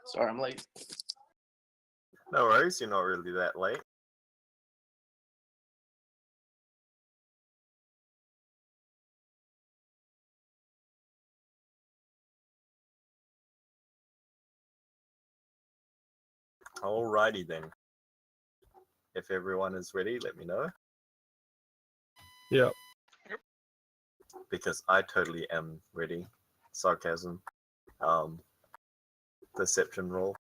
Sorry, I'm late. No worries, you're not really that late. Alrighty then. If everyone is ready, let me know. Yeah. Because I totally am ready. Sarcasm. Deception roll.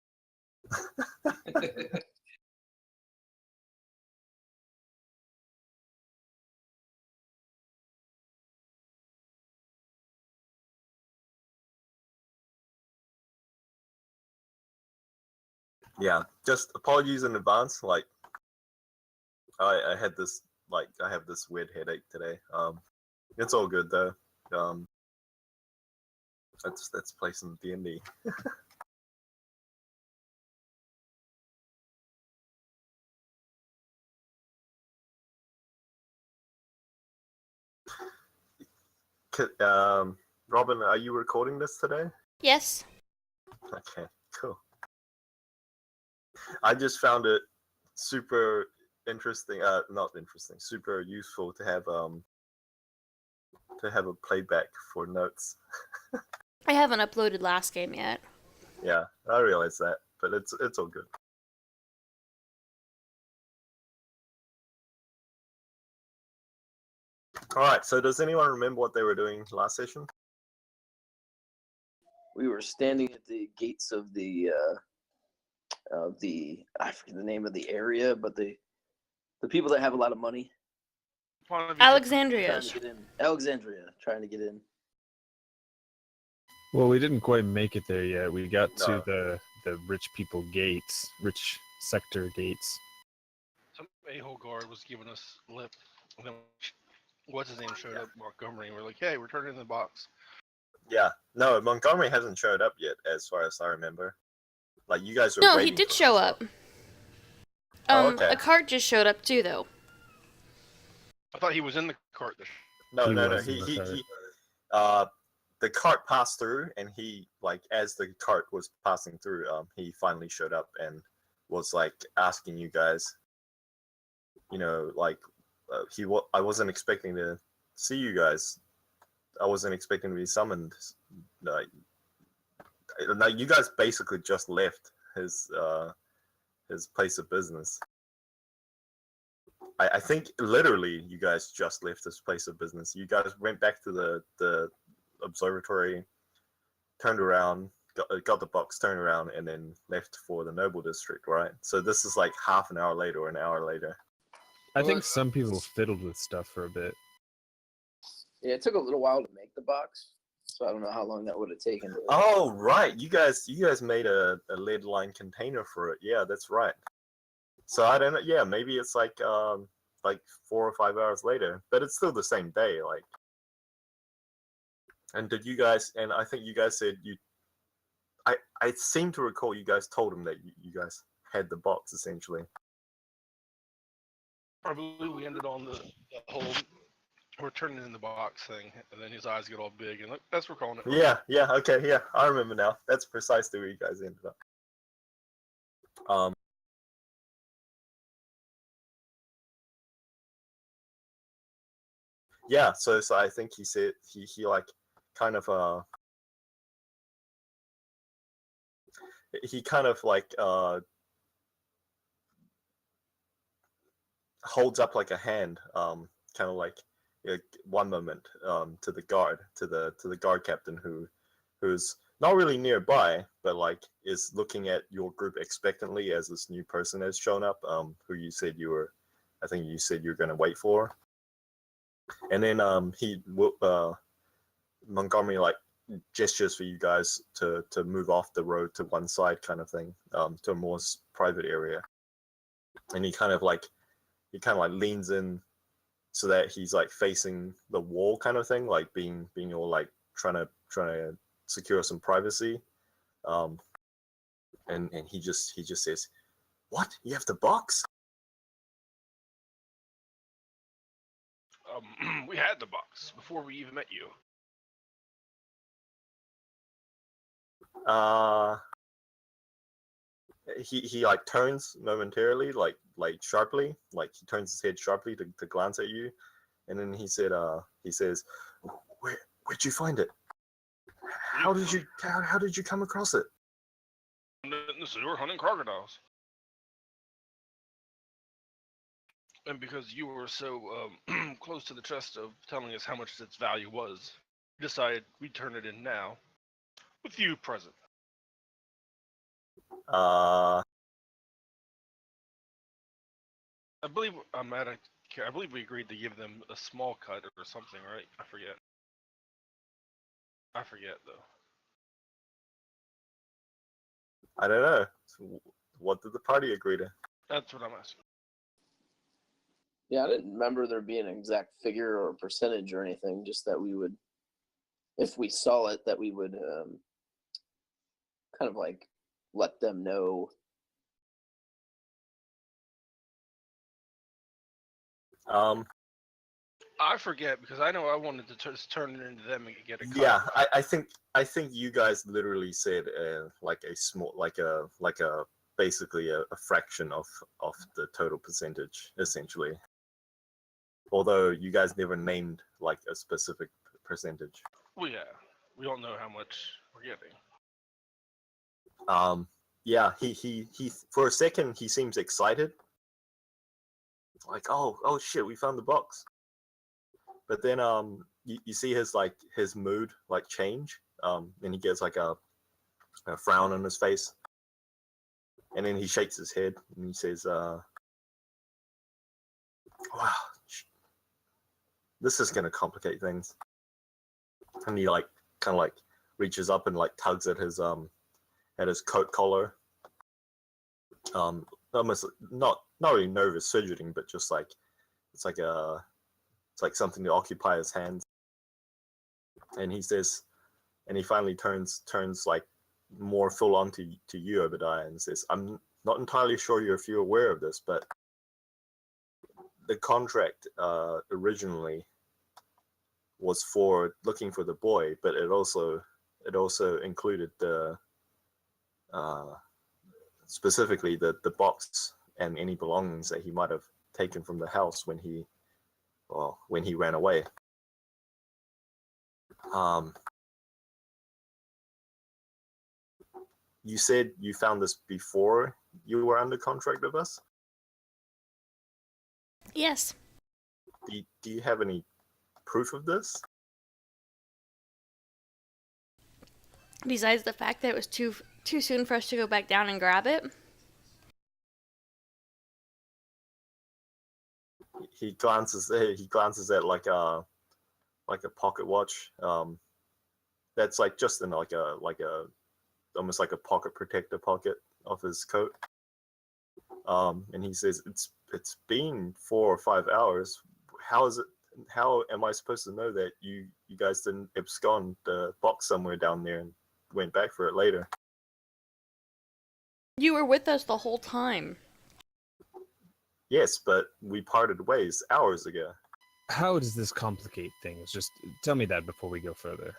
Yeah, just apologies in advance. Like, I had this, like, I have this weird headache today. It's all good though. Let's play some D&D. Robin, are you recording this today? Yes. Okay, cool. I just found it super interesting. Not interesting. Super useful to have a playback for notes. I haven't uploaded last game yet. Yeah, I realize that, but it's all good. All right. So, does anyone remember what they were doing last session? We were standing at the gates of the I forget the name of the area, but the people that have a lot of money Alexandria. trying to get in. Alexandria, trying to get in. Well, we didn't quite make it there yet. We got No. to the rich people gates, rich sector gates. Some a-hole guard was giving us lip. And then what's his name showed up, Montgomery, and we're like, hey, we're turning in the box. Yeah. No, Montgomery hasn't showed up yet, as far as I remember. Like, you guys were No, he waiting did for show him, up. Oh, okay. A cart just showed up too, though. I thought he was in the cart. No. He No. was in the The cart passed through, and he, like, as the cart was passing through, he finally showed up and was like asking you guys. You know, like, I wasn't expecting to see you guys. I wasn't expecting to be summoned. Like, you guys basically just left his place of business. I think literally you guys just left this place of business. You guys went back to the observatory, turned around, got the box, turned around, and then left for the Noble District, right? So this is like half an hour later or an hour later. I think some people fiddled with stuff for a bit. Yeah, it took a little while to make the box, so I don't know how long that would have taken. Oh, right. You guys made a lead line container for it. Yeah, that's right. So I don't know. Yeah, maybe it's like 4 or 5 hours later, but it's still the same day. Like, and did you guys? And I think you guys said you. I seem to recall you guys told him that you guys had the box essentially. Probably we ended on the whole we're turning in the box thing, and then his eyes get all big, and that's what we're calling it. Yeah, okay, yeah, I remember now. That's precisely where you guys ended up. Yeah, so I think he said he like kind of he kind of like holds up like a hand, kind of like one moment to the guard captain who's not really nearby, but like is looking at your group expectantly as this new person has shown up, who you said I think you said you're gonna wait for. And then Montgomery like gestures for you guys to move off the road to one side, kind of thing, to a more private area. And he kind of like leans in so that he's like facing the wall, kind of thing, like being all like trying to secure some privacy. And he just says, "What? You have the box?" We had the box before we even met you. he like turns momentarily, like sharply, like he turns his head sharply to glance at you, and then he says, where'd you find it? How did you come across it? In the sewer hunting crocodiles. And because you were so close to the chest of telling us how much its value was, we decided we'd turn it in now, with you present. Uh, I believe I believe we agreed to give them a small cut or something, right? I forget though. I don't know. What did the party agree to? That's what I'm asking. Yeah, I didn't remember there being an exact figure or percentage or anything. Just that we would, if we saw it, that we would kind of like let them know. I forget because I know I wanted to just turn it into them and get a cut. Yeah, I think you guys literally said like a small, like a basically a fraction of the total percentage, essentially. Although you guys never named like a specific percentage. Well, yeah, we don't know how much we're getting. Yeah, he for a second he seems excited. Like, oh shit, we found the box. But then you see his mood like change. And he gets like a frown on his face. And then he shakes his head and he says, wow, this is gonna complicate things. And he like kind of like reaches up and like tugs at his coat collar. Almost not really nervous fidgeting, but just like it's like something to occupy his hands. And he says, and he finally turns like more full on to you, Obadiah, and says, I'm not entirely sure if you're aware of this, but the contract originally was for looking for the boy, but it also included the specifically the box and any belongings that he might have taken from the house when he ran away. You said you found this before you were under contract with us? Yes. Do you have any proof of this? Besides the fact that it was too soon for us to go back down and grab it. He glances at like a pocket watch. That's like just in like a almost like a pocket protector pocket of his coat. And he says, it's been 4 or 5 hours. How am I supposed to know that you guys didn't abscond the box somewhere down there and went back for it later? You were with us the whole time. Yes, but we parted ways hours ago. How does this complicate things? Just tell me that before we go further.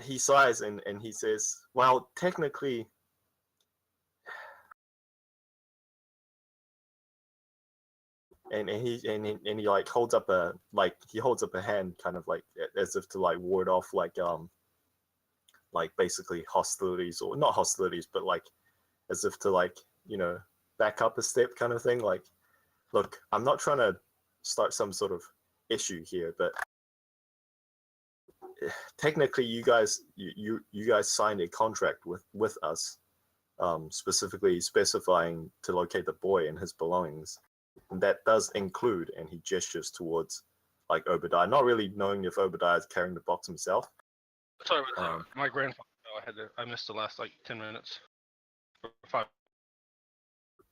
He sighs and he says, well, technically, and he like holds up a hand kind of like as if to like ward off like basically hostilities, or not hostilities, but like as if to like, you know, back up a step kind of thing. Like, look, I'm not trying to start some sort of issue here, but technically you guys signed a contract with us, specifically specifying to locate the boy and his belongings, and that does include, and he gestures towards like Obadiah, not really knowing if Obadiah is carrying the box himself. Sorry about that. My grandfather. I missed the last like 10 minutes. 5.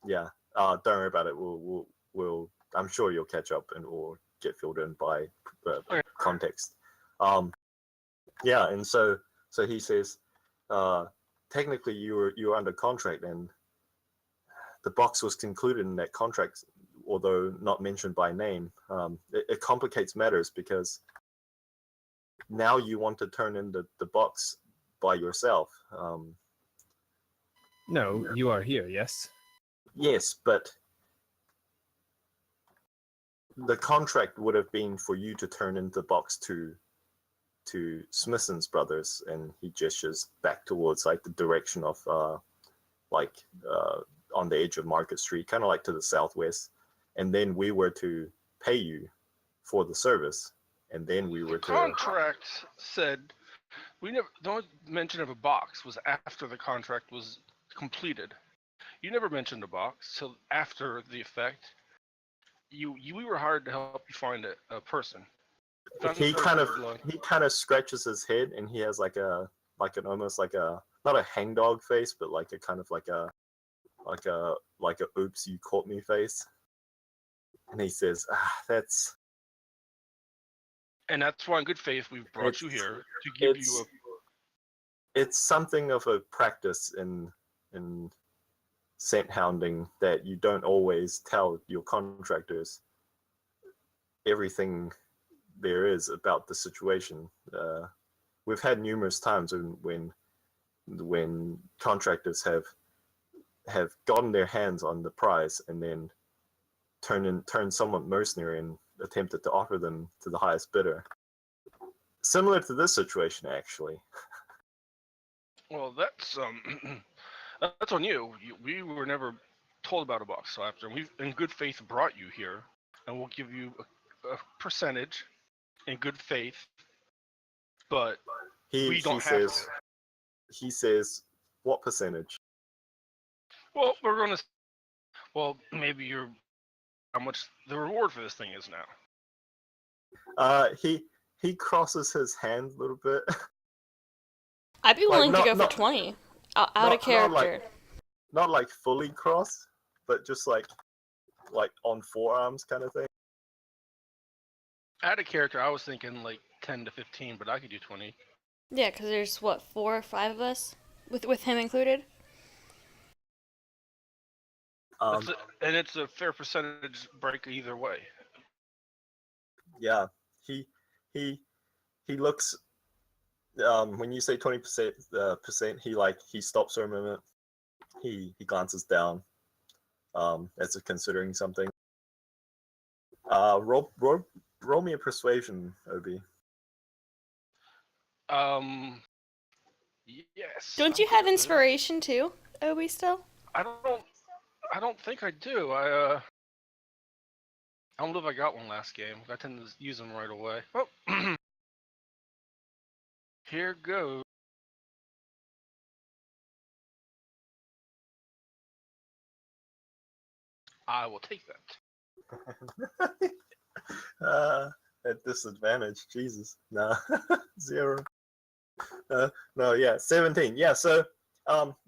Yeah. Don't worry about it. We'll I'm sure you'll catch up and or get filled in by context. Yeah, and so he says, technically you were under contract, and the box was concluded in that contract, although not mentioned by name. It complicates matters because now you want to turn in the box by yourself. No, you are here, yes? Yes, but the contract would have been for you to turn in the box to Smithson's brothers, and he gestures back towards like the direction of on the edge of Market Street, kind of like to the southwest, and then we were to pay you for the service, and then we were The contract said we never. The only mention of a box was after the contract was completed. You never mentioned a box till after the effect. We were hired to help you find a person. Found the he person kind with of blood. he kind of scratches his head, and he has like an almost like a, not a hangdog face, but like a kind of like a oops you caught me face, and he says, that's And that's why, in good faith, we've brought you It's- here to give you a. it's something of a practice in scent hounding that you don't always tell your contractors everything there is about the situation. We've had numerous times when contractors have gotten their hands on the prize and then turned somewhat mercenary and attempted to offer them to the highest bidder. Similar to this situation, actually. Well, that's that's on you. We were never told about a box till after. We've, in good faith, brought you here, and we'll give you a percentage in good faith. But we don't have to. He says, what percentage? Well, we're gonna. Well, maybe you're. How much the reward for this thing is now? He crosses his hands a little bit. I'd be Like, willing to not- go for not- 20. Out not- of character. not like- Not like fully cross, but just like on forearms kind of thing. Out of character, I was thinking like 10 to 15, but I could do 20. Yeah, because there's, what, 4 or 5 of us? With him included? And it's a fair percentage break either way. Yeah, he looks. When you say 20%, he stops for a moment. He glances down, as if considering something. Roll me a persuasion, Obi. Yes. Don't you have inspiration too, Obi, still? I don't think I do. I don't know if I got one last game. I tend to use them right away. Oh, here goes. I will take that. At disadvantage, Jesus. No, 0. No, yeah, 17. Yeah, so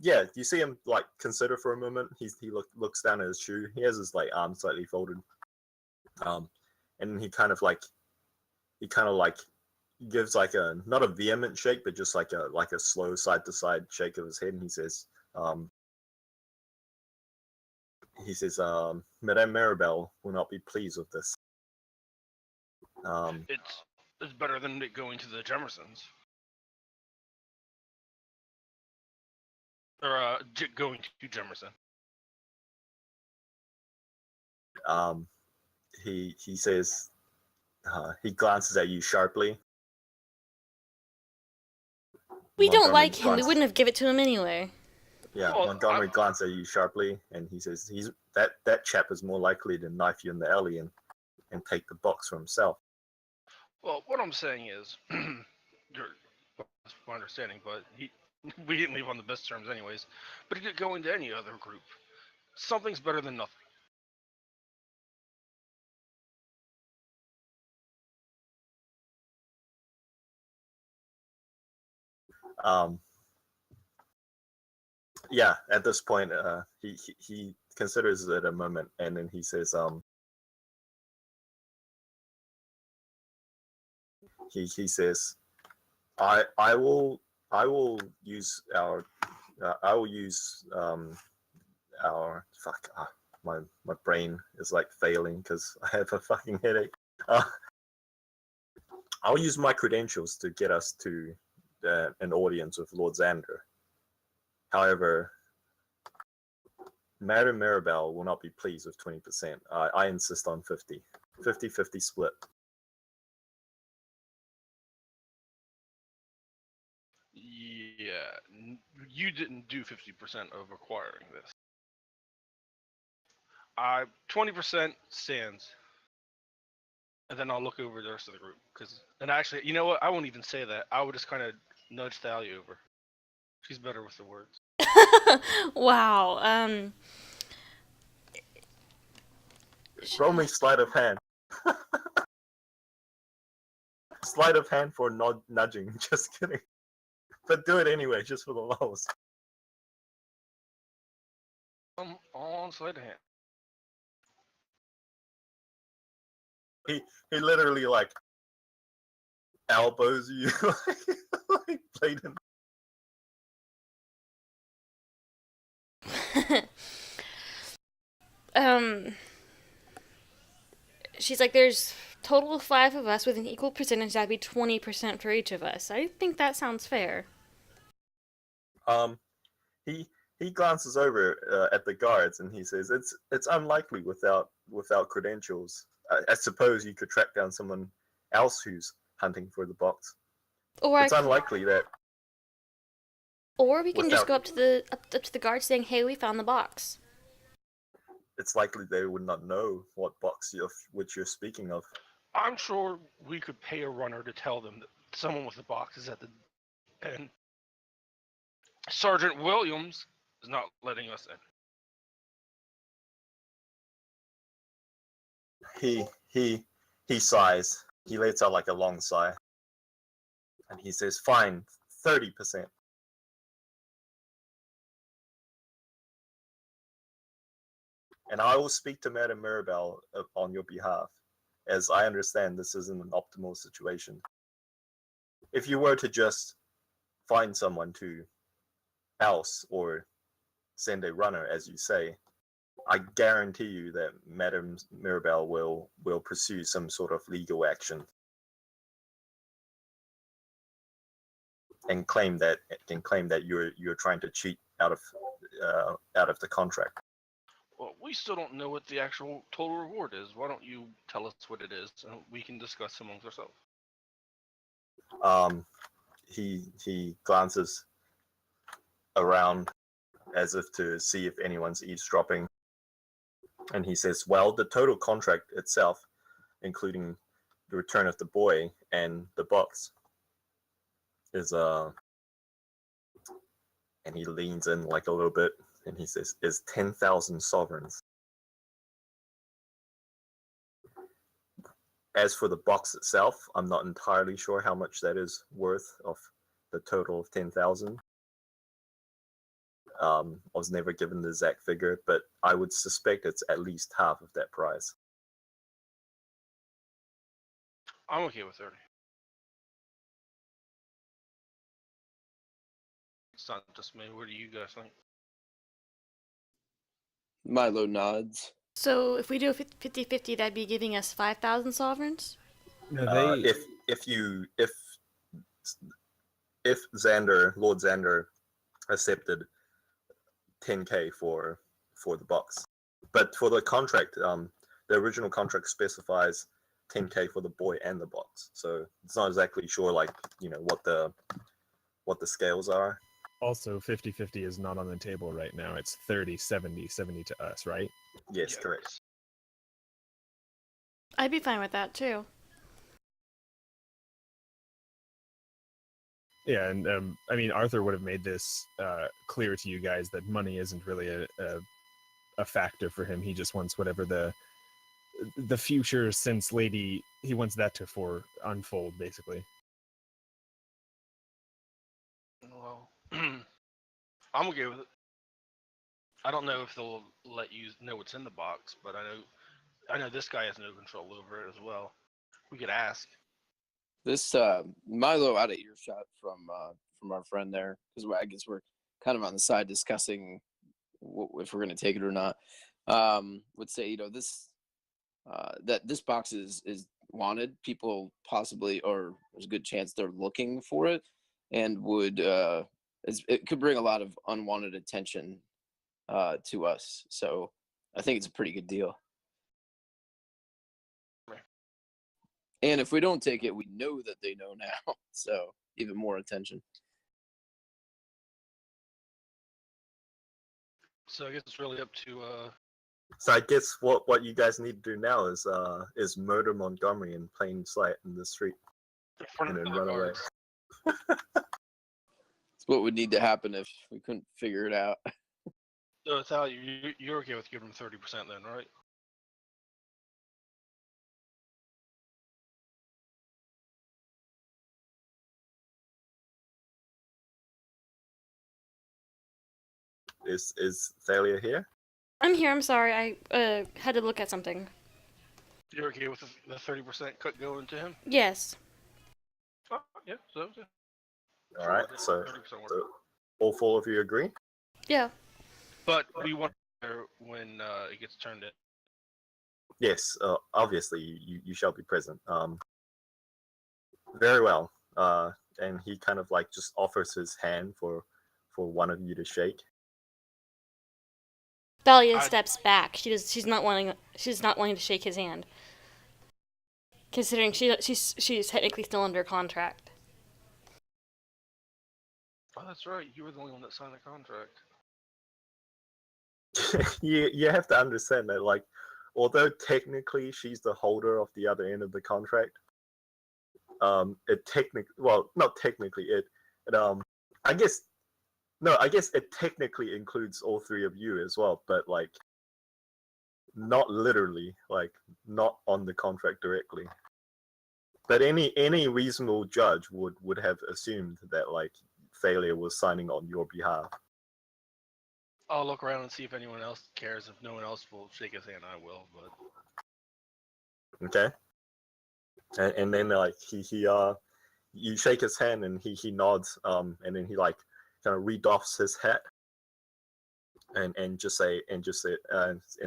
yeah, you see him like consider for a moment. He looks down at his shoe. He has his like arm slightly folded. And he kind of like gives like a, not a vehement shake, but just like a slow side to side shake of his head, and he says, Madame Maribel will not be pleased with this. It's better than it going to the Jemersons. Or going to Jemerson. He says, he glances at you sharply. We don't Montgomery like him. We glance- wouldn't have give it to him anyway. Yeah, Well, Montgomery glances at you sharply, and he says, that chap is more likely to knife you in the alley and take the box for himself. Well, what I'm saying is, that's my understanding, but we didn't leave on the best terms anyways. But he could go into any other group. Something's better than nothing. Yeah, at this point, he considers it a moment, and then he says, he says, I will use our my brain is like failing because I have a fucking headache. I'll use my credentials to get us to an audience with Lord Xander. However, Madame Mirabelle will not be pleased with 20%. I insist on 50. 50-50 split. Yeah, you didn't do 50% of acquiring this. 20% stands, and then I'll look over the rest of the group. And actually, you know what? I won't even say that. I would just kind of nudge Thalia over. She's better with the words. Wow. Roll me sleight of hand. Sleight of hand for nudging. Just kidding. But do it anyway, just for the lulz. On sleight of hand. He literally like elbows you like blatant. She's like, there's total of 5 of us with an equal percentage. That'd be 20% for each of us. I think that sounds fair. He glances over at the guards and he says, "It's unlikely without credentials. I suppose you could track down someone else who's hunting for the box. Or It's unlikely that." Or we can just without- go up to the guard saying, "Hey, we found the box." It's likely they would not know what box which you're speaking of. I'm sure we could pay a runner to tell them that someone with the box is at the end. Sergeant Williams is not letting us in. He sighs. He lets out like a long sigh. And he says, "Fine, 30%. And I will speak to Madame Mirabelle on your behalf, as I understand this isn't an optimal situation. If you were to just find someone else or send a runner, as you say, I guarantee you that Madame Mirabelle will pursue some sort of legal action and claim that you're trying to cheat out of the contract." Well, we still don't know what the actual total reward is. Why don't you tell us what it is, and we can discuss amongst ourselves. He glances around as if to see if anyone's eavesdropping, and he says, "Well, the total contract itself, including the return of the boy and the box, is and he leans in like a little bit and he says, is 10,000 sovereigns. As for the box itself, I'm not entirely sure how much that is worth of the total of 10,000. I was never given the exact figure, but I would suspect it's at least half of that price." I'm okay with 30. It's not just me. What do you guys think? Milo nods. So if we do a 50-50, that'd be giving us 5,000 sovereigns? No, If Lord Xander accepted 10k for the box, but for the contract, the original contract specifies 10k for the boy and the box, so it's not exactly sure, like, what the scales are. Also, 50-50 is not on the table right now. It's 30-70 to us, right? Yes, correct. I'd be fine with that too. Yeah, and I mean, Arthur would have made this clear to you guys that money isn't really a factor for him. He just wants whatever the future since Lady, he wants that to unfold, basically. Well, I'm okay with it. I don't know if they'll let you know what's in the box, but I know this guy has no control over it as well. We could ask. This Milo out of earshot from our friend there, because I guess we're kind of on the side discussing if we're going to take it or not. Would say this that this box is wanted. People possibly, or there's a good chance they're looking for it, and would it could bring a lot of unwanted attention to us. So I think it's a pretty good deal. Right. And if we don't take it, we know that they know now. So even more attention. So I guess it's really up to So I guess what you guys need to do now is murder Montgomery in plain sight in the street in front and of then the run away. guards. It's what would need to happen if we couldn't figure it out. So Thalia, you're okay with giving him 30% then, right? Is Thalia here? I'm here. I'm sorry. I had to look at something. You're okay with the 30% cut going to him? Yes. Oh, yeah. So yeah. All right. So 30% work. all four of you agree? Yeah. But we want her when it gets turned in. Yes. Obviously, you shall be present. Very well. And he kind of like just offers his hand for one of you to shake. Thalia steps back. She's not wanting to shake his hand, considering she's technically still under contract. Oh, that's right. You were the only one that signed the contract. you have to understand that, like, although technically she's the holder of the other end of the contract, not technically, I guess it technically includes all three of you as well, but like not literally, like not on the contract directly. But any reasonable judge would have assumed that like Thalia was signing on your behalf. I'll look around and see if anyone else cares. If no one else will shake his hand, I will. But Okay. And then like he you shake his hand and he nods, and then he like kind of redoffs his hat and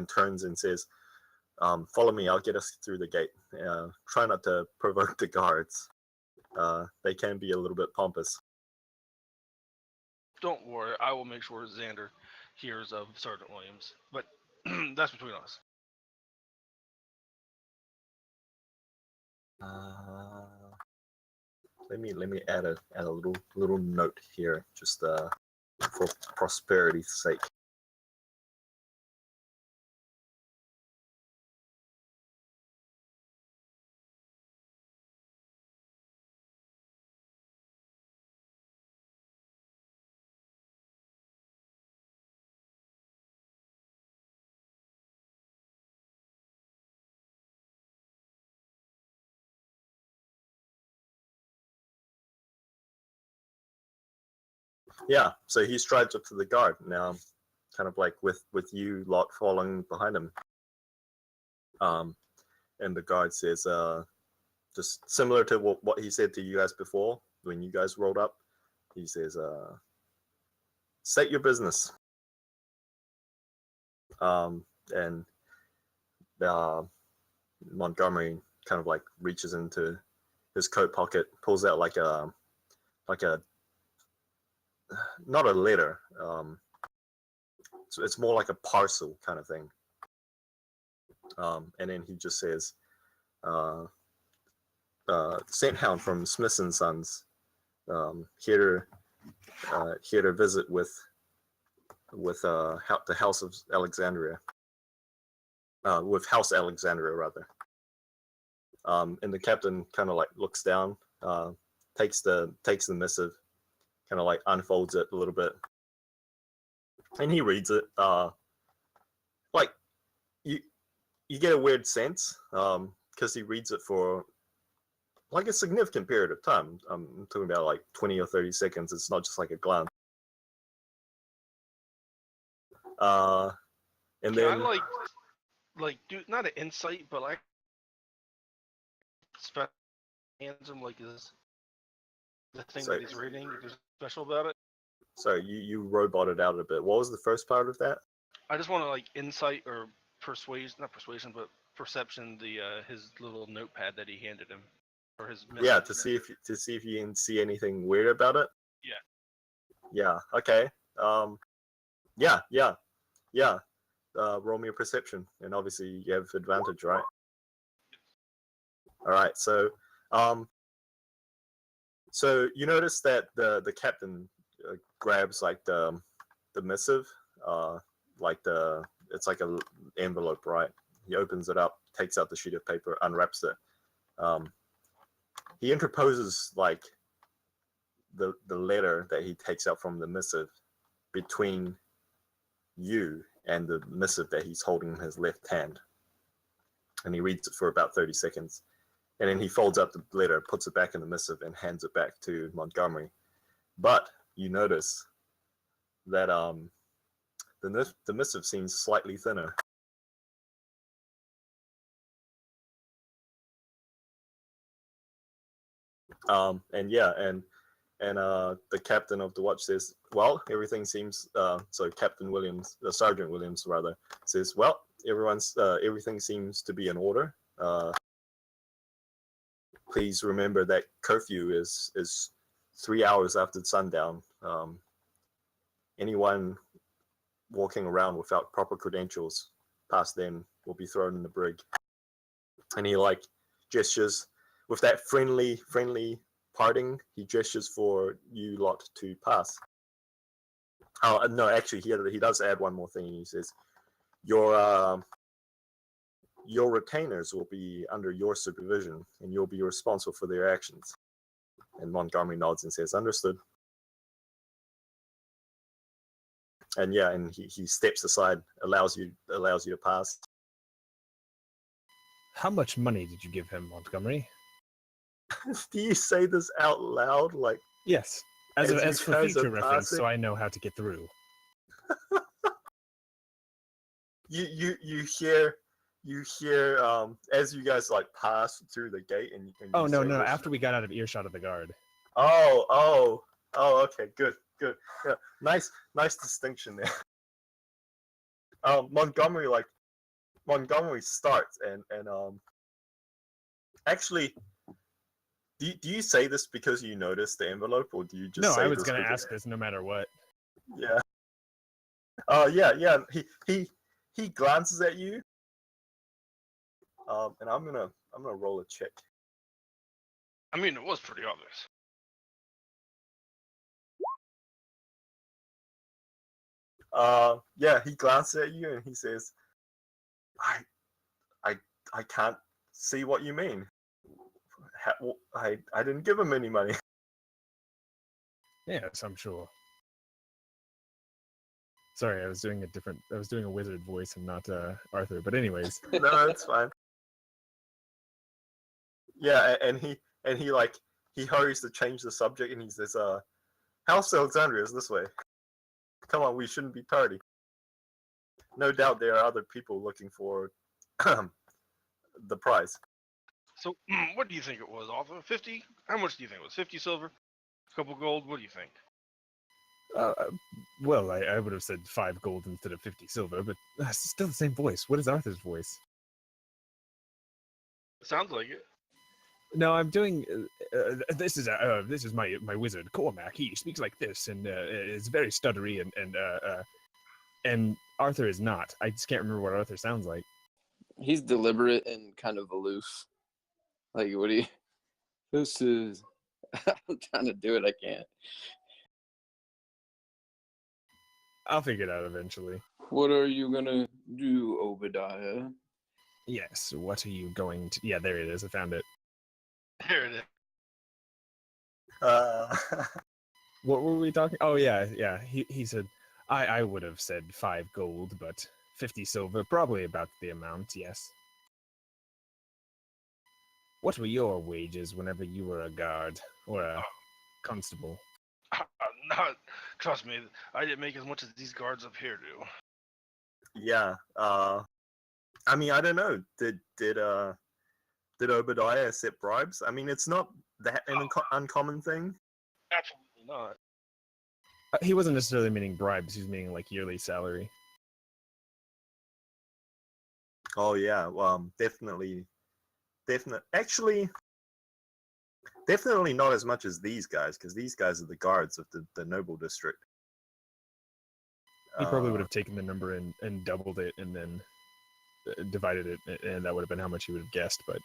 turns and says, follow me, I'll get us through the gate. Try not to provoke the guards. They can be a little bit pompous. don't worry, I will make sure Xander hears of Sergeant Williams. But that's between us. Let me add a little note here, just for prosperity's sake. Yeah, so he strides up to the guard now, kind of like with you lot following behind him. And the guard says, just similar to what he said to you guys before when you guys rolled up. He says, "State your business." And Montgomery kind of like reaches into his coat pocket, pulls out like a not a letter. So it's more like a parcel kind of thing. And then he just says, "Scent Hound from Smith and Sons, here to visit with the House of Alexandria, with House Alexandria rather." And the captain kind of like looks down, takes the missive, kind of like unfolds it a little bit, and he reads it. Like you get a weird sense, because he reads it for like a significant period of time. I'm talking about like 20 or 30 seconds. It's not just like a glance. And Can then I like do not an insight, but like hands him like is the thing So- that he's reading. If there's special about it, sorry, you roboted out a bit. What was the first part of that? I just want to like insight or not persuasion, but perception. His little notepad that he handed him, or his Yeah, message. to see if you can see anything weird about it. Yeah. Yeah. Okay. Yeah. yeah, roll me a perception, and obviously you have advantage, right? All right, so so you notice that the captain grabs like the missive, like it's like a envelope, right? He opens it up, takes out the sheet of paper, unwraps it. He interposes like the letter that he takes out from the missive between you and the missive that he's holding in his left hand, and he reads it for about 30 seconds, and then he folds up the letter, puts it back in the missive, and hands it back to Montgomery. But you notice that the missive seems slightly thinner. And yeah, and the captain of the watch says, well, everything seems so Captain Williams, Sergeant Williams rather, says, well, everything seems to be in order. Please remember that curfew is 3 hours after sundown. Anyone walking around without proper credentials past then will be thrown in the brig. And he like gestures with that friendly parting. He gestures for you lot to pass. Oh no, actually, he does add one more thing. He says, your retainers will be under your supervision, and you'll be responsible for their actions. And Montgomery nods and says, understood. And yeah, and he steps aside, allows you to pass. How much money did you give him, Montgomery? Do you say this out loud, like? Yes, as you for guys future are reference, passing? so I know how to get through. You hear as you guys like pass through the gate and you Oh no, say this. after we got out of earshot of the guard. Oh, okay, good. Yeah, nice distinction there. Montgomery starts and actually, do you say this because you noticed the envelope, or do you just No, say I was this gonna because- ask this no matter what. Yeah. Yeah. He glances at you. And I'm gonna roll a check. I mean, it was pretty obvious. Yeah, he glances at you and he says, I can't see what you mean. I didn't give him any money. Yes, I'm sure. Sorry, I was doing a wizard voice and not Arthur. But anyways, No, it's fine. Yeah, and he hurries to change the subject and he says, House Alexandria is this way. Come on, we shouldn't be tardy. No doubt there are other people looking for the prize. So, what do you think it was, Arthur? 50? How much do you think it was? 50 silver? A couple gold? What do you think? well, I would have said 5 gold instead of 50 silver, but it's still the same voice. What is Arthur's voice? Sounds like it. No, I'm doing. This is my wizard Cormac. He speaks like this, and is very stuttery, and Arthur is not. I just can't remember what Arthur sounds like. He's deliberate and kind of aloof. Like, what do you? This is. I'm trying to do it. I can't. I'll figure it out eventually. What are you gonna do, Obadiah? Yes. What are you going to? Yeah, there it is. I found it. Here it is. What were we talking? Oh yeah. He said, I would have said 5 gold, but 50 silver, probably about the amount. Yes. What were your wages whenever you were a guard or a constable? Not, trust me, I didn't make as much as these guards up here do. Yeah. I mean, I don't know. Did Obadiah accept bribes? I mean, it's not that an uncommon thing. Absolutely not. He wasn't necessarily meaning bribes. He was meaning like yearly salary. Oh yeah. Definitely. Actually, definitely not as much as these guys, because these guys are the guards of the noble district. He probably would have taken the number and doubled it and then divided it, and that would have been how much he would have guessed. But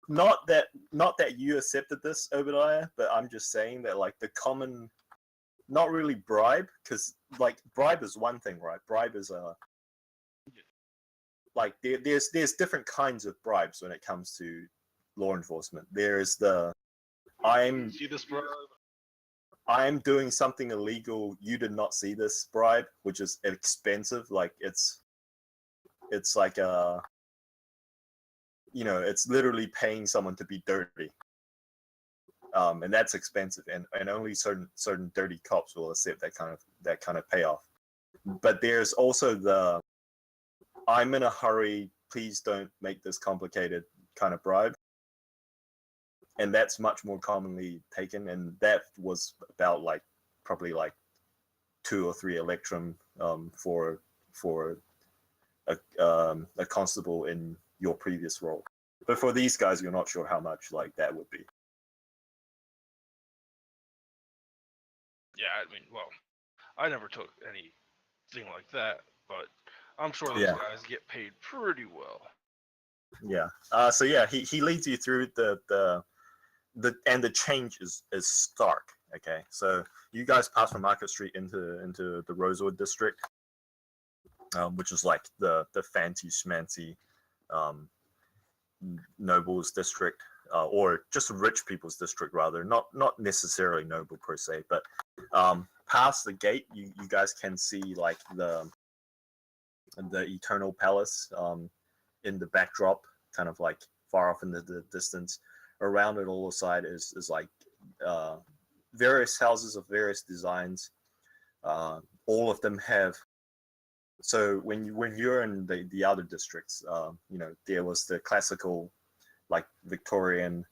not that you accepted this, Obadiah, but I'm just saying that like the common, not really bribe, because like bribe is one thing, right? Bribe is like there's different kinds of bribes when it comes to law enforcement. There's the See this, bro? I'm doing something illegal. You did not see this bribe, which is expensive. Like it's like it's literally paying someone to be dirty. And that's expensive, and only certain dirty cops will accept that kind of payoff. But there's also the I'm in a hurry, please don't make this complicated kind of bribe. And that's much more commonly taken, and that was about like probably like 2 or 3 electrum for a constable in your previous role. But for these guys, you're not sure how much like that would be. Yeah, I mean, well, I never took anything like that, but I'm sure those Yeah. guys get paid pretty well. Yeah. So yeah, he leads you through the change is stark. Okay, so you guys pass from Market Street into the Rosewood district, which is like the fancy schmancy nobles district, or just rich people's district rather. Not necessarily noble per se, but past the gate, you guys can see like the Eternal Palace in the backdrop, kind of like far off in the distance. Around it all side is like various houses of various designs. All of them have. So when you're in the other districts, there was the classical, like Victorian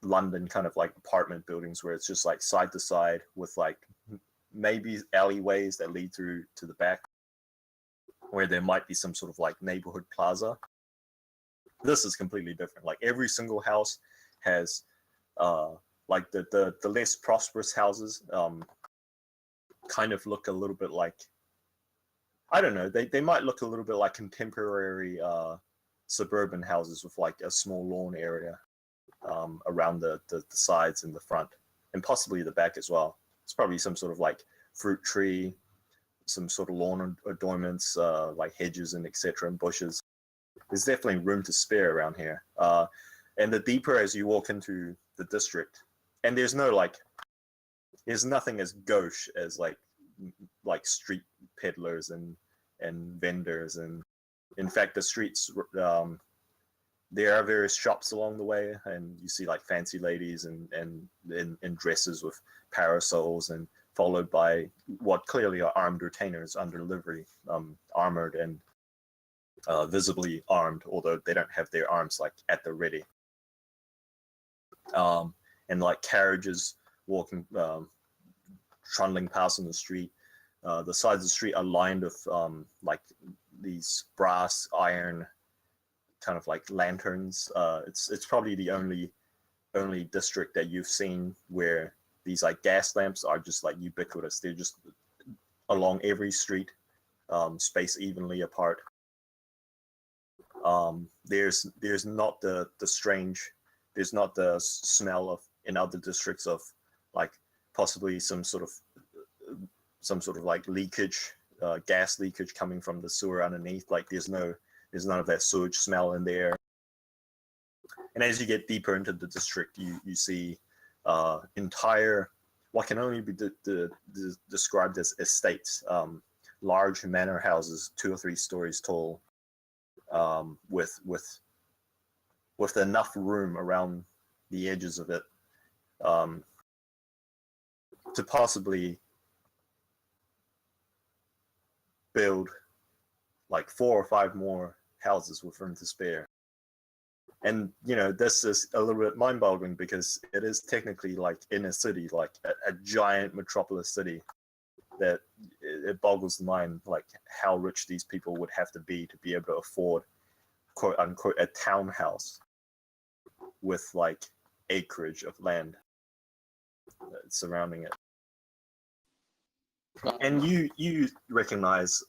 London kind of like apartment buildings where it's just like side to side with like maybe alleyways that lead through to the back, where there might be some sort of like neighborhood plaza. This is completely different. Like every single house has like the less prosperous houses kind of look a little bit like, I don't know, they might look a little bit like contemporary suburban houses with like a small lawn area around the sides and the front, and possibly the back as well. It's probably some sort of like fruit tree, some sort of lawn adornments, like hedges and etc. and bushes. There's definitely room to spare around here. And the deeper as you walk into the district, and there's nothing as gauche as like street peddlers and vendors, and in fact the streets, there are various shops along the way, and you see like fancy ladies and in dresses with parasols, and followed by what clearly are armed retainers under livery, armored and visibly armed, although they don't have their arms like at the ready. And like carriages walking, trundling past on the street. The sides of the street are lined with like these brass iron kind of like lanterns. It's probably the only district that you've seen where these like gas lamps are just like ubiquitous. They're just along every street, spaced evenly apart. There's not the strange, there's not the smell of in other districts of like possibly some sort of like leakage, gas leakage coming from the sewer underneath. Like there's none of that sewage smell in there. And as you get deeper into the district, you see entire, what can only be described as estates, large manor houses, 2 or 3 stories tall, with enough room around the edges of it to possibly build like 4 or 5 more houses with room to spare. And this is a little bit mind-boggling because it is technically like in a city, like a giant metropolis city, that it boggles the mind like how rich these people would have to be able to afford, quote unquote, a townhouse with like acreage of land surrounding it. And you recognize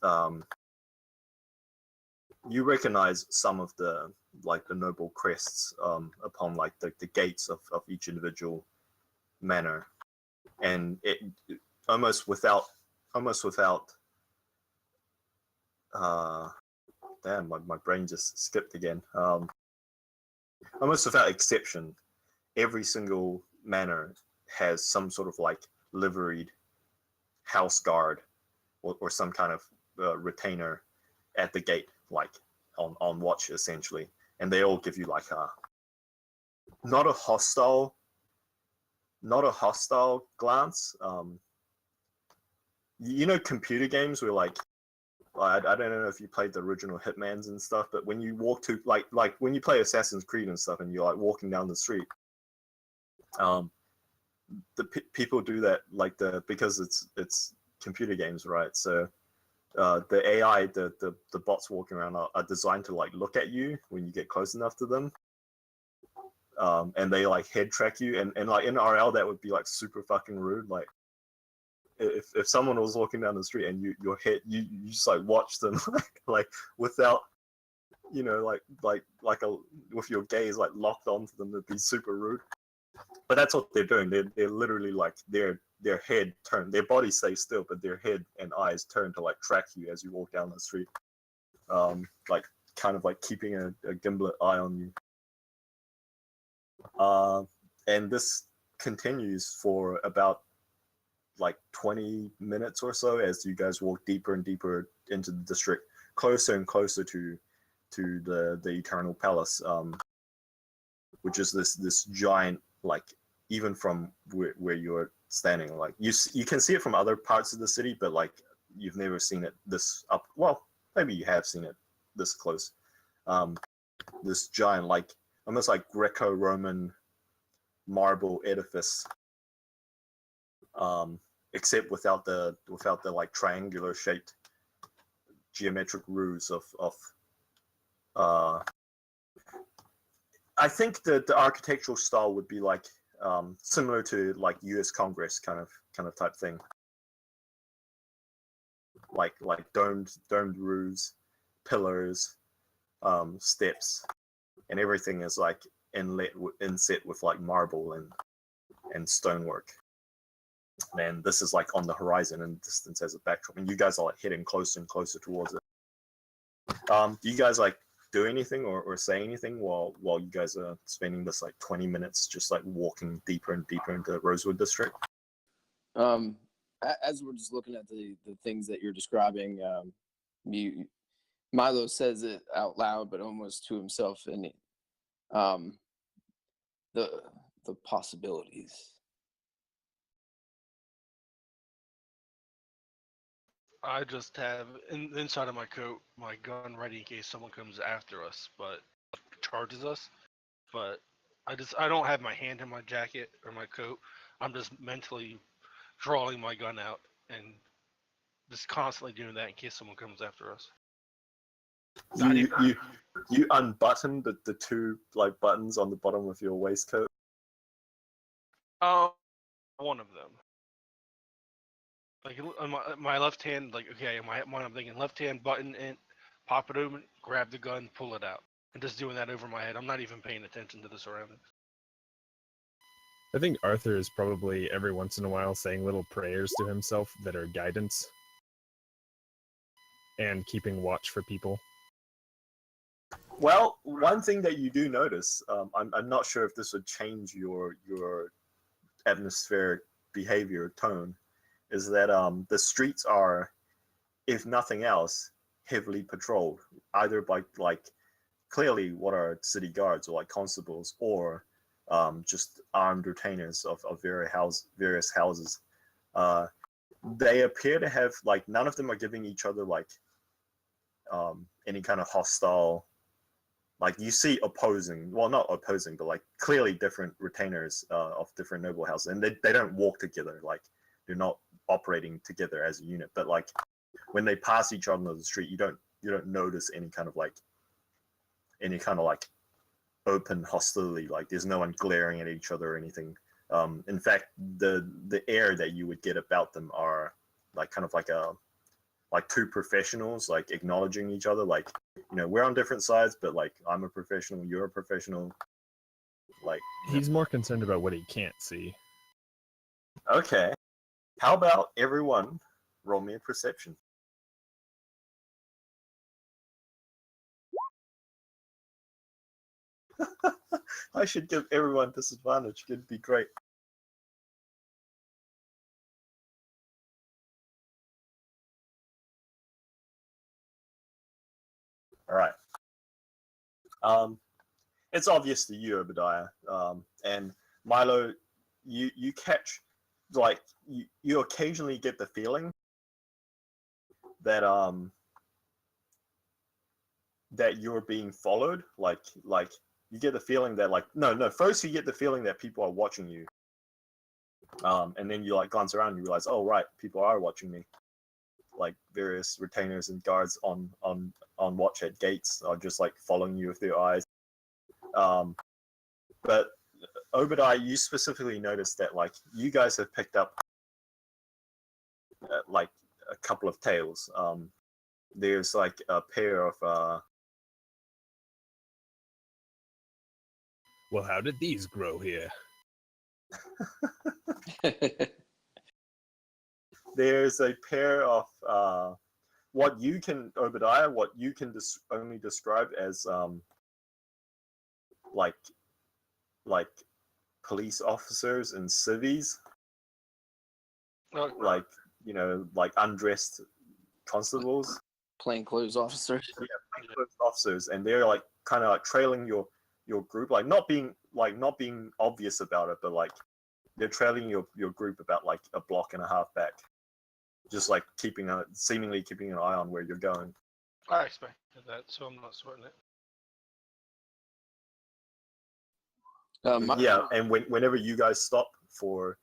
some of the noble crests upon like the gates of each individual manor, and it almost without damn, my brain just skipped again. Almost without exception, every single manor has some sort of like liveried house guard or some kind of retainer at the gate, like on watch essentially, and they all give you like a not a hostile glance. You know, computer games where like I don't know if you played the original Hitmans and stuff, but when you walk to like when you play Assassin's Creed and stuff, and you're like walking down the street, people do that like because it's computer games, right? So the AI, the bots walking around are designed to like look at you when you get close enough to them, and they like head track you, and like in RL that would be like super fucking rude. Like if someone was walking down the street and you just like watch them like without, you know, like with your gaze like locked onto them, it'd be super rude. But that's what they're doing. They're literally like their head turned, their body stays still, but their head and eyes turn to like track you as you walk down the street, like kind of like keeping a gimlet eye on you. And this continues for about like 20 minutes or so as you guys walk deeper and deeper into the district, closer and closer to the Eternal Palace, which is this giant, like even from where you're standing, like you can see it from other parts of the city, but like you've never seen it this up. Well, maybe you have seen it this close. This giant, like almost like Greco-Roman marble edifice, except without the like triangular shaped geometric roofs of I think the architectural style would be like similar to like US Congress kind of type thing, like domed roofs, pillars, steps, and everything is like inset with like marble and stonework. And this is like on the horizon in distance as a backdrop, and you guys are like heading closer and closer towards it. Do you guys like do anything or say anything while you guys are spending this like 20 minutes just like walking deeper and deeper into Rosewood District? As we're just looking at the things that you're describing, Milo says it out loud, but almost to himself, and the possibilities. I just have inside of my coat my gun ready in case someone comes after us, but charges us. But I don't have my hand in my jacket or my coat. I'm just mentally drawing my gun out and just constantly doing that in case someone comes after us. You unbutton the two like buttons on the bottom of your waistcoat. One of them. Like on my left hand, like okay, I'm thinking left hand button in, pop it open, grab the gun, pull it out, and just doing that over my head. I'm not even paying attention to the surroundings. I think Arthur is probably every once in a while saying little prayers to himself that are guidance and keeping watch for people. Well, one thing that you do notice, I'm not sure if this would change your atmospheric behavior tone, is that the streets are, if nothing else, heavily patrolled, either by like clearly what are city guards or like constables, or just armed retainers of various houses. They appear to have like none of them are giving each other like any kind of hostile. Like you see opposing, well not opposing, but like clearly different retainers of different noble houses, and they don't walk together. Like they're not operating together as a unit. But like when they pass each other on the street, you don't notice any kind of like open hostility. Like there's no one glaring at each other or anything. In fact, the air that you would get about them are like kind of like two professionals like acknowledging each other, like, you know, we're on different sides, but like I'm a professional, you're a professional. Like, He's more concerned about what he can't see. okay, how about everyone roll me a perception? I should give everyone disadvantage. It'd be great. All right. It's obvious to you, Obadiah, and Milo. You catch, like, you occasionally get the feeling that that you're being followed. Like you get the feeling that, like, no. First, you get the feeling that people are watching you, and then you like glance around and you realize, oh right, people are watching me. Like various retainers and guards on watch at gates are just like following you with their eyes. But Obadiah, you specifically noticed that like you guys have picked up like a couple of tails. There's like a pair of Well, how did these grow here? there's a pair of what you can, Obadiah, what you can only describe as like police officers and civvies, like, you know, like undressed constables, Plainclothes officers. plainclothes officers, and they're like kind of like trailing your group, like not being obvious about it, but like they're trailing your group about like a block and a half back, just like seemingly keeping an eye on where you're going. I expected that, so I'm not sweating it. Yeah, and whenever you guys stop for,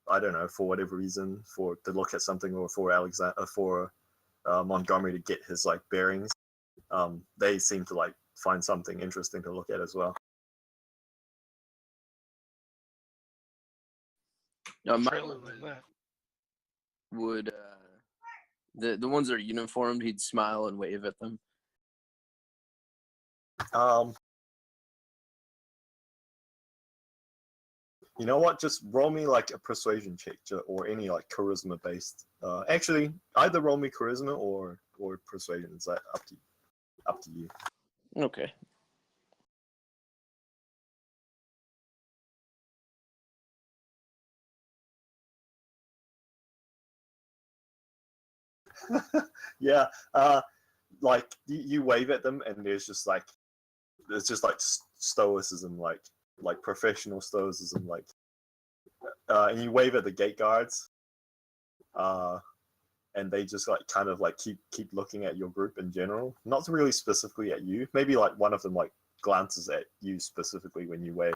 I don't know, for whatever reason, to look at something, or for Montgomery to get his like bearings, they seem to like find something interesting to look at as well. Trailing like that. Would the ones that are uniformed, he'd smile and wave at them. You know what? Just roll me like a persuasion check, or any like charisma based. Actually, either roll me charisma or persuasion. Is that up to you? Okay. Yeah. Like you wave at them, and there's just like stoicism, like professional stoicism, like, and you wave at the gate guards, and they just like kind of like keep looking at your group in general, not really specifically at you. Maybe like one of them like glances at you specifically when you wave.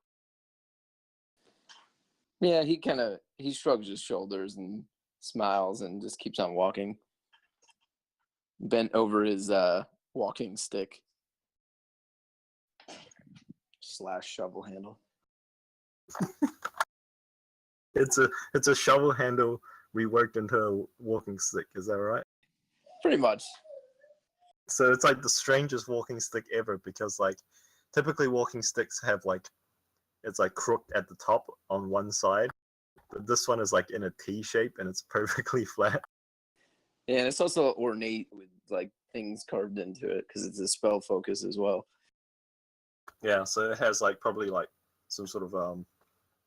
Yeah, he shrugs his shoulders and smiles and just keeps on walking, bent over his walking stick / shovel handle. It's a shovel handle reworked into a walking stick. Is that right? Pretty much. So it's like the strangest walking stick ever, because like typically walking sticks have like, it's like crooked at the top on one side, but this one is like in a T shape and it's perfectly flat. Yeah, and it's also ornate with like things carved into it because it's a spell focus as well. Yeah, so it has like probably like some sort of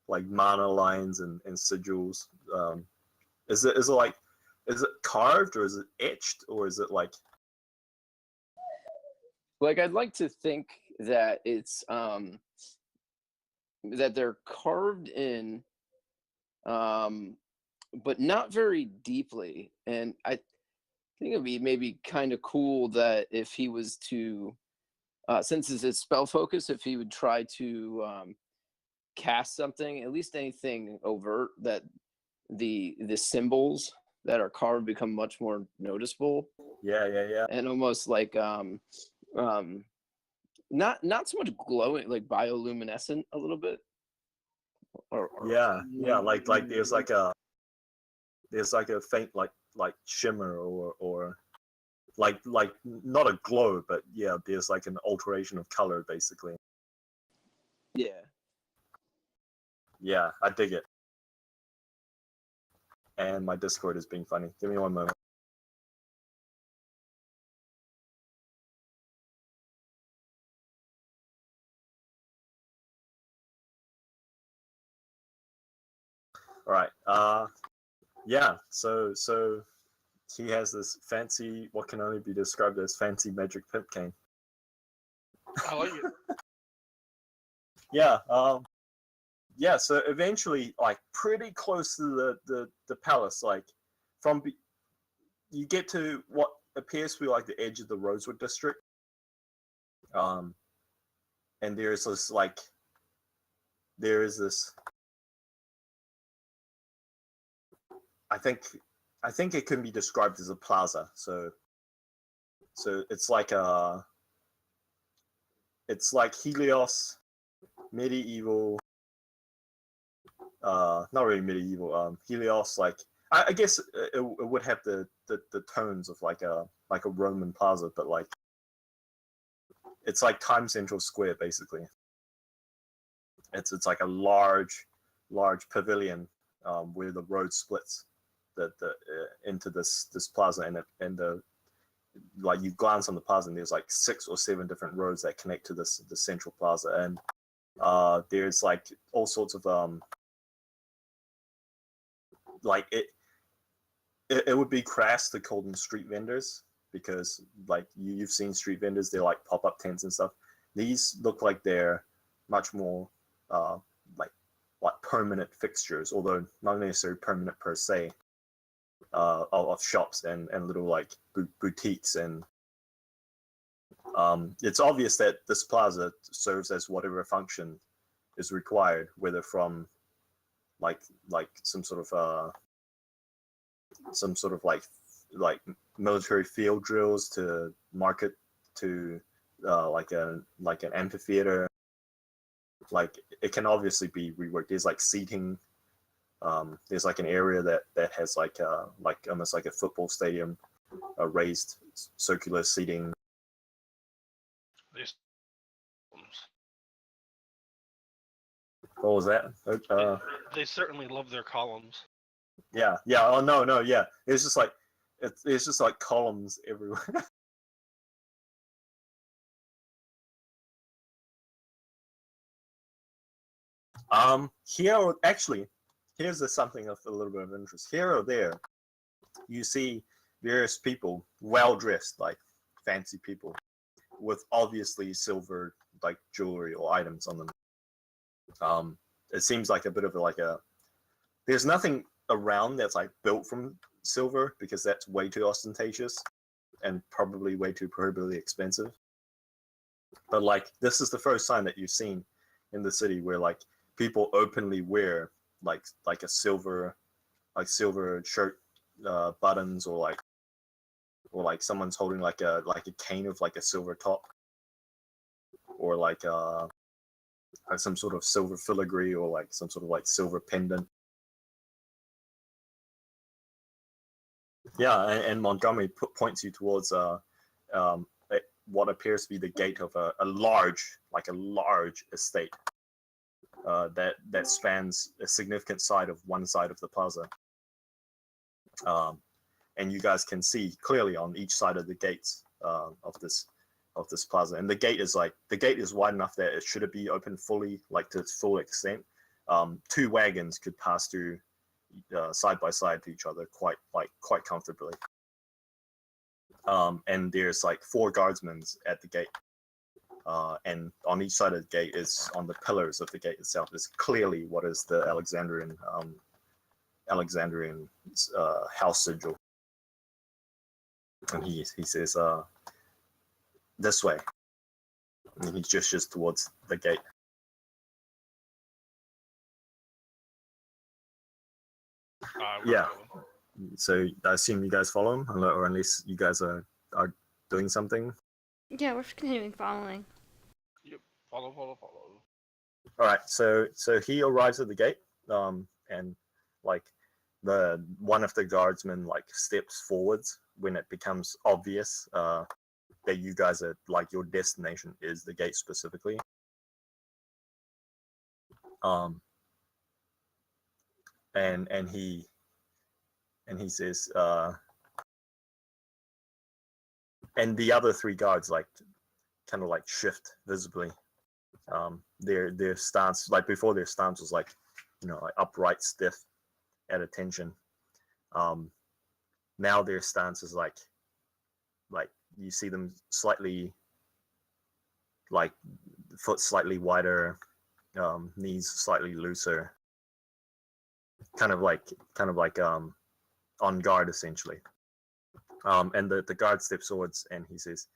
like mana lines and sigils. Is it carved, or is it etched, or is it like I'd like to think that it's that they're carved in, but not very deeply. And I think it'd be maybe kind of cool that if he was to, since it's a spell focus, if he would try to cast something, at least anything overt, that the symbols that are carved become much more noticeable. Yeah. And almost like not so much glowing, like bioluminescent a little bit. Or yeah, like there's like a faint like like shimmer or like not a glow, but yeah, there's like an alteration of color basically. Yeah. Yeah, I dig it. And my Discord is being funny. Give me one moment. All right. Yeah. So he has this fancy, what can only be described as fancy magic pimp cane. I like it. Yeah. Yeah. So eventually, like pretty close to the palace, like you get to what appears to be like the edge of the Rosewood district. And there is this. I think it can be described as a plaza. So it's like Helios, medieval. Not really medieval. Helios, like I guess it would have the tones of like a Roman plaza, but like it's like Time Central Square basically. It's like a large pavilion where the road splits into this plaza, and the like you glance on the plaza and there's like 6 or 7 different roads that connect to the central plaza, and there's like all sorts of like it would be crass to call them street vendors, because like you've seen street vendors, they're like pop-up tents and stuff. These look like they're much more like permanent fixtures, although not necessarily permanent per se, of shops and little like boutiques. And it's obvious that this plaza serves as whatever function is required, whether from like some sort of like military field drills to market to like an amphitheater. Like it can obviously be reworked. There's like seating. There's like an area that has like almost like a football stadium, raised circular seating. There's What was that? they certainly love their columns. Yeah. Oh no. Yeah. It's just like columns everywhere. Here actually, here's something of a little bit of interest. Here or there, you see various people, well dressed, like fancy people, with obviously silver like jewelry or items on them. It seems like a bit of there's nothing around that's like built from silver, because that's way too ostentatious and probably way too prohibitively expensive. But like this is the first time that you've seen in the city where like people openly wear like a silver shirt buttons, or like someone's holding like a cane of like a silver top, or like some sort of silver filigree, or like some sort of like silver pendant. Yeah, and Montgomery points you towards what appears to be the gate of a large estate that spans a significant side of one side of the plaza. And you guys can see clearly on each side of the gates of this plaza. And the gate is wide enough that it should be open fully, like to its full extent. 2 wagons could pass through side by side to each other quite comfortably. And there's like 4 guardsmen at the gate. And on each side of the gate is, on the pillars of the gate itself, is clearly what is the Alexandrian house sigil. And he says, this way. And he gestures towards the gate. Yeah. So I assume you guys follow him, or unless you guys are doing something. Yeah, we're continuing following. Yep. Follow. All right. So he arrives at the gate, and like the one of the guardsmen like steps forwards when it becomes obvious that you guys are like your destination is the gate specifically. And he says, and the other three guards like kind of like shift visibly. Their stance, like before, their stance was like, like upright, stiff, at attention. Now their stance is like you see them slightly, like foot slightly wider, knees slightly looser, kind of like on guard essentially. And the guard steps forwards and he says,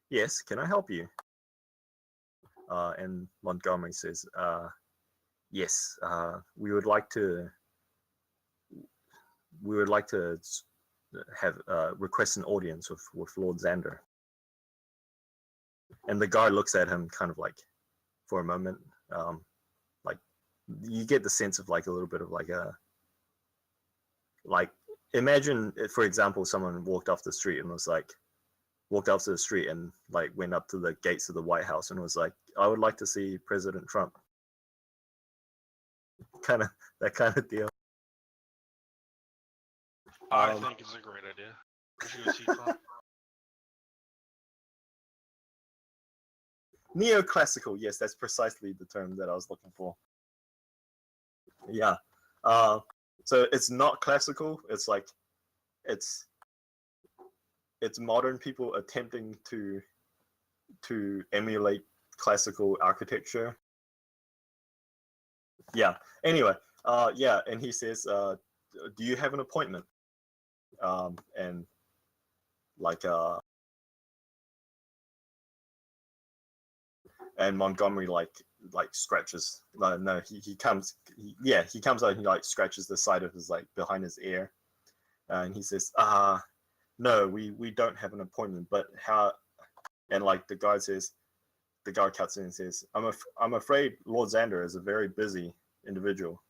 "Yes, can I help you?" And Montgomery says, "Yes, we would like to have request an audience with Lord Xander." And the guard looks at him kind of like for a moment, like you get the sense of like a little bit of like a imagine if, for example, someone walked off the street and like went up to the gates of the White House and was like, "I would like to see President Trump." That kind of deal. I think it's a great idea. We should go see Trump. Neoclassical, yes, that's precisely the term that I was looking for. Yeah. So it's not classical. It's like it's modern people attempting to emulate classical architecture. Yeah. Anyway, yeah, and he says, "Do you have an appointment?" And like and Montgomery like scratches. No, he comes out and he like scratches the side of his like behind his ear, and he says, "No, we don't have an appointment, but how?" And like the guard cuts in and says, I'm afraid Lord Xander is a very busy individual.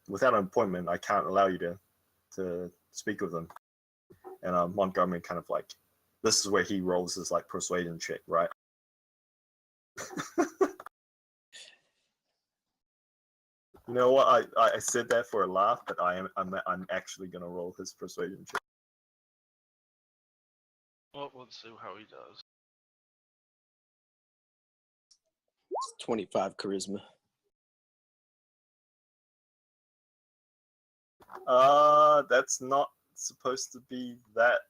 Without an appointment, I can't allow you to speak with him." And Montgomery kind of like, this is where he rolls his like persuasion check, right? You know what? I said that for a laugh, but I'm actually gonna roll his persuasion check. Well, let's see how he does. It's 25 charisma. That's not supposed to be that.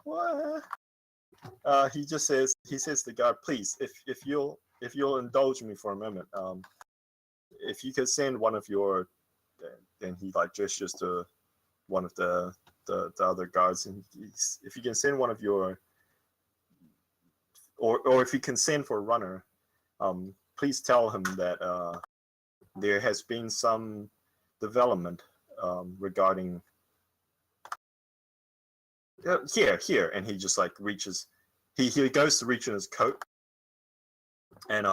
What? He says to the guard, "Please, if you'll indulge me for a moment, if you could send one of your," and he like gestures to one of the other guards, and if you can send one of your, or if you can send for a runner, please tell him that there has been some development regarding here, and he just like reaches, he goes to reach in his coat, and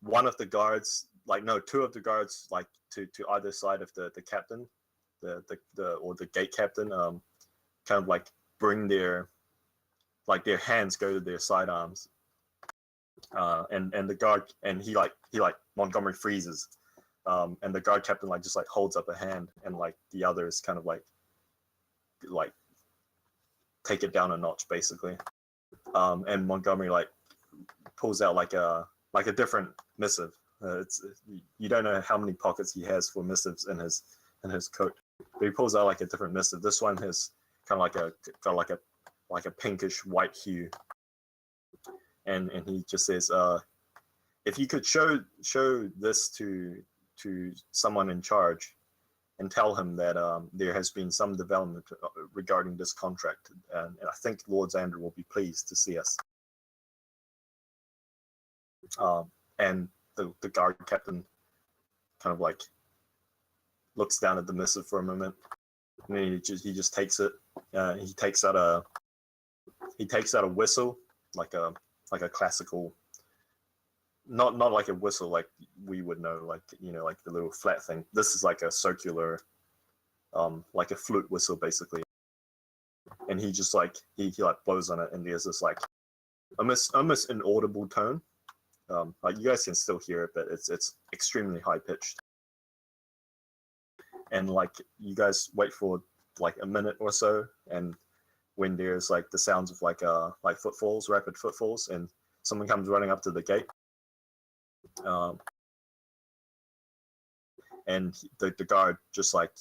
one of the guards, like no, two of the guards, like to either side of the captain, the gate captain, kind of like bring their hands go to their sidearms, and the guard, and he like Montgomery freezes, and the guard captain like just like holds up a hand, and like the others kind of like take it down a notch basically, and Montgomery like pulls out like a different missive. You don't know how many pockets he has for missives in his coat, but he pulls out like a different missive. This one has kind of like a pinkish white hue, and he just says, "If you could show this to someone in charge, and tell him that there has been some development regarding this contract, and I think Lord Xander will be pleased to see us." And the guard captain kind of like looks down at the missive for a moment, and then he just takes it. He takes out a whistle, like a classical not like a whistle like we would know, like like the little flat thing. This is like a circular, like a flute whistle basically. And he just like he like blows on it, and there's this like almost inaudible tone. Like you guys can still hear it, but it's extremely high pitched. And like you guys wait for like a minute or so, and when there's like the sounds of like footfalls, rapid footfalls, and someone comes running up to the gate. And the guard just like,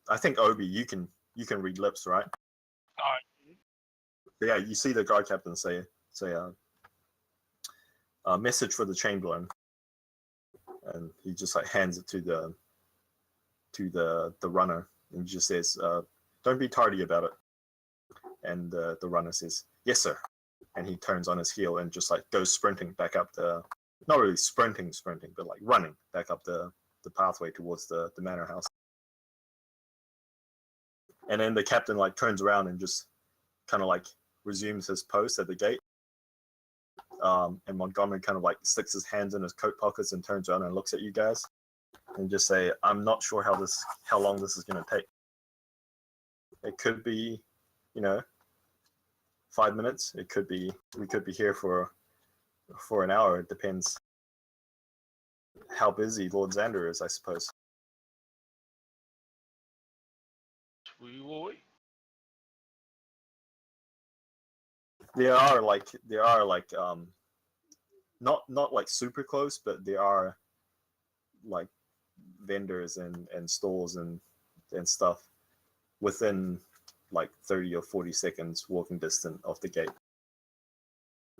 I think Obi, you can read lips, right? Yeah, you see the guard captain say a message for the Chamberlain, and he just like hands it to the runner, and he just says, "Don't be tardy about it." And the runner says, "Yes, sir." And he turns on his heel and just like goes sprinting back up not really sprinting, but like running back up the pathway towards the manor house. And then the captain like turns around and just kind of like resumes his post at the gate. And Montgomery kind of like sticks his hands in his coat pockets and turns around and looks at you guys and just say, "I'm not sure how long this is going to take. It could be, 5 minutes. We could be here for an hour. It depends how busy Lord Xander is, I suppose." We will wait. There are like not like super close, but there are like vendors and stores and stuff within like 30 or 40 seconds walking distance of the gate.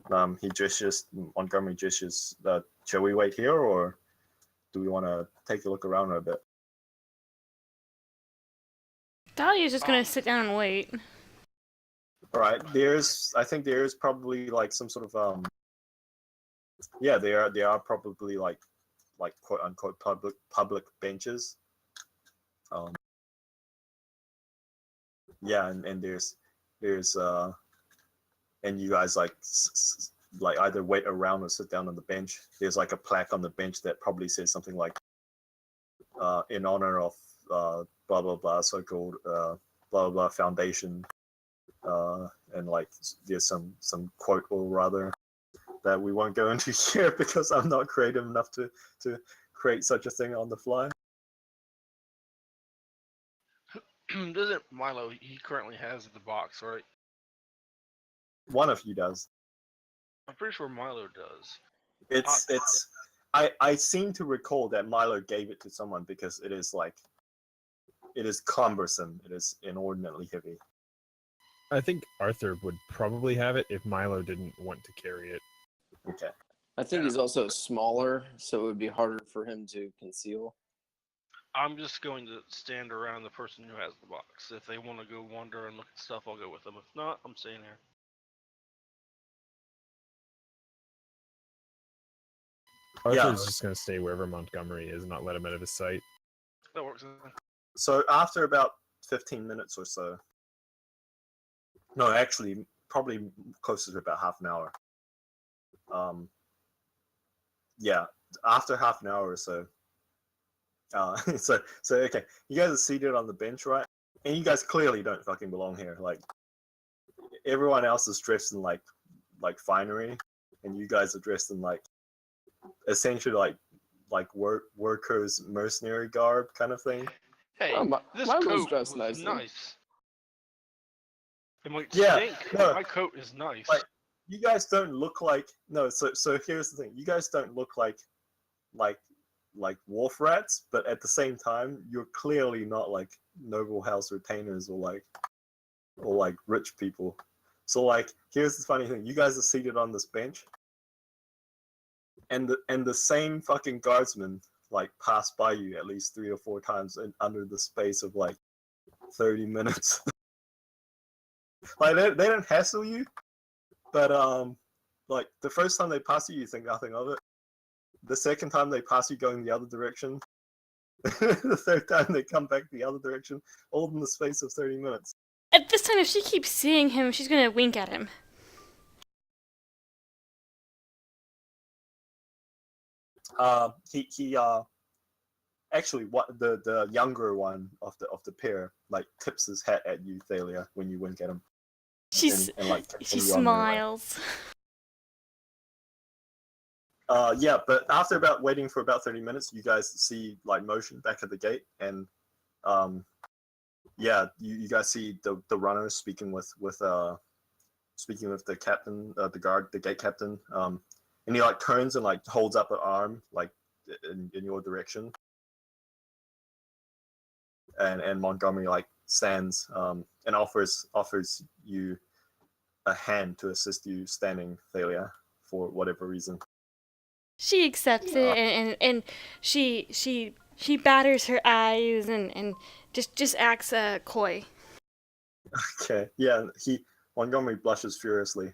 Montgomery gestures, shall we wait here, or do we want to take a look around a bit? Dahlia's just gonna sit down and wait. All right, I think there is probably like some sort of they are probably like quote unquote public benches. And there's and you guys like either wait around or sit down on the bench. There's like a plaque on the bench that probably says something like in honor of blah blah blah, so-called blah blah blah foundation, and like there's some quote or rather that we won't go into here because I'm not creative enough to create such a thing on the fly. Doesn't Milo? He currently has the box, right? One of you does. I'm pretty sure Milo does. It's I seem to recall that Milo gave it to someone because it is cumbersome. It is inordinately heavy. I think Arthur would probably have it if Milo didn't want to carry it. Okay. I think he's also smaller, so it would be harder for him to conceal. I'm just going to stand around the person who has the box. If they want to go wander and look at stuff, I'll go with them. If not, I'm staying here. Arthur's just going to stay wherever Montgomery is and not let him out of his sight. That works. So after about 15 minutes or so, no, actually, probably closer to about half an hour. After half an hour or so. So okay, you guys are seated on the bench, right? And you guys clearly don't fucking belong here. Like everyone else is dressed in like finery, and you guys are dressed in like essentially like workers mercenary garb kind of thing. Hey, this Milo's coat dressed was nicely. nice. It might Yeah, stink, no. but my coat is nice. Like, you guys don't look like So here's the thing: you guys don't look like wolf rats, but at the same time, you're clearly not like noble house retainers or like rich people. So like, here's the funny thing: you guys are seated on this bench, and the same fucking guardsmen like pass by you at least 3 or 4 times under the space of like 30 minutes. Like they don't hassle you, but like the first time they pass you think nothing of it. The second time they pass you going the other direction. The third time they come back the other direction, all in the space of 30 minutes. At this time, if she keeps seeing him, she's gonna wink at him. He actually what the younger one of the pair like tips his hat at you, Thalia, when you wink at him. And like She continue on their way. smiles. Yeah, but after waiting for about 30 minutes, you guys see like motion back at the gate, and yeah, you guys see the runners speaking with the captain, the gate captain, and he like turns and like holds up an arm like in your direction, and Montgomery like stands and offers you a hand to assist you standing, Thalia, for whatever reason. She accepts it, and she batters her eyes and just acts coy. Okay, yeah, Montgomery blushes furiously.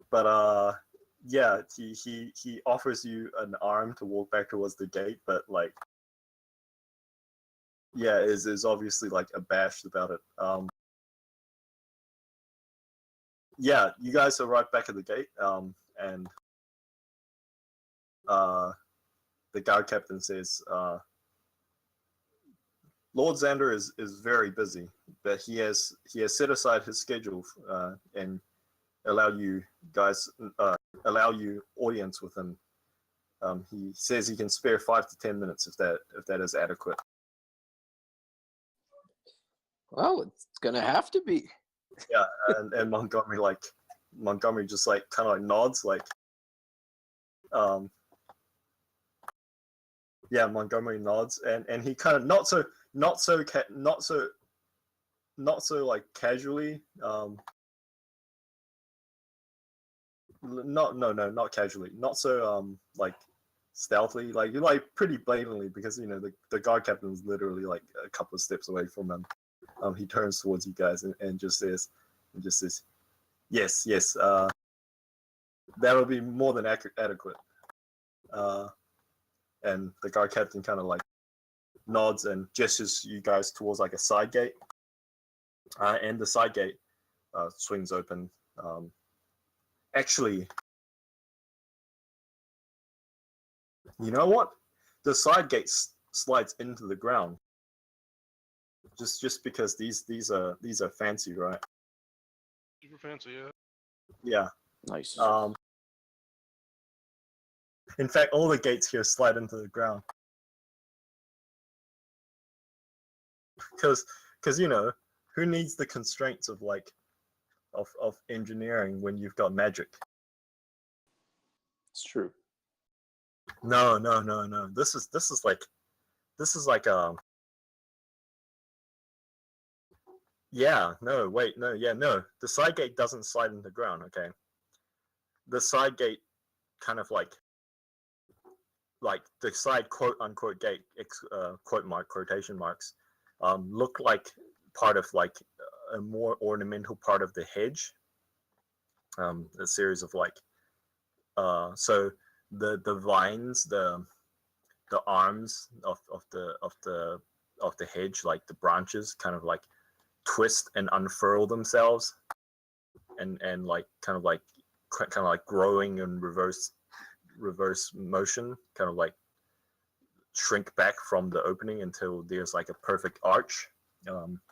But yeah, he offers you an arm to walk back towards the gate, but like, yeah, is obviously like abashed about it. Yeah, you guys are right back at the gate, and the guard captain says, Lord Xander is very busy, but he has set aside his schedule and allow you audience with him. He says he can spare 5 to 10 minutes if that is adequate. Well, it's gonna have to be. Yeah, and Montgomery just like kind of like nods like, yeah, Montgomery nods, and he kind of not so like casually, not casually, not so like stealthily, like you're like pretty blatantly, because you know the guard captain is literally like a couple of steps away from him. He turns towards you guys and just says, yes, that'll be more than adequate. And the guard captain kind of like nods and gestures you guys towards like a side gate, and the side gate swings open. Actually, you know what? The side gate slides into the ground. Just because these are fancy, right? Super fancy, yeah. Yeah. Nice. In fact, all the gates here slide into the ground. Because you know, who needs the constraints of like of engineering when you've got magic? It's true. No. This is like yeah, no, wait, no, yeah, no. The side gate doesn't slide into the ground, okay? The side gate kind of like the side quote unquote gate, quotation marks, look like part of like a more ornamental part of the hedge. A series of like, so the vines, the arms of the hedge, like the branches, kind of like twist and unfurl themselves, and like kind of like growing in reverse motion, kind of like shrink back from the opening until there's like a perfect arch,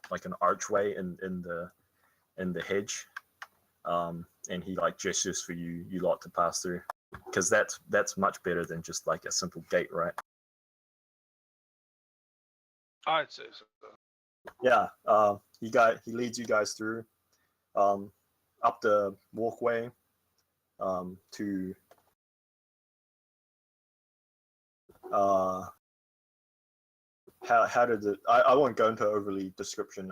like an archway in the hedge, and he like gestures for you lot to pass through, because that's much better than just like a simple gate, right? I'd say so. Yeah, he leads you guys through, up the walkway, to how did it? I won't go into overly description.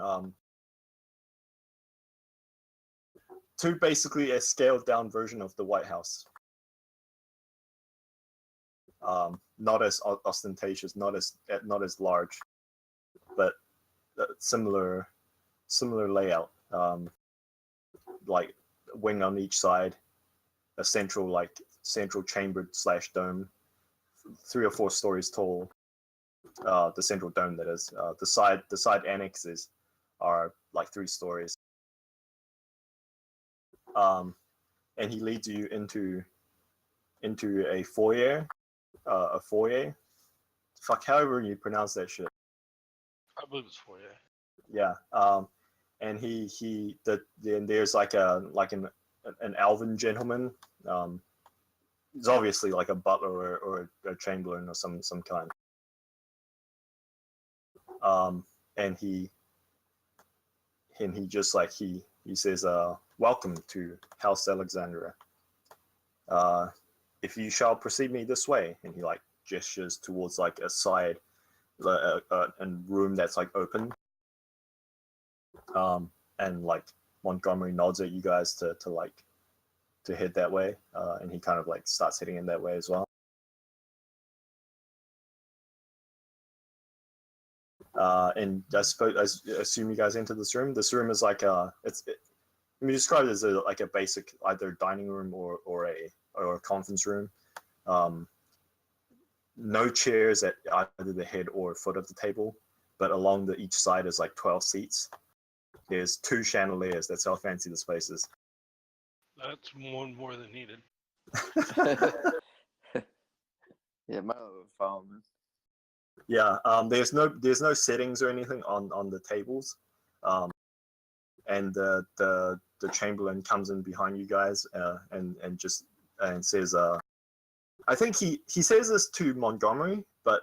To basically a scaled down version of the White House. Not as ostentatious, not as large, but similar layout. Like wing on each side, a central chambered / dome, 3 or 4 stories tall. The central dome, that is. The side annexes are like 3 stories. And he leads you into into a foyer. A foyer. Fuck, however you pronounce that shit. I believe it's for you. Yeah. And then there's like an elven gentleman. He's obviously like a butler or a chamberlain or some kind. And he just like he says, "Welcome to House Alexandria. If you shall precede me this way," and he like gestures towards like a side, and room that's like open. And like Montgomery nods at you guys to head that way, and he kind of like starts heading in that way as well. And I assume you guys enter this room. This room is like let me describe it as like a basic either dining room or a conference room. No chairs at either the head or foot of the table, but along each side is like 12 seats. There's 2 chandeliers. That's how fancy this place is. That's one more than needed. Yeah, Milo would follow me. Yeah, there's no settings or anything on the tables, and the chamberlain comes in behind you guys and says, I think he says this to Montgomery, but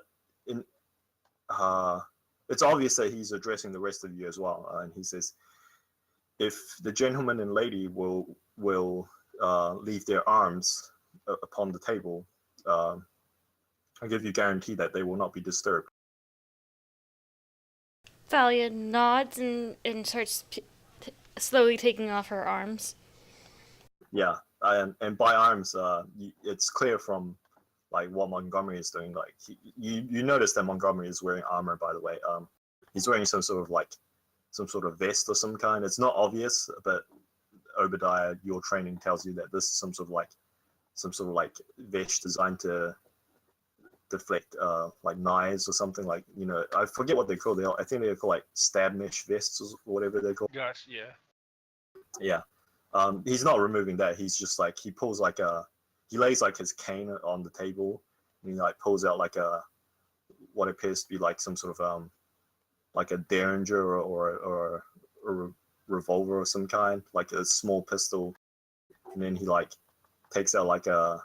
it's obvious that he's addressing the rest of you as well, and he says, if the gentleman and lady will leave their arms upon the table, I give you guarantee that they will not be disturbed. Thalia nods and starts slowly taking off her arms. Yeah, and by arms, it's clear from like what Montgomery is doing. Like you notice that Montgomery is wearing armor, by the way. He's wearing some sort of vest or some kind. It's not obvious, but Obadiah, your training tells you that this is some sort of like vest designed to deflect like knives or something, like, you know, I forget what they call. I think they're called like stab mesh vests or whatever they're called. Gosh, yeah. Yeah. He's not removing that. He's just like, he pulls like he lays like his cane on the table, and he like pulls out like what appears to be like some sort of like a derringer or a revolver of some kind, like a small pistol, and then he like takes out like a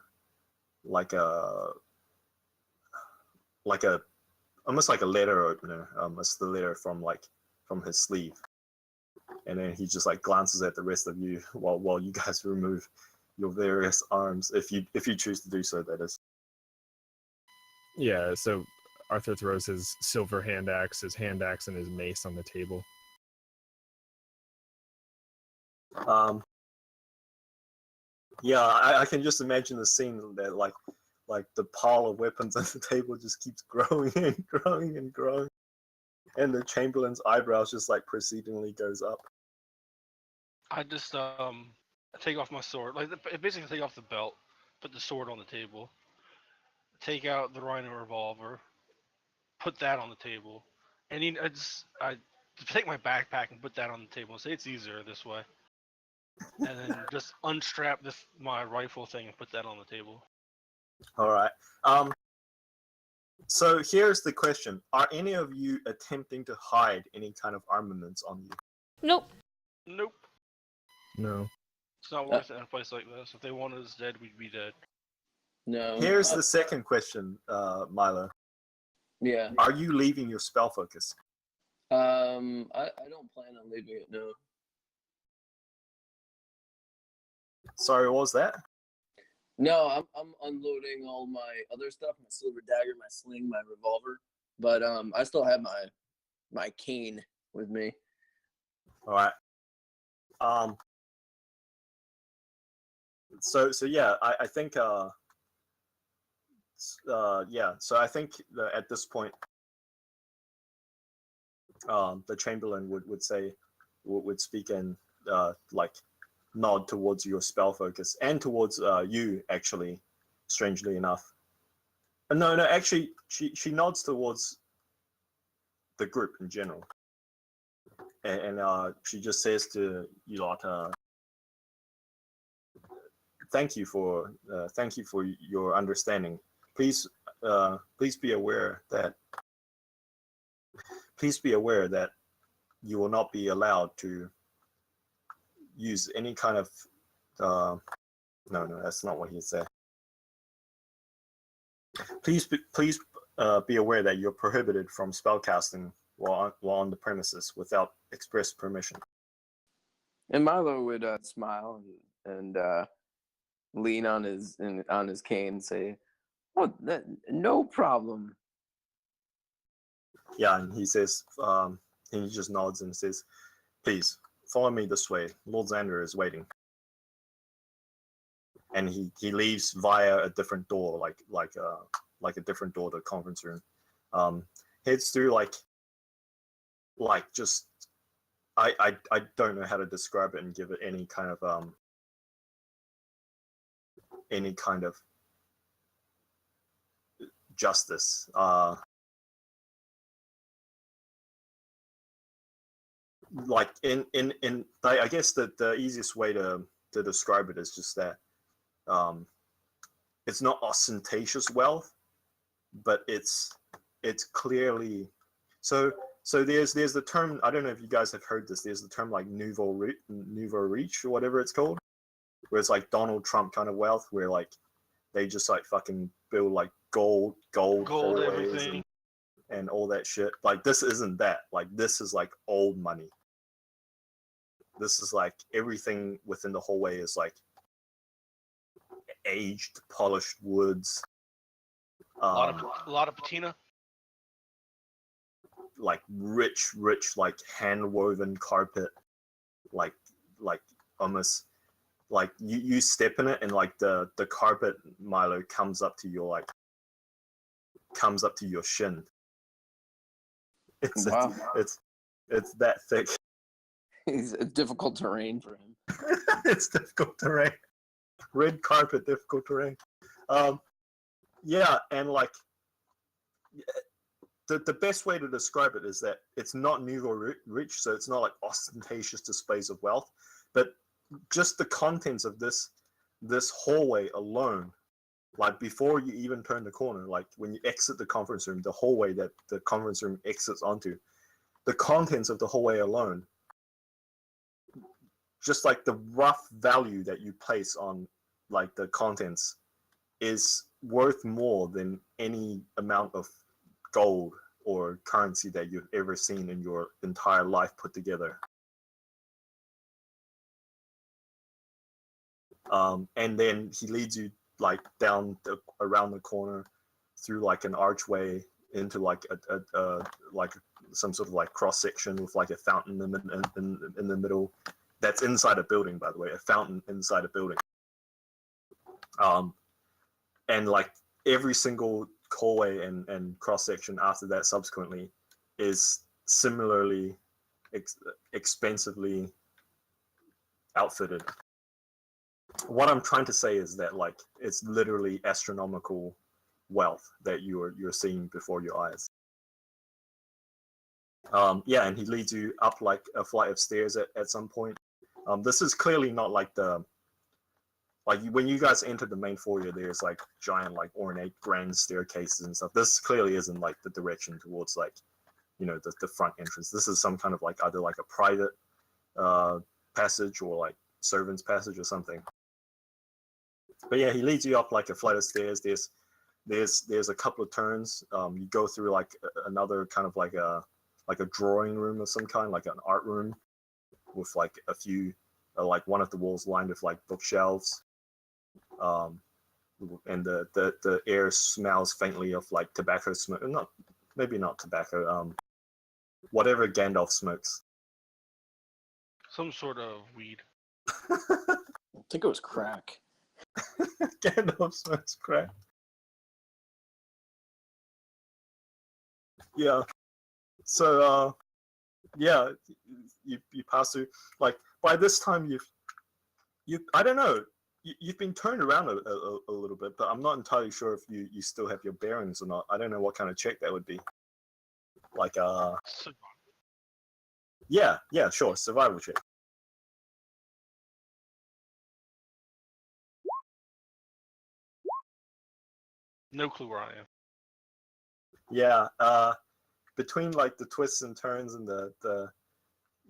almost like a letter opener. It's the letter from his sleeve, and then he just like glances at the rest of you while you guys remove your various arms, if you choose to do so, that is. Yeah, so Arthur throws his silver hand axe, and his mace on the table. Yeah, I can just imagine the scene that like the pile of weapons on the table just keeps growing and growing and growing, and the Chamberlain's eyebrows just like proceedingly goes up. I just take off my sword, like basically take off the belt, put the sword on the table, take out the Rhino revolver, put that on the table, and I take my backpack and put that on the table and say it's easier this way, and then just unstrap my rifle thing and put that on the table. All right. So here's the question: are any of you attempting to hide any kind of armaments on you? Nope. Nope. No. It's not worth it in a place like this. If they wanted us dead, we'd be dead. No. Here's the second question, Milo. Yeah. Are you leaving your spell focus? I don't plan on leaving it. No. Sorry, what was that? No, I'm unloading all my other stuff, my silver dagger, my sling, my revolver, but I still have my cane with me. All right. So yeah, I think yeah. So I think that at this point, the Chamberlain would speak and like nod towards your spell focus and towards you, actually, strangely enough. No, actually, she nods towards the group in general, and she just says to you lot, thank you for your understanding. Please be aware that you will not be allowed to use any kind of no, that's not what he said. Please be aware that you're prohibited from spellcasting while on the premises without express permission. And Milo would smile and lean on his cane and say, "Oh, no problem." Yeah, and he says, he just nods and says, "Please follow me this way. Lord Xander is waiting." And he leaves via a different door, like a different door to the conference room. Heads through like just I don't know how to describe it and give it any kind of justice. Like I guess that the easiest way to describe it is just that it's not ostentatious wealth, but it's clearly so there's the term, I don't know if you guys have heard this, there's the term like nouveau riche or whatever it's called, where it's like Donald Trump kind of wealth, where like they just like fucking build like gold everything and all that shit. Like this isn't that. Like this is like old money. This is like everything within the hallway is like aged, polished woods. A lot of patina. Like rich, like hand woven carpet. Like almost like you step in it and like the carpet, Milo, comes up to your shin. It's Wow. it's that thick. It's difficult terrain for him. It's difficult terrain. Red carpet, difficult terrain. Yeah, and like the best way to describe it is that it's not nouveau rich, so it's not like ostentatious displays of wealth, but just the contents of this hallway alone, like before you even turn the corner, like when you exit the conference room, the hallway that the conference room exits onto, the contents of the hallway alone, just like the rough value that you place on like the contents is worth more than any amount of gold or currency that you've ever seen in your entire life put together. And then he leads you like down around the corner through like an archway into like a like some sort of like cross section with like a fountain in the middle. That's inside a building, by the way, a fountain inside a building. And like every single hallway and cross section after that subsequently is similarly expensively outfitted. What I'm trying to say is that like it's literally astronomical wealth that you're seeing before your eyes. Yeah, and he leads you up like a flight of stairs at some point. This is clearly not like when you guys enter the main foyer, there's like giant like ornate grand staircases and stuff. This clearly isn't like the direction towards like, you know, the front entrance. This is some kind of like either like a private passage or like servant's passage or something. But yeah, he leads you up like a flight of stairs. There's a couple of turns. You go through like another kind of like a drawing room of some kind, like an art room with like a few like one of the walls lined with like bookshelves. And the air smells faintly of like tobacco smoke. Maybe not tobacco. Whatever Gandalf smokes. Some sort of weed. I think it was crack. Gandalf smokes crack. Yeah. So yeah, you pass through. Like by this time you I don't know. You've been turned around a little bit, but I'm not entirely sure if you still have your bearings or not. I don't know what kind of check that would be. Like yeah, sure, survival check. No clue where I am. Yeah, between like the twists and turns and the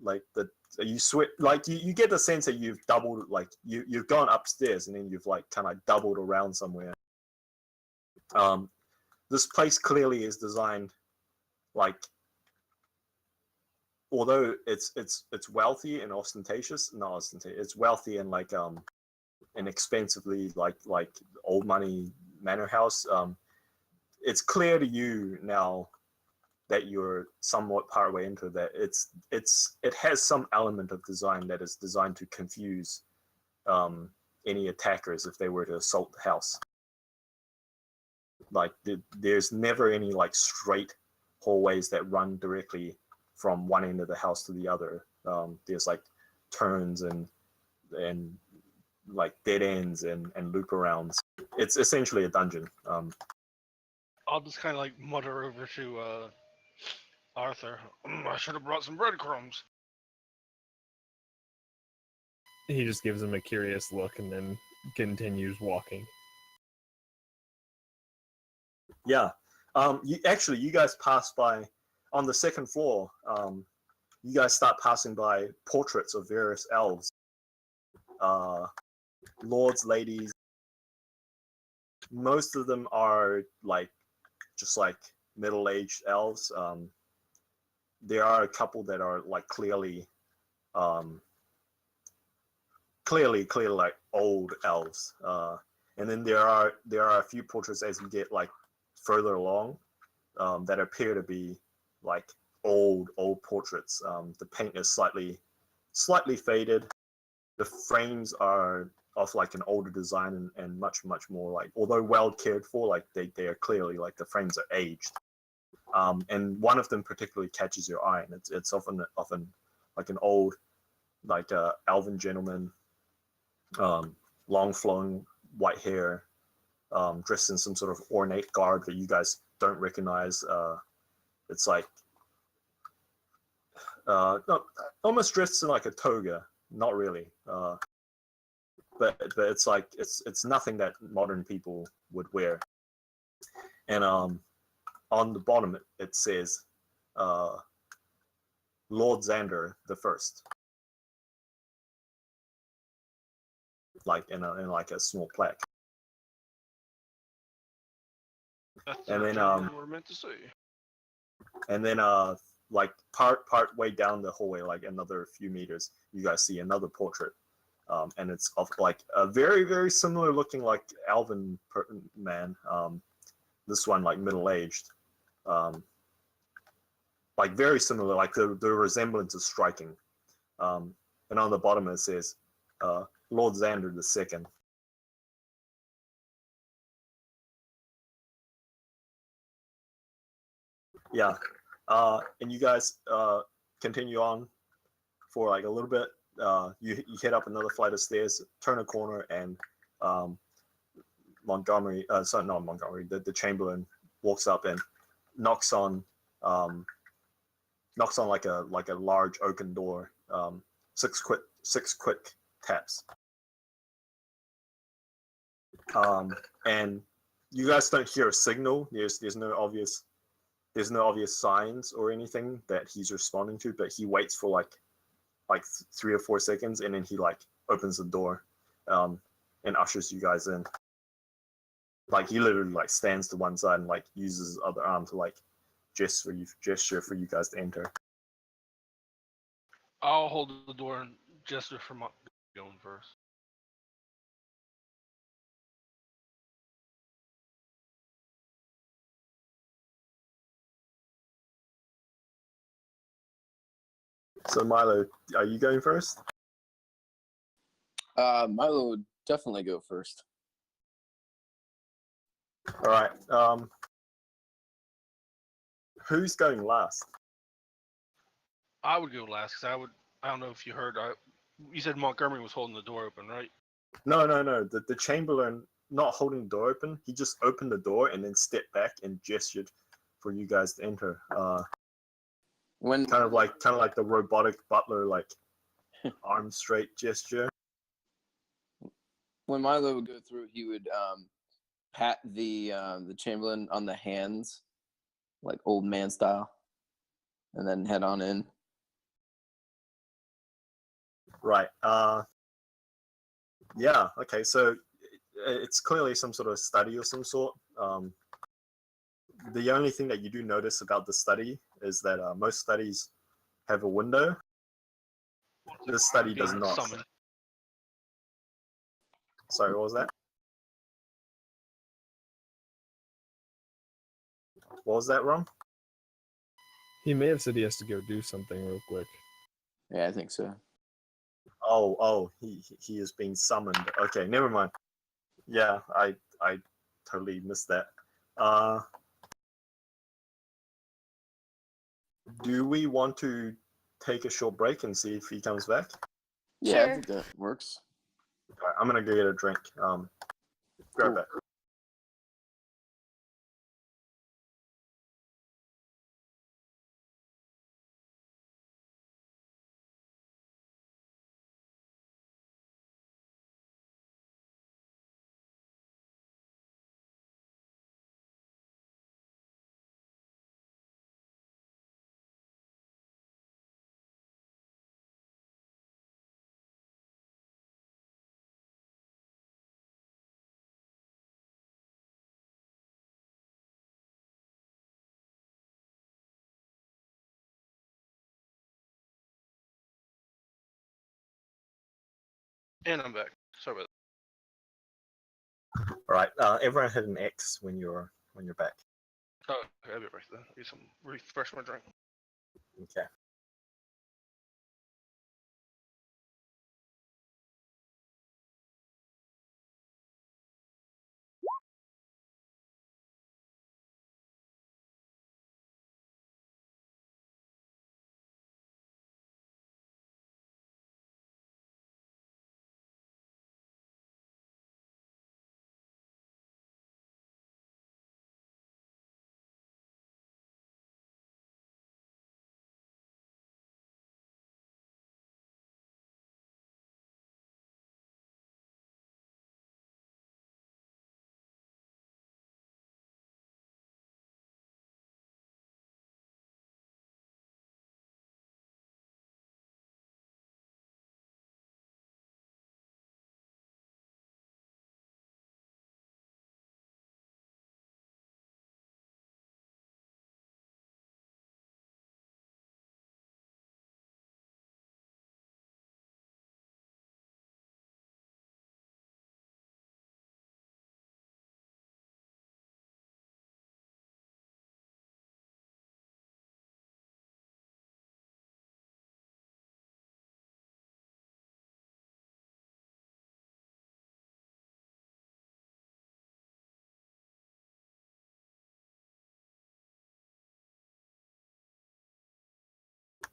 like the you switch like you get the sense that you've doubled, like you've gone upstairs and then you've like kind of doubled around somewhere. This place clearly is designed like, although it's wealthy and ostentatious, not ostentatious, it's wealthy and like and expensively like old money manor house. It's clear to you now that you're somewhat partway into that it has some element of design that is designed to confuse any attackers if they were to assault the house. Like there's never any like straight hallways that run directly from one end of the house to the other. There's like turns and like dead ends and loop arounds. It's essentially a dungeon. I'll just kind of like mutter over to Arthur. I should have brought some breadcrumbs. He just gives him a curious look and then continues walking. Yeah. You guys pass by on the second floor. You guys start passing by portraits of various elves, lords, ladies. Most of them are like just like middle-aged elves. There are a couple that are like clearly like old elves. And then there are a few portraits as you get like further along that appear to be like old portraits. The paint is slightly faded. The frames are of like an older design and much more like, although well cared for, like they are clearly like the frames are aged. And one of them particularly catches your eye, and it's often like an old like elven gentleman, long flowing white hair, dressed in some sort of ornate garb that you guys don't recognize. It's like almost dressed in like a toga, not really, but it's like it's nothing that modern people would wear. And on the bottom it says Lord Xander the First, like in like a small plaque. That's And then we're meant to see. and then like part way down the hallway, like another few meters, you guys see another portrait, and it's of like a very similar looking like elven man. This one like middle-aged, like very similar, like the resemblance is striking. And on the bottom it says Lord Xander the Second. Yeah. And you guys continue on for like a little bit. You hit up another flight of stairs, turn a corner, and Montgomery, sorry, not Montgomery, the Chamberlain walks up and knocks on like a large oaken door. 6 quick taps. And you guys don't hear a signal. There's no obvious signs or anything that he's responding to, but he waits for like 3 or 4 seconds, and then he like opens the door and ushers you guys in. Like he literally like stands to one side and like uses his other arm to like gesture for you guys to enter. I'll hold the door and gesture for my going first. So Milo, are you going first? Milo would definitely go first. All right. Who's going last? I would go last because I don't know if you heard. You said Montgomery was holding the door open, right? No. The Chamberlain not holding the door open. He just opened the door and then stepped back and gestured for you guys to enter. When kind of like the robotic butler, like arm straight gesture. when Milo would go through, he would pat the Chamberlain on the hands, like old man style, and then head on in. Right. Yeah. Okay. So it's clearly some sort of study of some sort. The only thing that you do notice about the study is that most studies have a window. This study does Being not. summoned. Sorry, what was that? What was that, Ron? He may have said he has to go do something real quick. Yeah, I think so. Oh, he is being summoned. Okay, never mind. Yeah, I totally missed that. Do we want to take a short break and see if he comes back? Yeah, I Sure. think that works. Alright, I'm gonna go get a drink. Be right Cool. back. And I'm back. Sorry about All right. Everyone hit an X when you're back. that. Oh, okay, I'll be right then. Need some refresh my drink. Okay.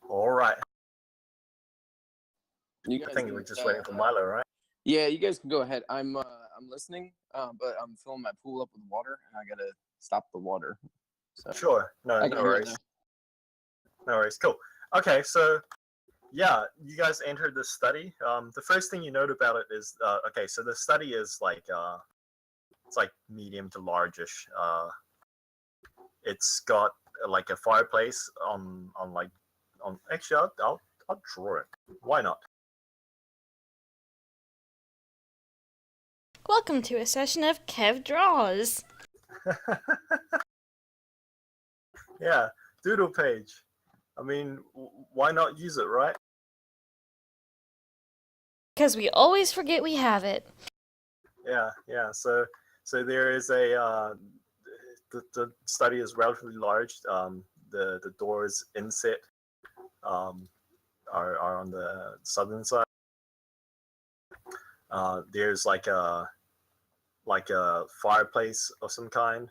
All right. You I guys think can, we're just waiting for Milo, right? yeah, you guys can go ahead. I'm listening, but I'm filling my pool up with water, and I gotta stop the water. So Sure. No I can hear it worries. now. No worries. Cool. Okay, so yeah, you guys entered the study. The first thing you note about it is okay. So the study is like it's like medium to largish. It's got like a fireplace on like on. Actually, I'll draw it. Why not? Welcome to a session of Kev Draws. Yeah, doodle page. I mean, why not use it, right? Because we always forget we have it. Yeah. So there is a the study is relatively large. The doors inset are on the southern side. There's like a fireplace of some kind,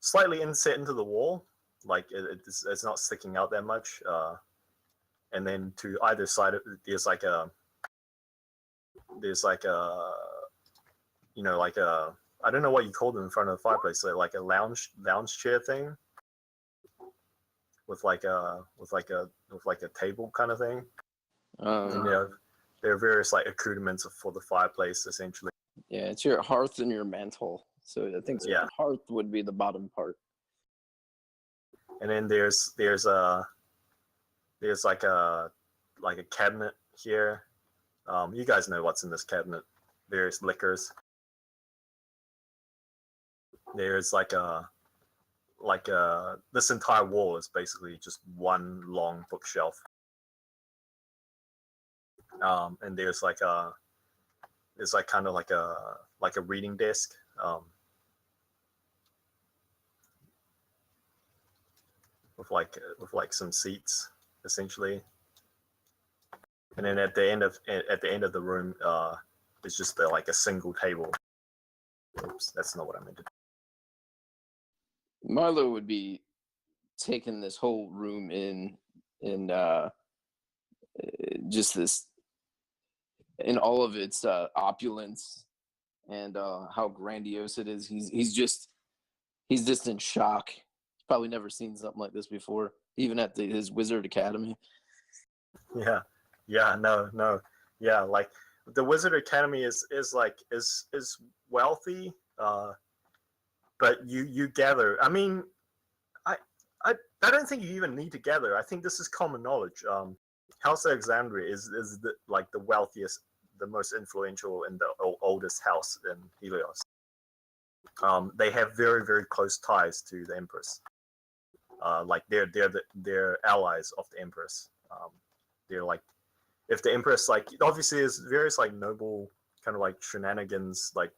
slightly inset into the wall, like it's not sticking out that much. And then to either side of it, there's like a like a I don't know what you call them in front of the fireplace, like a lounge chair thing with like a table kind of thing. And there are various like accoutrements for the fireplace essentially. Yeah, it's your hearth and your mantle. So I think Yeah. hearth would be the bottom part. And then there's like a cabinet here. You guys know what's in this cabinet. Various liquors. There's this entire wall is basically just one long bookshelf. And there's kind of like a reading desk. With some seats essentially. And then at the end of the room is just like a single table. Oops, that's not what I meant to do. Marlo would be taking this whole room in just this in all of its opulence and how grandiose it is. He's just in shock. He's probably never seen something like this before, even at his Wizard Academy. Yeah, no, yeah. Like the Wizard Academy is wealthy, but you gather. I mean, I don't think you even need to gather. I think this is common knowledge. House Alexandria is the wealthiest, the most influential, and the oldest house in Helios. They have very, very close ties to the Empress. They're allies of the Empress. They're like, if the Empress, like, obviously there's various like noble kind of like shenanigans, like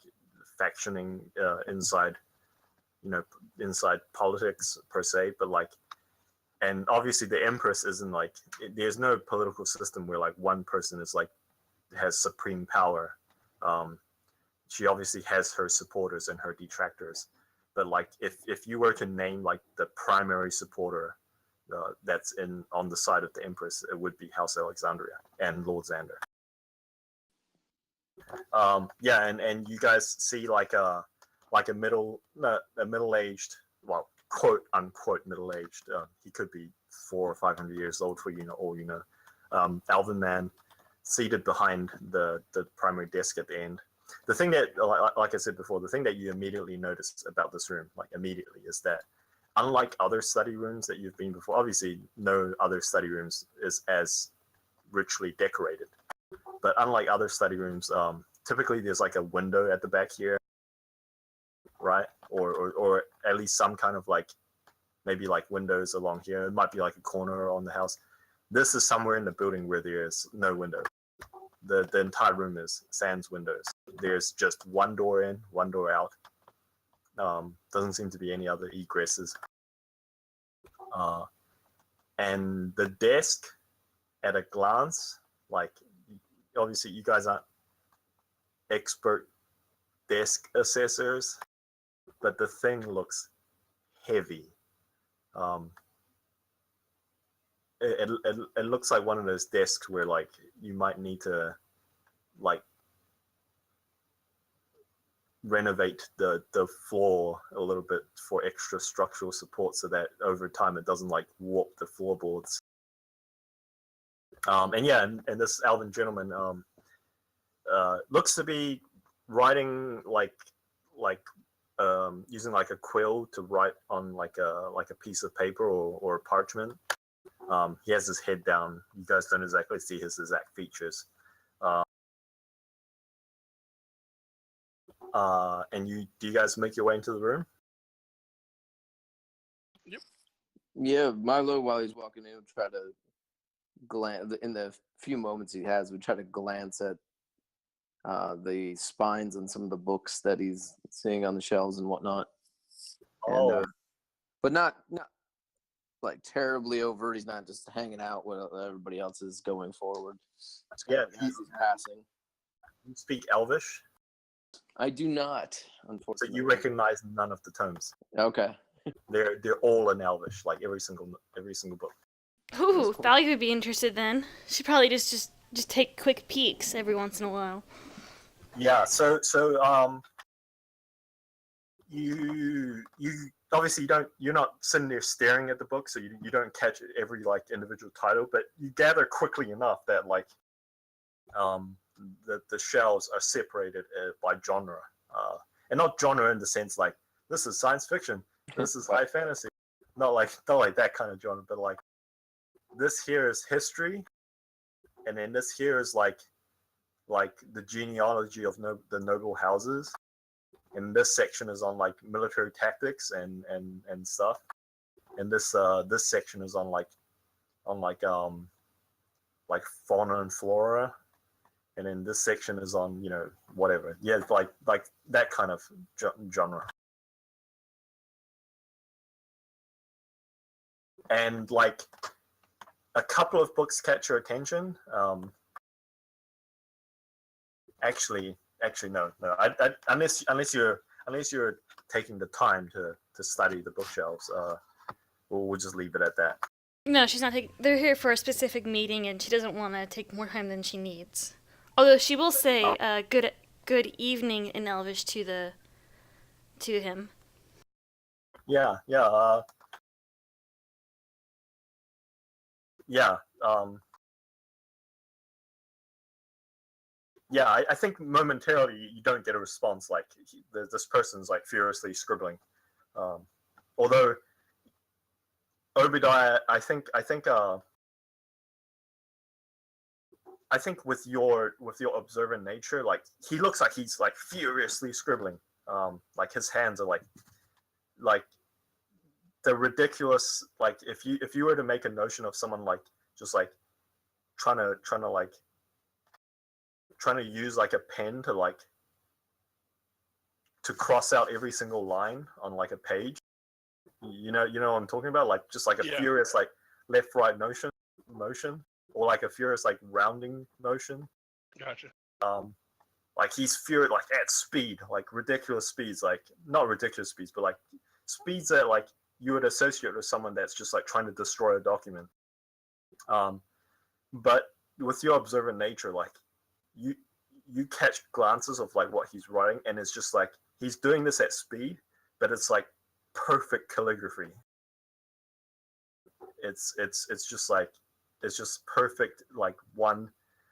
factioning inside politics per se, but like, and obviously the Empress isn't like, there's no political system where like one person is like has supreme power. She obviously has her supporters and her detractors, but like if you were to name like the primary supporter that's on the side of the Empress, it would be House Alexandria and Lord Xander. Yeah, and you guys see like a middle-aged, well, quote unquote middle-aged. He could be 400 or 500 years old for all you know. Elven man seated behind the primary desk at the end. The thing that, like I said before, the thing that you immediately notice about this room, like immediately, is that unlike other study rooms that you've been before, obviously no other study rooms is as richly decorated. But unlike other study rooms, typically there's like a window at the back here, right? Or at least some kind of like, maybe like windows along here. It might be like a corner on the house. This is somewhere in the building where there is no window. The entire room is sans windows. There's just one door in, one door out. Doesn't seem to be any other egresses. And the desk, at a glance, like, obviously you guys aren't expert desk assessors, but the thing looks heavy. It looks like one of those desks where like you might need to like renovate the floor a little bit for extra structural support, so that over time it doesn't like warp the floorboards. And yeah, and this elven gentleman looks to be writing like using like a quill to write on like a piece of paper or parchment. He has his head down. You guys don't exactly see his exact features. And do you guys make your way into the room? Yeah, Milo, while he's walking in, would try to glance in the few moments he has. Would try to glance at the spines and some of the books that he's seeing on the shelves and whatnot. Oh, And, but not like terribly overt. He's not just hanging out with everybody else is going forward. yeah. He's passing. You speak Elvish, I do not, so unfortunately. you recognize none of the tomes. Okay. They're all in Elvish, like every single book. Ooh, cool. Valley would be interested then. She'd probably just take quick peeks every once in a while. Yeah. So you obviously you're not sitting there staring at the book, so you don't catch every like individual title, but you gather quickly enough that like the shelves are separated by genre, and not genre in the sense like this is science fiction, this is high fantasy, not like that kind of genre, but like this here is history, and then this here is like the genealogy of the noble houses, and this section is on like military tactics and stuff, and this section is on like fauna and flora, and then this section is on whatever, yeah, like that kind of genre. And like a couple of books catch your attention. Actually, no. Unless you're taking the time to study the bookshelves, we'll just leave it at that. No, she's not taking. They're here for a specific meeting, and she doesn't want to take more time than she needs. Although she will say good evening in Elvish to him. Yeah. I think momentarily you don't get a response. Like this person's like furiously scribbling. Although Obadiah, I think with your observant nature, like he looks like he's like furiously scribbling. Like his hands are like the ridiculous. Like if you were to make a notion of someone like just like trying to use like a pen to cross out every single line on like a page. You know what I'm talking about? Like just like a furious like left right motion, or like a furious like rounding motion. Gotcha. Like he's furious like at speed, like ridiculous speeds, like not ridiculous speeds, but like speeds that like you would associate with someone that's just like trying to destroy a document. But with your observant nature, like you catch glances of like what he's writing, and it's just like he's doing this at speed, but it's like perfect calligraphy. It's just like it's just perfect. Like one,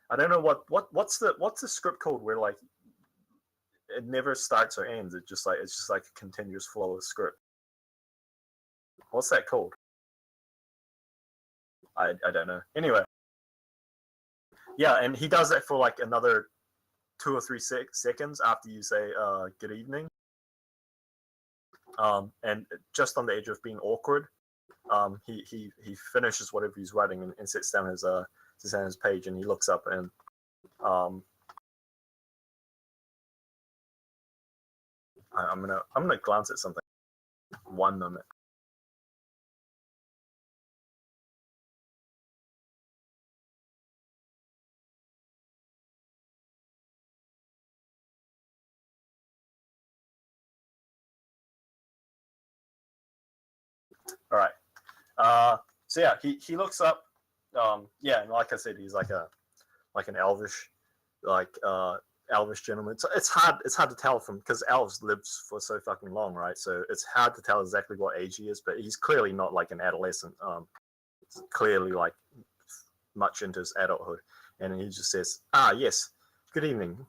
I don't know what's the script called where like it never starts or ends. It's just like a continuous flow of script. What's that called? I don't know. Anyway, yeah, and he does that for like another 2 or 3 seconds after you say good evening. And just on the edge of being awkward, he finishes whatever he's writing and sits down his page, and he looks up and I'm gonna glance at something. One moment. All right. So yeah, he looks up. Yeah, and like I said, he's like an elvish, elvish gentleman. It's hard to tell from because elves lives for so fucking long, right? So it's hard to tell exactly what age he is, but he's clearly not like an adolescent. Clearly like much into his adulthood, and he just says, yes, good evening.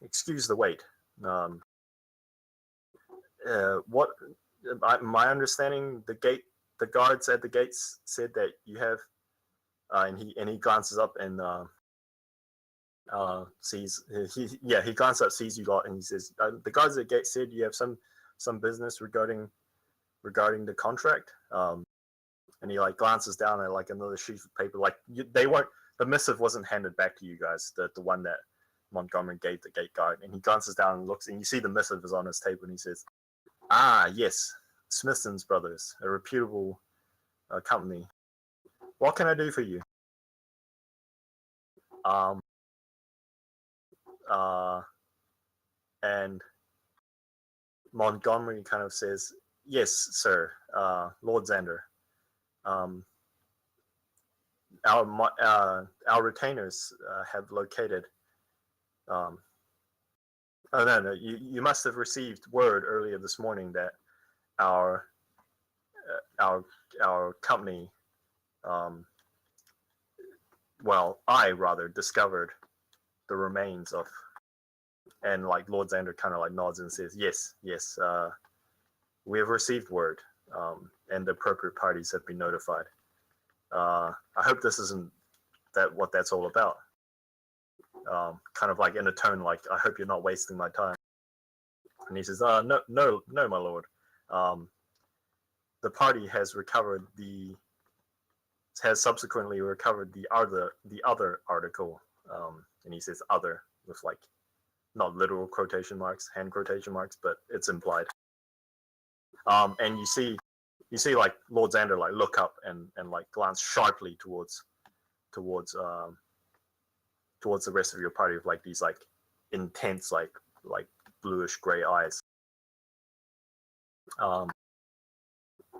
Excuse the wait. What? My understanding, the guards at the gates said that you have, and he glances up and sees he glances up, sees you lot, and he says, the guards at the gate said you have some business regarding the contract. And he like glances down at like another sheet of paper. Like the missive wasn't handed back to you guys, the one that Montgomery gave the gate guard. And he glances down and looks, and you see the missive is on his table, and he says, yes, Smithson's Brothers, a reputable company. What can I do for you? And Montgomery kind of says, yes, sir, Lord Xander. Our retainers have located. Oh no! You must have received word earlier this morning that our company, I rather discovered the remains of, and like Lord Xander kind of like nods and says, yes, we have received word, and the appropriate parties have been notified. I hope this isn't what that's all about. Kind of like in a tone like, I hope you're not wasting my time. And he says, no, my lord. The party has subsequently recovered the other article. And he says other with like not literal quotation marks, hand quotation marks, but it's implied. And you see like Lord Xander like look up and like glance sharply towards the rest of your party with like these like intense like bluish gray eyes.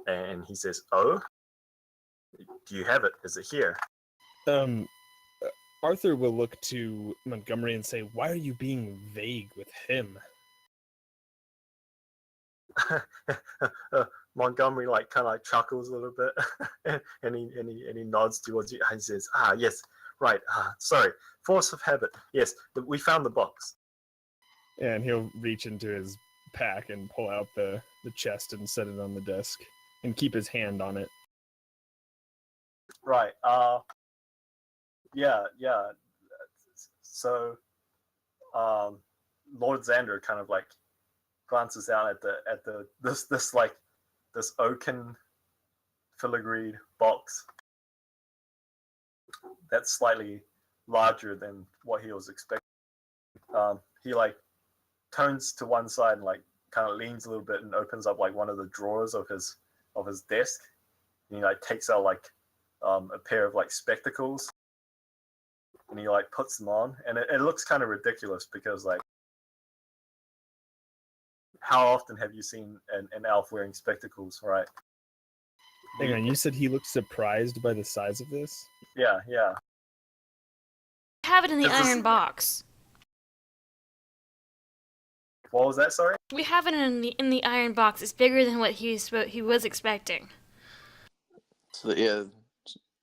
And he says, "Oh, do you have it? Is it here?" Arthur will look to Montgomery and say, "Why are you being vague with him?" Montgomery like kind of like chuckles a little bit, and he nods towards you and says, yes, right. Sorry, force of habit. Yes, we found the box." And he'll reach into his pack and pull out the chest and set it on the desk and keep his hand on it. Right. Yeah. So, Lord Xander kind of like glances out at this oaken filigreed box that's slightly larger than what he was expecting. He like turns to one side and like kind of leans a little bit and opens up like one of the drawers of his desk, and he like takes out like a pair of like spectacles, and he like puts them on, and it looks kind of ridiculous because like, how often have you seen an elf wearing spectacles, right? Hang on, you said he looked surprised by the size of this? Yeah. Have it in the This is- iron box. What was that? Sorry. We have it in the iron box. It's bigger than what he was expecting. So yeah,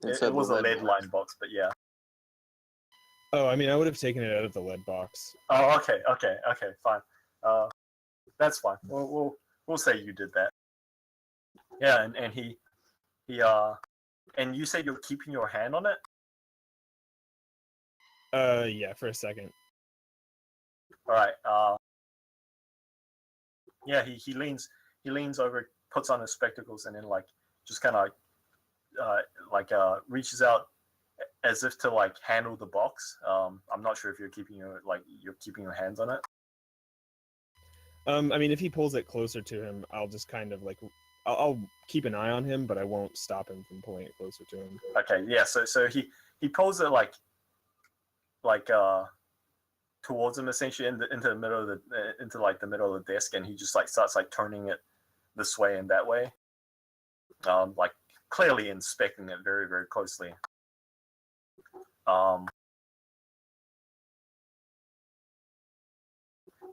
It was a lead line box, but yeah. Oh, I mean, I would have taken it out of the lead box. Oh, okay, fine. That's fine. We'll say you did that. Yeah, and he and you said you're keeping your hand on it? Yeah, for a second. All right. Yeah, he leans over, puts on his spectacles, and then like just kind of reaches out as if to like handle the box. I'm not sure if you're keeping your hands on it. I mean, if he pulls it closer to him, I'll just kind of like, I'll keep an eye on him, but I won't stop him from pulling it closer to him. Okay, yeah. So he pulls it like towards him essentially into the middle of the middle of the desk, and he just like starts like turning it this way and that way, like clearly inspecting it very, very closely.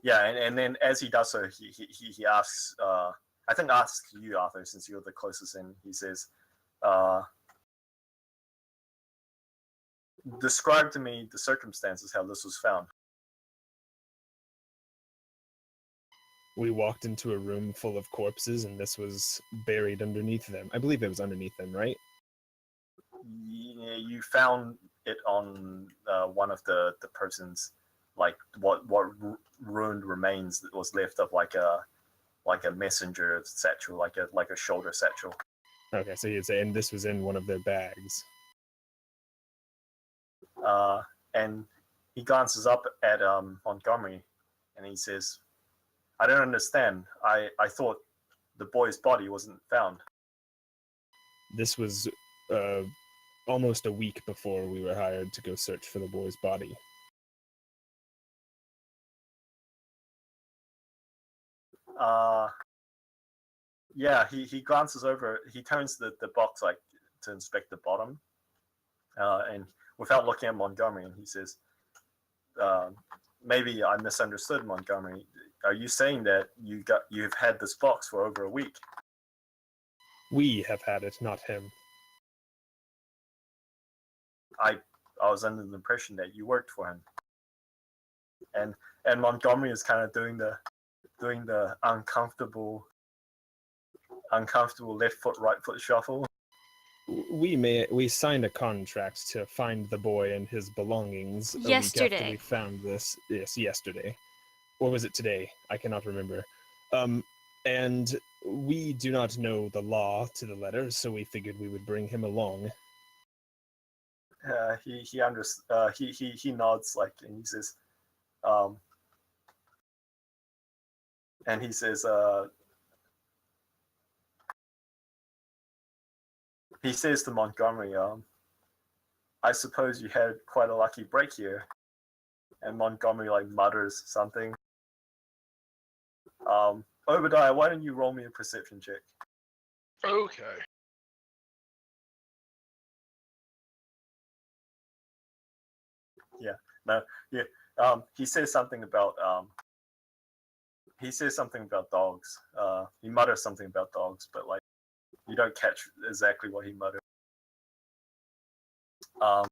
Yeah, and then as he does so, he asks, asks you, Arthur, since you're the closest in. He says, "Describe to me the circumstances how this was found." We walked into a room full of corpses, and this was buried underneath them. I believe it was underneath them, right? You found it on one of the person's, like what ruined remains that was left of like a messenger satchel, like a shoulder satchel. Okay, so you'd say, and this was in one of their bags. And he glances up at Montgomery, and he says, "I don't understand. I thought the boy's body wasn't found." This was almost a week before we were hired to go search for the boy's body. Yeah, he glances over, he turns the box like to inspect the bottom, and without looking at Montgomery, and he says, "Maybe I misunderstood, Montgomery. Are you saying that you've had this box for over a week?" We have had it, not him. I was under the impression that you worked for him. and Montgomery is kind of doing the uncomfortable left foot right foot shuffle. We signed a contract to find the boy and his belongings a week after Yesterday. we found this. Yes, yesterday. Or was it today? I cannot remember. And we do not know the law to the letter, so we figured we would bring him along. He nods like, and he says, he says to Montgomery, I suppose you had quite a lucky break here. And Montgomery like mutters something. Obadiah, why don't you roll me a perception check? Okay. He says something about dogs. He mutters something about dogs, but like you don't catch exactly what he muttered. And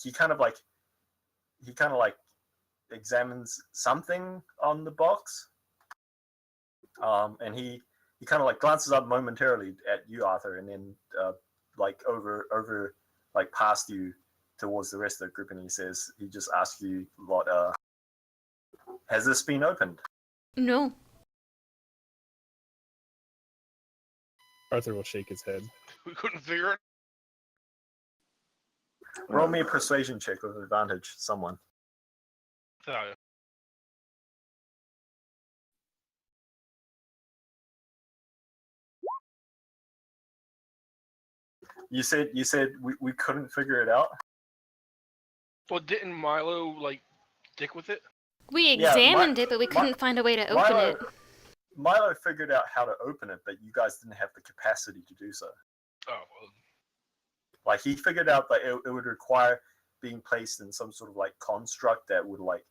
he kind of like examines something on the box. And he kind of like glances up momentarily at you, Arthur, and then like over like past you towards the rest of the group, and he just asks you what has this been opened? No. Arthur will shake his head. We couldn't figure it. Roll me a persuasion check with advantage, someone. Oh, You said we couldn't figure it out. well, didn't Milo like stick with it? We Yeah, examined it, but we couldn't find a way to open it. Milo figured out how to open it, but you guys didn't have the capacity to do so. Oh, well, Like he figured out that it would require being placed in some sort of like construct that would like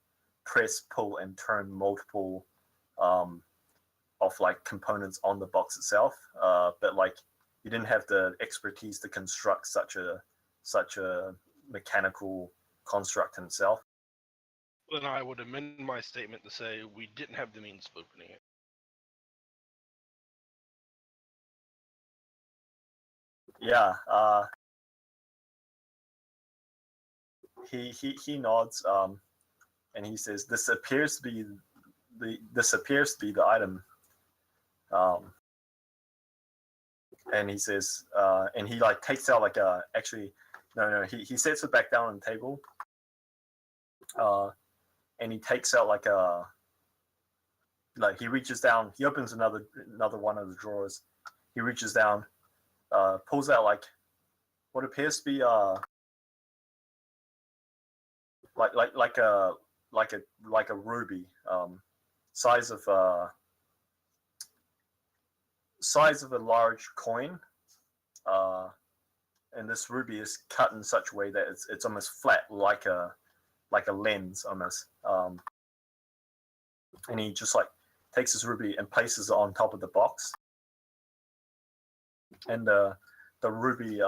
press, pull, and turn multiple of like components on the box itself. But like you didn't have the expertise to construct such a mechanical construct in itself. then I would amend my statement to say we didn't have the means of opening it. Yeah. He nods, and he says, "This appears to be the item." And he says, and he like takes out like a he sets it back down on the table, and he takes out like he reaches down, he opens another one of the drawers, he reaches down, pulls out like what appears to be like a ruby, size of a large coin, and this ruby is cut in such a way that it's almost flat, like a lens almost. And he just like takes this ruby and places it on top of the box, and the ruby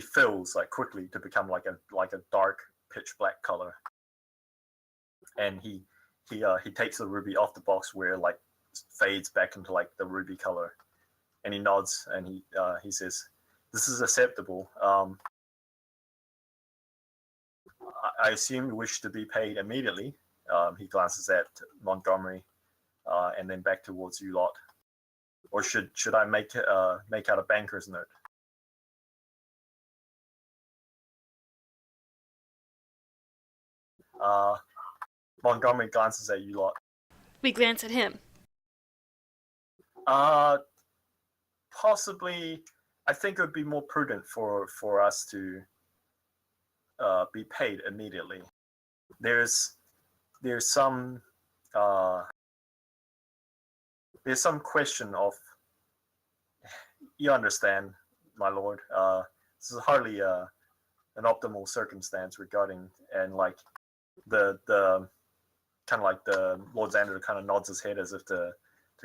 fills like quickly to become like a dark pitch black color. And he takes the ruby off the box where it like fades back into like the ruby color, and he nods and he says, "This is acceptable. I assume you wish to be paid immediately." He glances at Montgomery, and then back towards you lot. Or should I make out a banker's note? Montgomery glances at you lot. We glance at him. Possibly, I think it would be more prudent for us to be paid immediately. There's some question of, you understand, my lord. This is hardly an optimal circumstance regarding, and like the kind of like the Lord Xander kind of nods his head as if to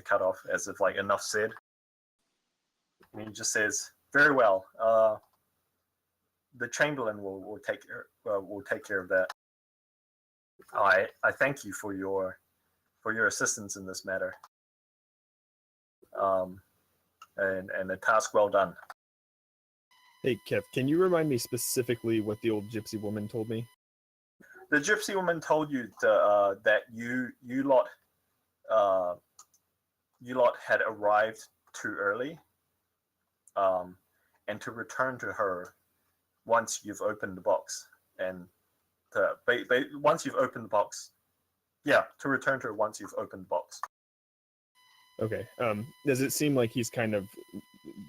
cut off, as if like enough said. And he just says, "Very well. the Chamberlain will take care of that. I thank you for your assistance in this matter. And a task well done. Hey, Kev, can you remind me specifically what the old gypsy woman told me? The gypsy woman told you that you lot had arrived too early, and to return to her once you've opened the box, and once you've opened the box, to return to her once you've opened the box. Okay. Does it seem like he's kind of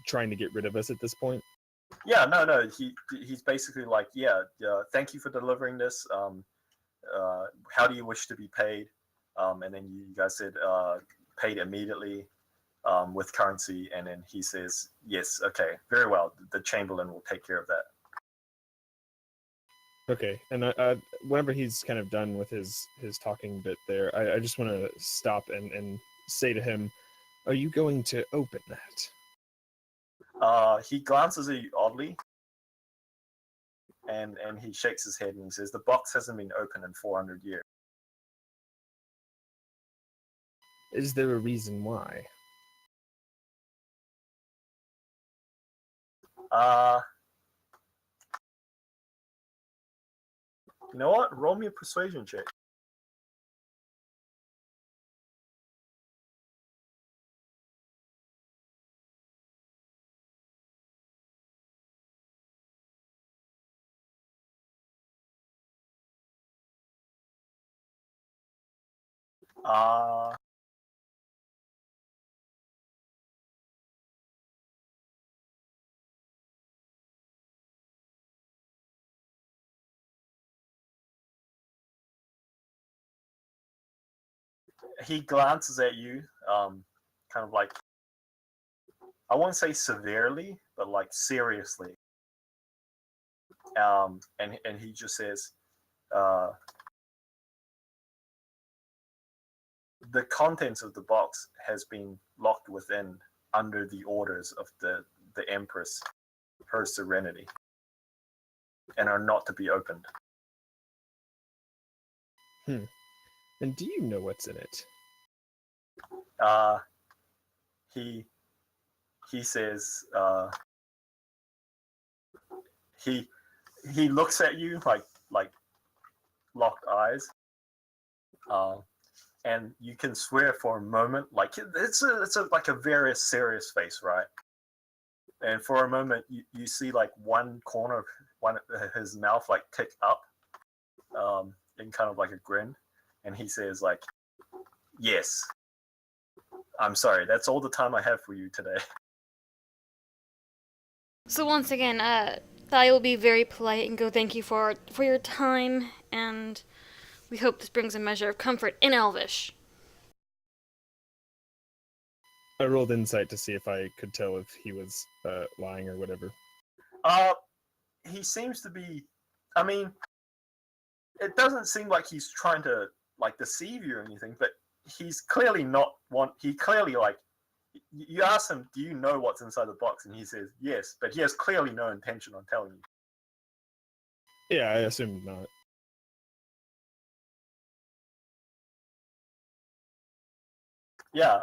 trying to get rid of us at this point? Yeah, no. He's basically like, thank you for delivering this. How do you wish to be paid? And then you guys said paid immediately with currency, and then he says, yes, okay, very well. The Chamberlain will take care of that. Okay, and whenever he's kind of done with his talking bit there, I just want to stop and say to him, are you going to open that? He glances at you oddly, and he shakes his head and he says, the box hasn't been opened in 400 years. Is there a reason why? You know what? Roll me a persuasion check. He glances at you, kind of like, I won't say severely, but like seriously. And he just says, the contents of the box has been locked within under the orders of the Empress, Her Serenity, and are not to be opened. And do you know what's in it? He says, he looks at you like locked eyes, and you can swear for a moment, like it's like a very serious face, right? And for a moment, you see like one corner of his mouth like tick up, in kind of like a grin, and he says like, yes, I'm sorry, that's all the time I have for you today. So once again, Thalia will be very polite and go thank you for your time, and we hope this brings a measure of comfort in Elvish. I rolled insight to see if I could tell if he was lying or whatever. He seems to be, I mean, it doesn't seem like he's trying to like deceive you or anything, but he's clearly not he clearly like, you ask him, do you know what's inside the box? And he says, yes, but he has clearly no intention on telling you. Yeah, I assumed not. Yeah,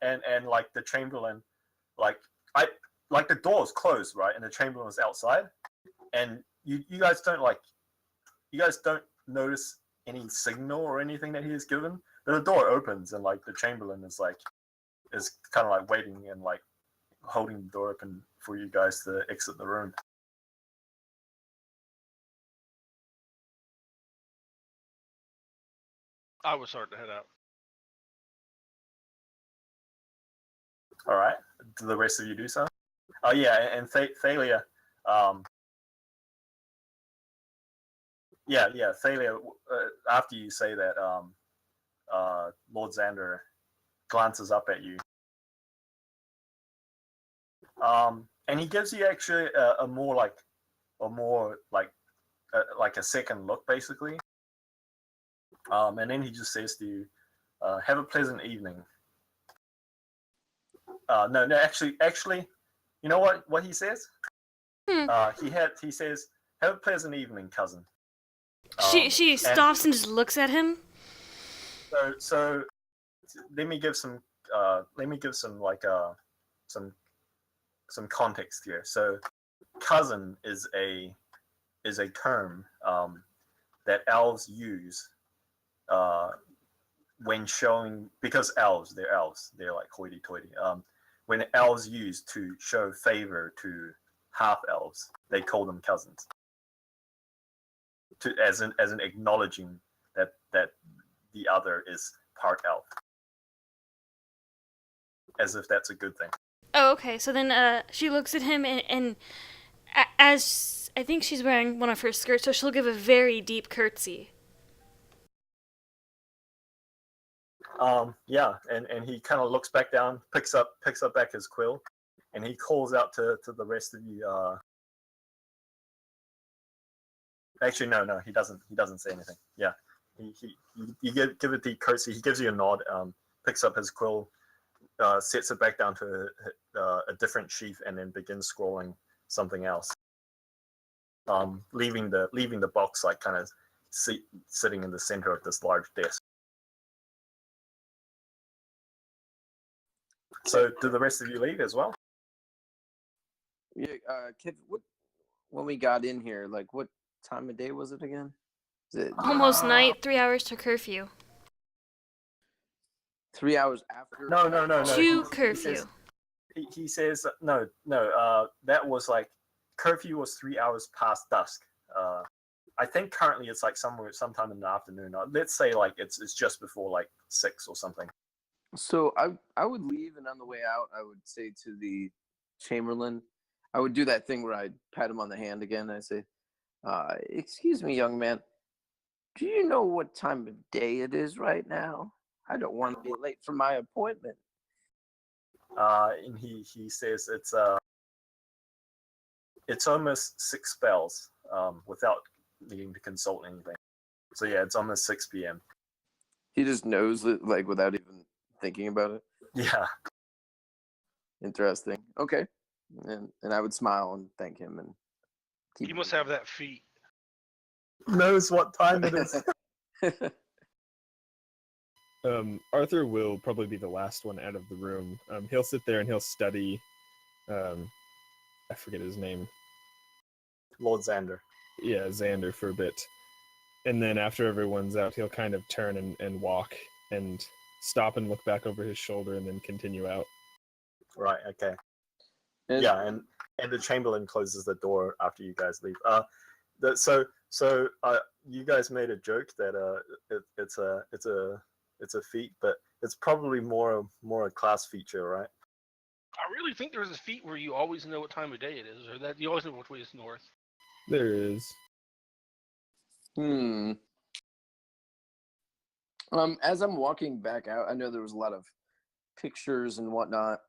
and like the Chamberlain, like the door's closed, right? And the Chamberlain's outside, and you guys don't notice any signal or anything that he has given. But the door opens, and like the Chamberlain is kind of like waiting and like holding the door open for you guys to exit the room. I would start to head out. All right. Do the rest of you do so? Oh yeah, and Thalia. Thalia. After you say that, Lord Xander glances up at you, and he gives you actually a more a second look, basically. And then he just says to you, "Have a pleasant evening." No, actually, you know what he says? He says, have a pleasant evening, cousin. She And stops and just looks at him. so let me give some like some context here. So cousin is a term that elves use when showing, because they're elves, they're like hoity-toity. When elves use to show favor to half elves, they call them cousins. As an acknowledging that the other is part elf, as if that's a good thing. Oh, okay. So then she looks at him and as I think she's wearing one of her skirts, so she'll give a very deep curtsy. Yeah, and he kind of looks back down, picks up back his quill, and he calls out to the rest of you. Actually, no, he doesn't say anything. Yeah, you give it the curtsy. He gives you a nod. Picks up his quill, sets it back down to a different sheath, and then begins scrolling something else. Leaving the box like kind of sitting in the center of this large desk. So, do the rest of you leave as well? Yeah, Kev, when we got in here, like, what time of day was it again? Is it Almost night, 3 hours to curfew. 3 hours after? No. To curfew. He says no. That was like curfew was 3 hours past dusk. I think currently it's like sometime in the afternoon. Let's say like it's just before like 6 or something. So I would leave, and on the way out, I would say to the Chamberlain, I would do that thing where I pat him on the hand again. And I say, "Excuse me, young man, do you know what time of day it is right now? I don't want to be late for my appointment." And he says it's almost 6 bells without needing to consult anything. So yeah, it's almost 6 p.m. He just knows it, like, without even thinking about it. Yeah. Interesting. Okay. And I would smile and thank him and keep. He must have that feat. Knows what time it is. Arthur will probably be the last one out of the room. He'll sit there and he'll study. I forget his name. Lord Xander. Yeah, Xander for a bit. And then after everyone's out, he'll kind of turn and walk and stop and look back over his shoulder and then continue out. Right, okay. And- Yeah, and the Chamberlain closes the door after you guys leave. So you guys made a joke that it's a feat, but it's probably more a class feature, right? I really think there's a feat where you always know what time of day it is, or that you always know which way is north. There is. As I'm walking back out, I know there was a lot of pictures and whatnot.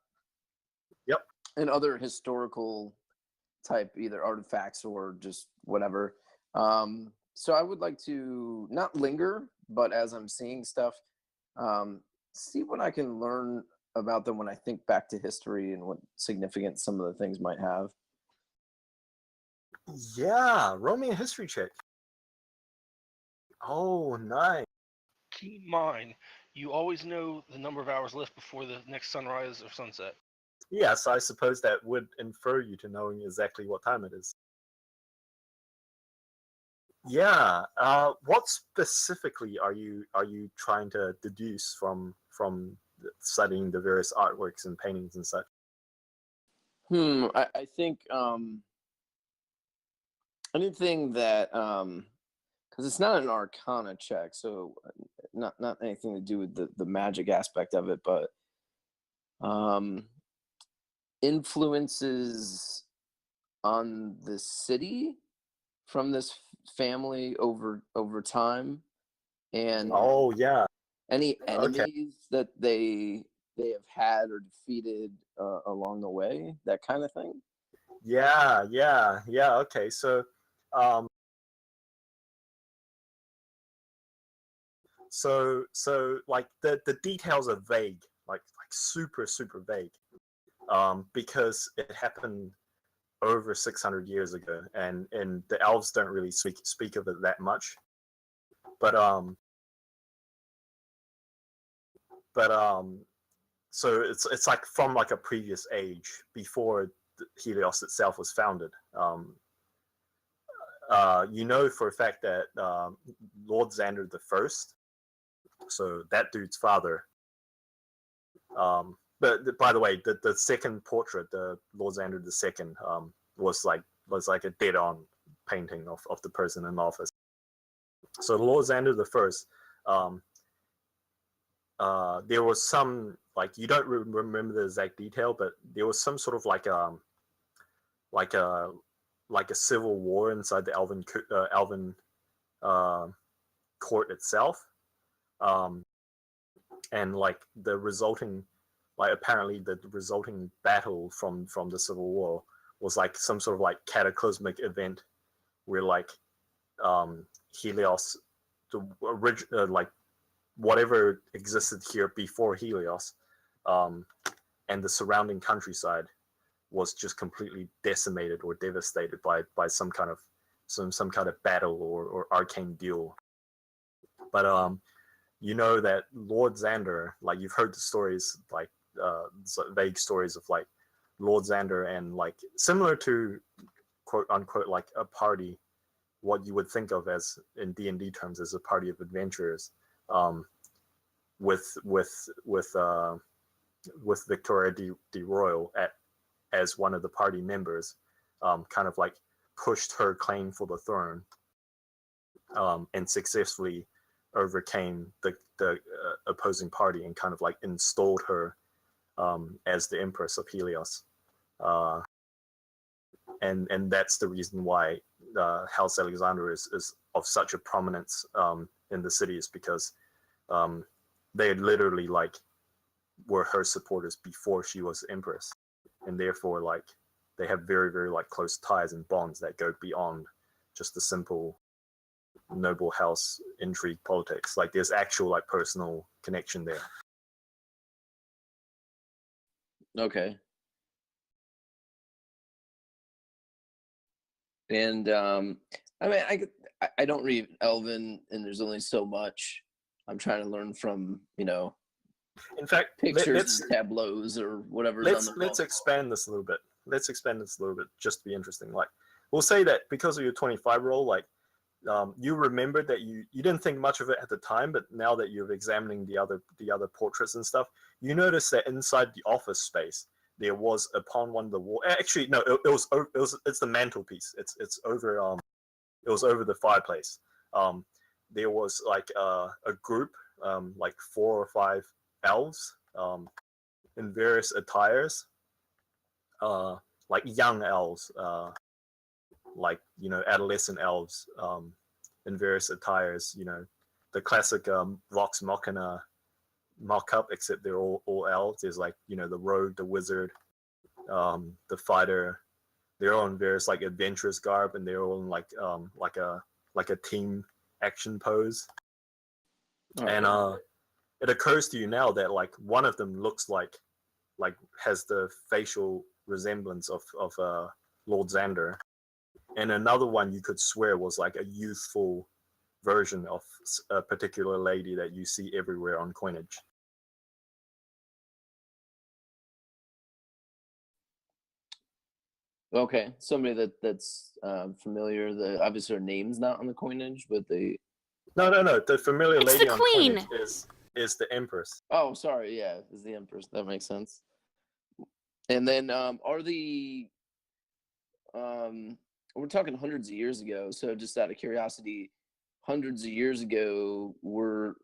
Yep. And other historical type, either artifacts or just whatever. So I would like to not linger, but as I'm seeing stuff, see what I can learn about them when I think back to history and what significance some of the things might have. Yeah, roll me a history check. Oh, nice. Keep in mind, you always know the number of hours left before the next sunrise or sunset. Yes, I suppose that would infer you to knowing exactly what time it is. Yeah. What specifically are you trying to deduce from studying the various artworks and paintings and such? I think anything that because it's not an Arcana check, so not anything to do with the magic aspect of it, but influences on the city from this family over time, and Oh yeah. any Okay. enemies that they have had or defeated along the way, that kind of thing. Yeah. Okay, so like the details are vague, like super vague, because it happened over 600 years ago, and the elves don't really speak of it that much. But so it's like from like a previous age before Helios itself was founded. You know for a fact that Lord Xander the First, so that dude's father. But by the way, the second portrait, the Lord Xander the Second, was like a dead-on painting of the person in office. So Lord Xander the First, there was some, like, you don't remember the exact detail, but there was some sort of like a civil war inside the Elven court itself, and like the resulting, like apparently the resulting battle from the civil war was like some sort of like cataclysmic event where like Helios, the original, like whatever existed here before Helios, and the surrounding countryside was just completely decimated or devastated by some kind of battle or arcane duel. But you know that Lord Xander, like you've heard the stories, like vague stories of like Lord Xander and like similar to quote unquote like a party, what you would think of as in D&D terms as a party of adventurers, with Victoria de Royal as one of the party members, kind of like pushed her claim for the throne, and successfully overcame the opposing party and kind of like installed her as the Empress of Helios. And that's the reason why House Alexander is of such a prominence in the city, is because they literally like were her supporters before she was Empress, and therefore like they have very, very like close ties and bonds that go beyond just the simple noble house intrigue politics. Like there's actual like personal connection there. Okay. And I mean, I don't read Elven, and there's only so much I'm trying to learn from, In fact, pictures, and tableaus, or whatever. Let's expand this a little bit. Just to be interesting. Like, we'll say that because of your 25 roll, like, you remembered that you didn't think much of it at the time, but now that you're examining the other portraits and stuff, you notice that inside the office space there was upon one of the wall. Actually, no, it's the mantelpiece. It's over it was over the fireplace. There was like a group, like 4 or 5 elves, in various attires, like young elves, like adolescent elves, in various attires. The classic Vox Machina mock-up, except they're all elves. There's like the rogue, the wizard, the fighter. They're all in various like adventurous garb, and they're all in like a team action pose. Oh, and it occurs to you now that like one of them looks like has the facial resemblance of Lord Xander, and another one you could swear was like a youthful version of a particular lady that you see everywhere on coinage. Okay, somebody that's familiar. Obviously her name's not on the coinage, but they. No. The familiar it's lady the on queen. coinage is the Empress. Oh, sorry. Yeah, is the Empress. That makes sense. And then are the we're talking hundreds of years ago. So just out of curiosity, hundreds of years ago, were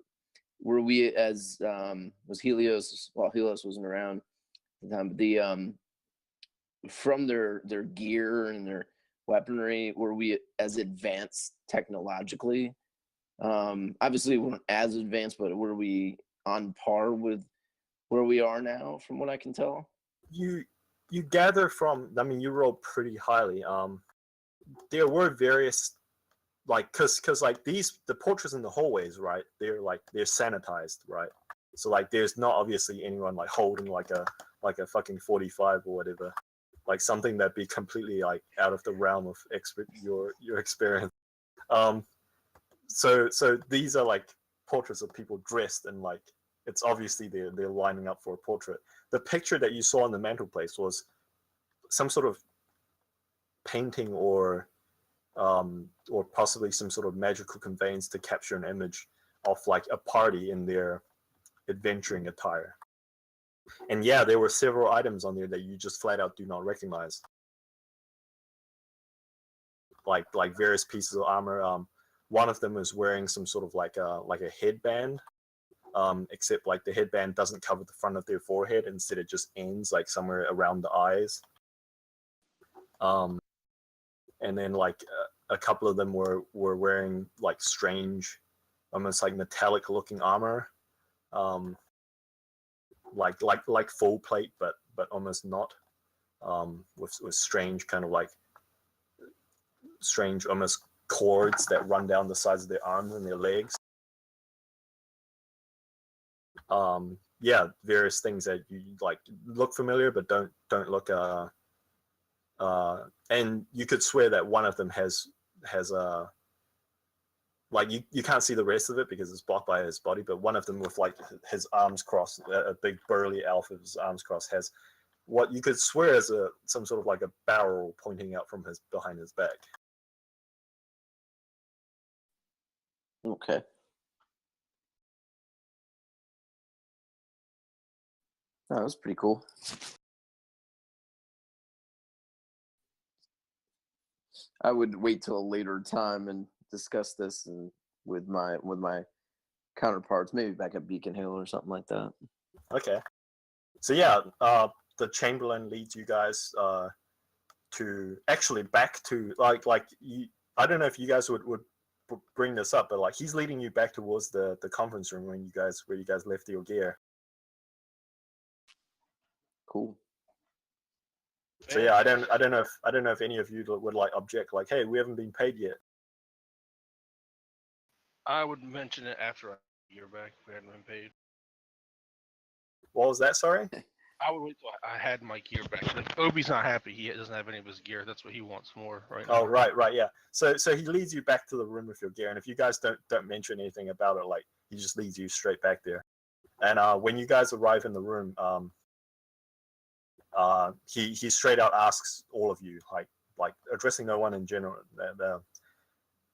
we as was Helios? Well, Helios wasn't around at the time, but the from their gear and their weaponry, were we as advanced technologically? Obviously we weren't as advanced, but were we on par with where we are now, from what I can tell? You gather from, I mean, you rolled pretty highly. There were various, like, cause like the portraits in the hallways, right? They're sanitized, right? So like there's not obviously anyone like holding like a fucking 45 or whatever. like something that'd be completely like out of the realm of your experience. So these are like portraits of people dressed in like, it's obviously they're lining up for a portrait. The picture that you saw on the mantelpiece was some sort of painting or possibly some sort of magical conveyance to capture an image of like a party in their adventuring attire. And yeah, there were several items on there that you just flat out do not recognize, like various pieces of armor. One of them is wearing some sort of like a headband, except like the headband doesn't cover the front of their forehead. Instead, it just ends like somewhere around the eyes. And then like a couple of them were wearing like strange, almost like metallic looking armor, like full plate, but almost not, with strange kind of like strange almost cords that run down the sides of their arms and their legs. Yeah, various things that you like look familiar but don't look and you could swear that one of them has like you can't see the rest of it because it's blocked by his body, but one of them with like his arms crossed, a big burly elf with his arms crossed, has what you could swear is some sort of like a barrel pointing out from behind his back. Okay. That was pretty cool. I would wait till a later time and discuss this with my counterparts, maybe back at Beacon Hill or something like that. Okay. So yeah, the Chamberlain leads you guys to actually back to like you. I don't know if you guys would bring this up, but like he's leading you back towards the conference room where you guys left your gear. Cool. So yeah, I don't know if any of you would like object, like, hey, we haven't been paid yet. I would mention it after a year back if we hadn't been paid. What was that? Sorry. I would wait till I had my gear back. If Obi's not happy, he doesn't have any of his gear. That's what he wants more right now. Oh, right, yeah. So he leads you back to the room with your gear, and if you guys don't mention anything about it, like he just leads you straight back there. And when you guys arrive in the room, he straight out asks all of you, like addressing no one in general,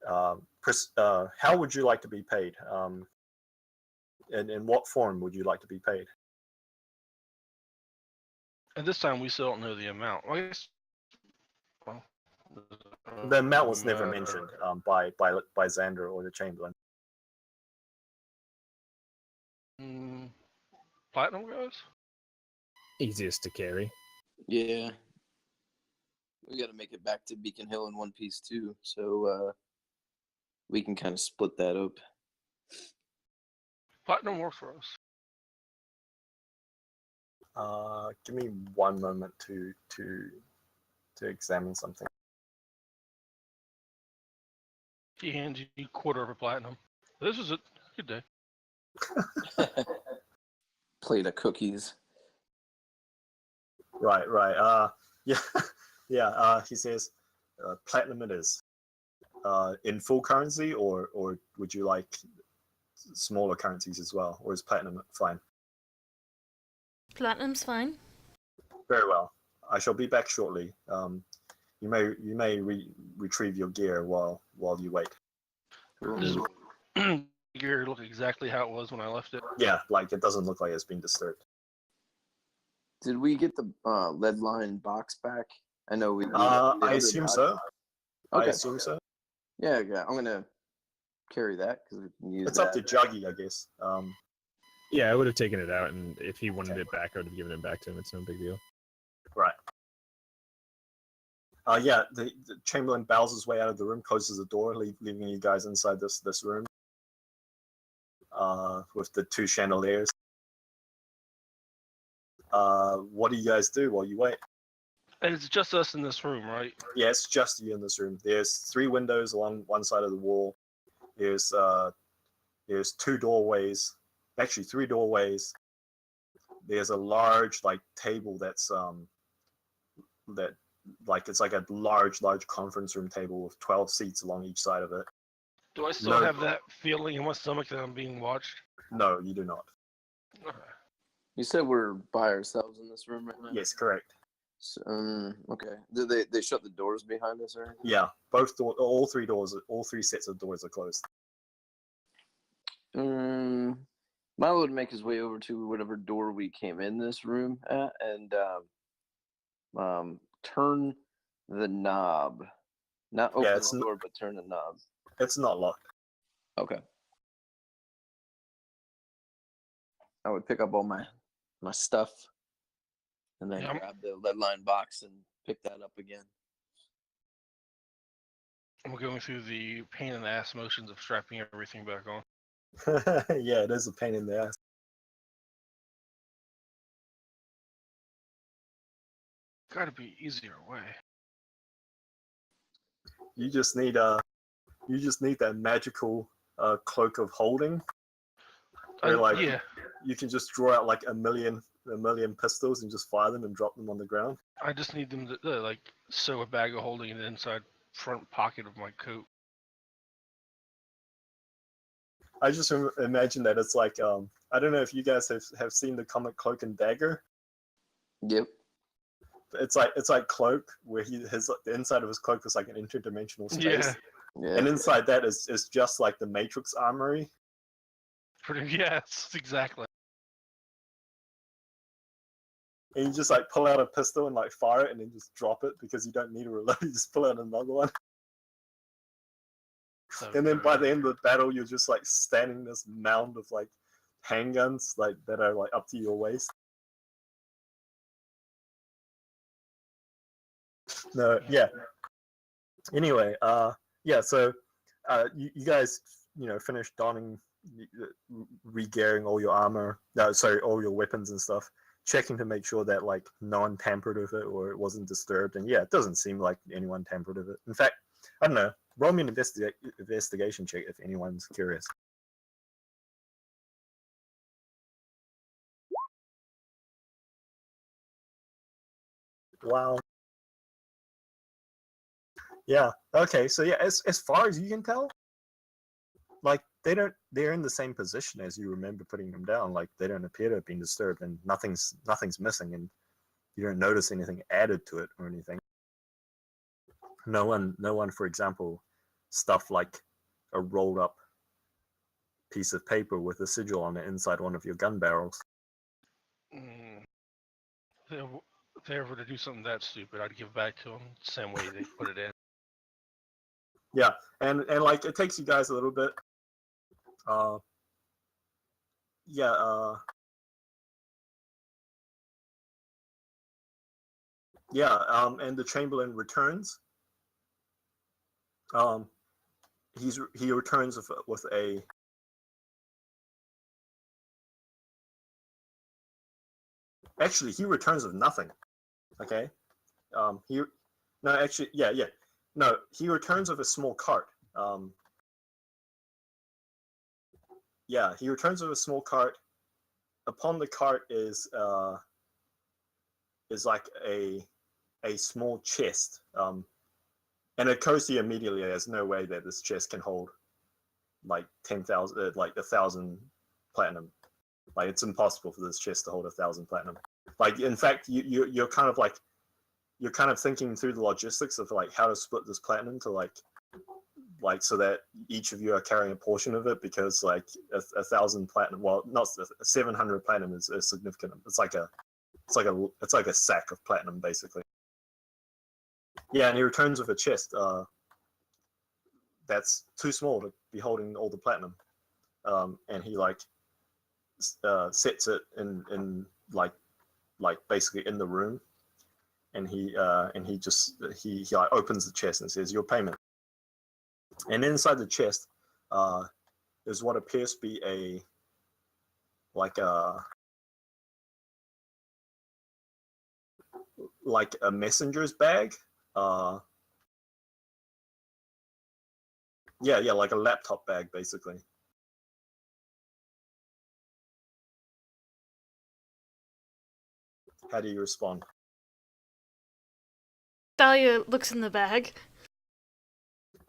how would you like to be paid? And in what form would you like to be paid? And this time we still don't know the amount. Well, I guess, the amount was never mentioned by Xander or the Chamberlain. Platinum goes? Easiest to carry. Yeah. We got to make it back to Beacon Hill in one piece too, so we can kind of split that up. Platinum works for us. Give me one moment to examine something. He hands you a quarter of a platinum. This is a good day. Plate of cookies. Right. Yeah, yeah. He says, platinum it is. In full currency, or would you like smaller currencies as well, or is platinum fine? Platinum's fine. Very well. I shall be back shortly. You may retrieve your gear while you wait. Does gear look exactly how it was when I left it? Yeah, like it doesn't look like it's been disturbed. Did we get the lead line box back? I know we. I assume so. Okay. I assume so. Yeah, I'm gonna carry that because we can use. It's up to Juggy, I guess. Yeah, I would have taken it out, and if he wanted it back, I would have given it back to him. It's no big deal. Right. Yeah, the Chamberlain bows his way out of the room, closes the door, leaving you guys inside this room with the two chandeliers. What do you guys do while you wait? And it's just us in this room, right? Yeah, it's just you in this room. There's 3 windows along one side of the wall. There's 2 doorways, actually 3 doorways. There's a large like table that's that like it's like a large conference room table with 12 seats along each side of it. Do I still have that feeling in my stomach that I'm being watched? No, you do not. Okay. You said we're by ourselves in this room right now? Yes, correct. So, okay. Did they shut the doors behind us or anything? Yeah, all three sets of doors are closed. Milo would make his way over to whatever door we came in this room at and turn the knob. Not open the door, but turn the knob. It's not locked. Okay. I would pick up all my stuff and then grab the lead line box and pick that up again. I'm going through the pain in the ass motions of strapping everything back on. Yeah, it is a pain in the ass. Gotta be easier way. You just need that magical cloak of holding. Where Yeah. you can just draw out like a million pistols and just fire them and drop them on the ground. I just need them to like sew a bag of holding in the inside front pocket of my coat. I just imagine that it's like I don't know if you guys have seen the comic Cloak and Dagger. Yep. It's like Cloak, where the inside of his cloak is like an interdimensional space. Yeah. And inside that is just like the Matrix armory. Yes, exactly. And you just like pull out a pistol and like fire it and then just drop it because you don't need a reload. You just pull out another one. So and then good. by the end of the battle, you're just like standing this mound of like handguns like that are like up to your waist. No, yeah. Anyway, yeah. So, you guys, finished donning, re-gearing all your armor. All your weapons and stuff. Checking to make sure that like no one tampered with it or it wasn't disturbed. And yeah, it doesn't seem like anyone tampered with it. In fact, I don't know. Roll me an investigation check if anyone's curious. Wow. Yeah. Okay. So yeah, as far as you can tell, like they're in the same position as you remember putting them down. Like they don't appear to have been disturbed, and nothing's missing, and you don't notice anything added to it or anything. No one, for example, stuffed like a rolled up piece of paper with a sigil on it inside one of your gun barrels. If they were to do something that stupid, I'd give back to them the same way they put it in. Yeah, and like it takes you guys a little bit. And the Chamberlain returns. He returns with a actually he returns with nothing. Okay, he returns with a small cart. He returns with a small cart. Upon the cart is like a small chest. And it occurs to you immediately, there's no way that this chest can hold like 10,000, like 1,000 platinum. Like it's impossible for this chest to hold 1,000 platinum. Like in fact, you're kind of thinking through the logistics of like how to split this platinum to like so that each of you are carrying a portion of it, because like 1,000 platinum, well, not 700 platinum is significant. It's like a sack of platinum basically. Yeah, and he returns with a chest that's too small to be holding all the platinum, and he like sets it in like basically in the room, and he like opens the chest and says, "Your payment." And inside the chest is what appears to be a messenger's bag. Like a laptop bag basically. How do you respond? Thalia looks in the bag.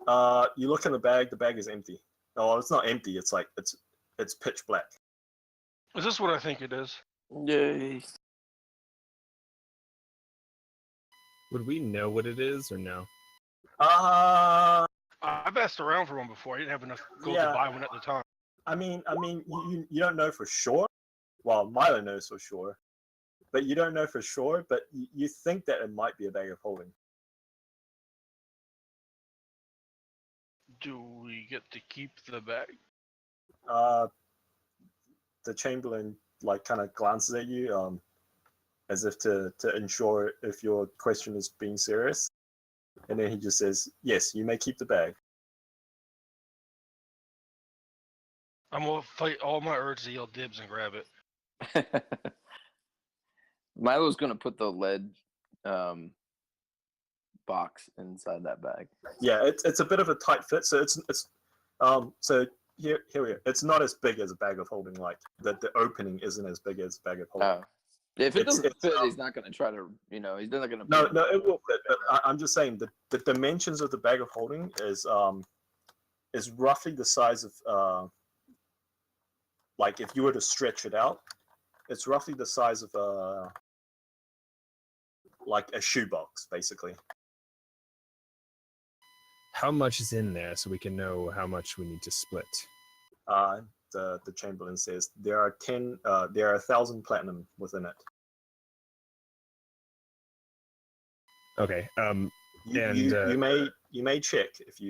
You look in the bag is empty. Oh, it's not empty, it's like it's pitch black. Is this what I think it is? Yay. Would we know what it is or no? I've asked around for one before. I didn't have enough gold Yeah. to buy one at the time. I mean, you don't know for sure. Well, Milo knows for sure, but you don't know for sure. But you think that it might be a bag of holding. Do we get to keep the bag? The Chamberlain like kind of glances at you, as if to ensure if your question is being serious, and then he just says, "Yes, you may keep the bag." I'm gonna fight all my urge to yell dibs and grab it. Milo's gonna put the lead box inside that bag. Yeah, it's a bit of a tight fit, so it's so here we go. It's not as big as a bag of holding. Like the opening isn't as big as a bag of holding. Oh. If it doesn't It's, fit, he's not gonna try to, he's not gonna. No, put no, it will fit. But I'm just saying the dimensions of the bag of holding is roughly the size of like if you were to stretch it out, it's roughly the size of like a shoebox, basically. How much is in there so we can know how much we need to split? The Chamberlain says there are 1,000 platinum within it. Okay. You may check if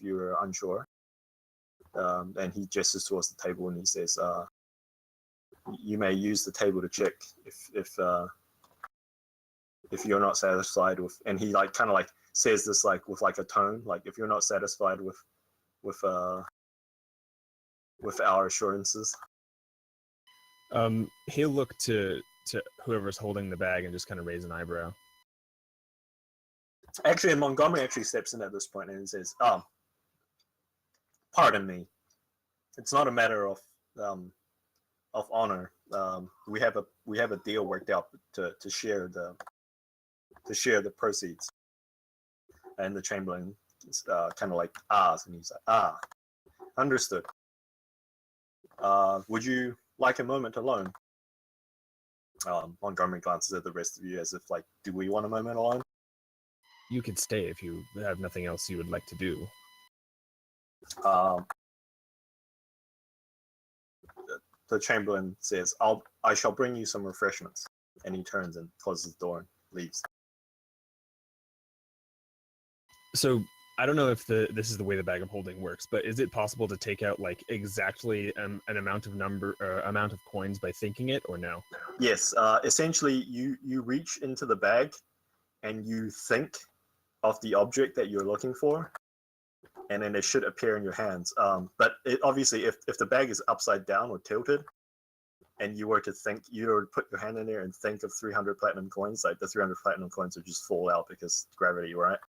you're unsure. And he gestures towards the table and he says, "You may use the table to check if you're not satisfied with." And he like kind of like says this like with like a tone, like if you're not satisfied with our assurances. He'll look to whoever's holding the bag and just kind of raise an eyebrow. Actually, Montgomery actually steps in at this point and says, "Pardon me. It's not a matter of honor. We have a deal worked out to share the proceeds." And the Chamberlain kind of like ahs, and he's like, understood. Would you like a moment alone? Montgomery glances at the rest of you as if like, do we want a moment alone? You could stay if you have nothing else you would like to do. The Chamberlain says, I shall bring you some refreshments. And he turns and closes the door and leaves. So I don't know if this is the way the bag of holding works, but is it possible to take out like exactly an amount of coins by thinking it, or no? Yes. Essentially, you reach into the bag and you think of the object that you're looking for, and then it should appear in your hands. But obviously, if the bag is upside down or tilted, and you were to think, you were to put your hand in there and think of 300 platinum coins, like the 300 platinum coins would just fall out because gravity, right?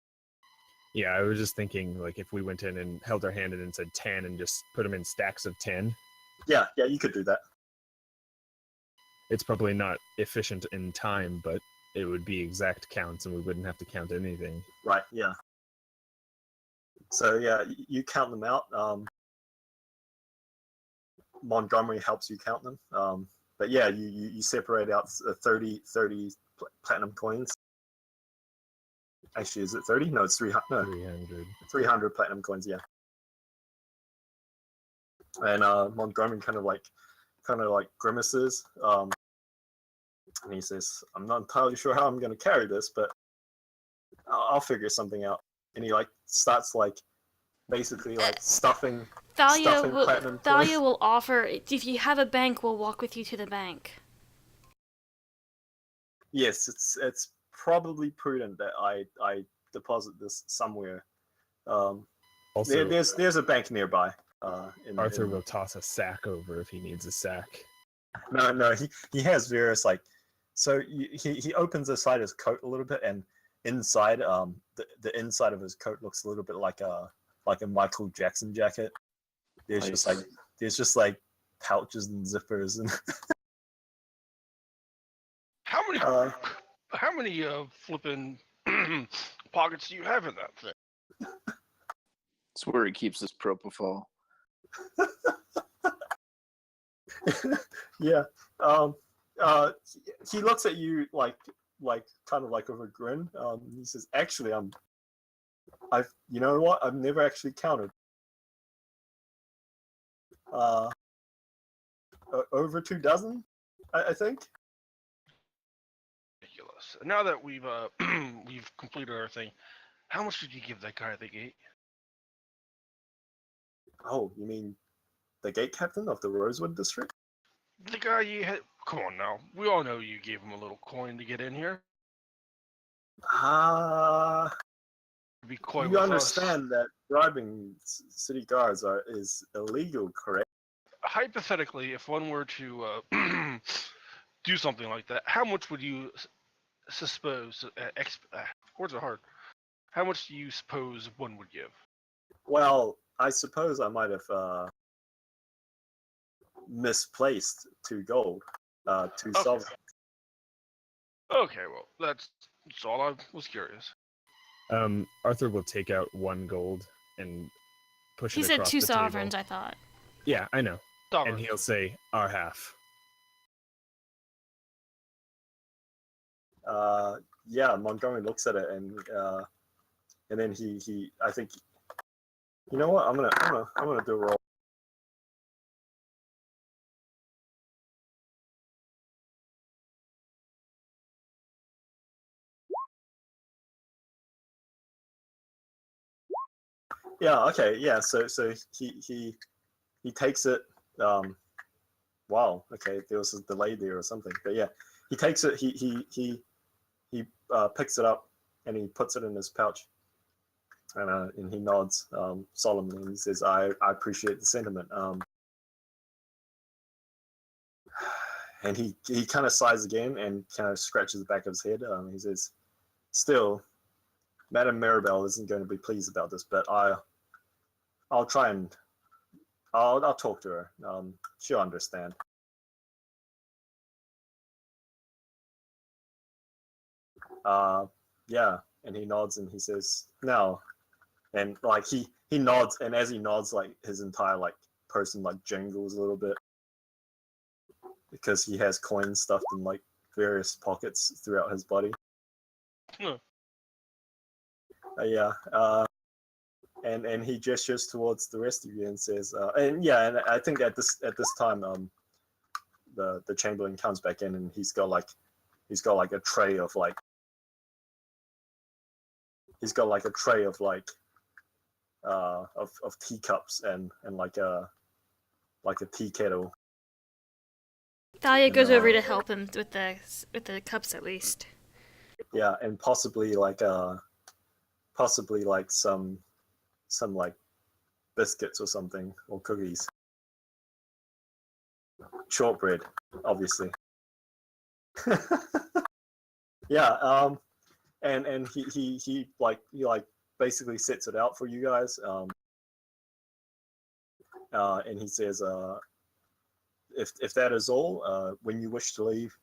Yeah, I was just thinking like if we went in and held our hand in and said 10 and just put them in stacks of 10. Yeah, you could do that. It's probably not efficient in time, but it would be exact counts and we wouldn't have to count anything. Right, yeah. So yeah, you count them out. Montgomery helps you count them. But yeah, you separate out 30 platinum coins. Actually, is it 30? No, it's 300. No, 300. 300 platinum coins, yeah. And Montgomery kind of like grimaces. And he says, "I'm not entirely sure how I'm going to carry this, but I'll figure something out." And he like starts like basically like stuffing platinum coins. Thalia will offer, if you have a bank, we'll walk with you to the bank. Yes, it's probably prudent that I deposit this somewhere. Also, there's a bank nearby. Arthur will toss a sack over if he needs a sack. No, he has various like. So he opens the side of his coat a little bit, and inside, the inside of his coat looks a little bit like a Michael Jackson jacket. There's just like pouches and zippers and. How many flipping pockets do you have in that thing? It's where he keeps his propofol. Yeah. He looks at you like kind of like with a grin. He says, "Actually, you know what? I've never actually counted. Over 2 dozen, I think." Ridiculous. Now that we've we've completed our thing, how much did you give that guy at the gate? Oh, you mean the gate captain of the Rosewood district? The guy you had. Come on now. We all know you gave him a little coin to get in here. Be coy You with understand that bribing city guards is illegal, correct? Hypothetically, if one were to do something like that, how much would you suppose? Words are hard. How much do you suppose one would give? Well, I suppose I might have misplaced 2 gold, 2 sovereigns. Okay, well, that's all I was curious. Arthur will take out 1 gold and push He it said across 2 the sovereigns, table. I thought. Yeah, I know. Sovereign. And he'll say, our half. Yeah, Montgomery looks at it and then he I think, you know what? I'm gonna do a roll. Yeah. Okay. Yeah. So he takes it. Wow. Okay. There was a delay there or something. But yeah, he takes it. He picks it up and he puts it in his pouch. And he nods solemnly and he says, "I appreciate the sentiment." And he kind of sighs again and kind of scratches the back of his head. He says, "Still, Madame Maribel isn't going to be pleased about this, but I'll try and I'll talk to her. She'll understand." Yeah, and he nods and he says, "Now," and like he nods, and as he nods, like his entire like person like jingles a little bit because he has coins stuffed in like various pockets throughout his body. Yeah. And he gestures towards the rest of you and says, and yeah, and I think at this time, the Chamberlain comes back in and he's got like a tray of like of teacups and like a tea kettle. Thalia goes over to help him with the cups at least. Yeah, and possibly like some like biscuits or something, or cookies. Shortbread, obviously. Yeah, and he basically sets it out for you guys. And he says, if that is all, when you wish to leave,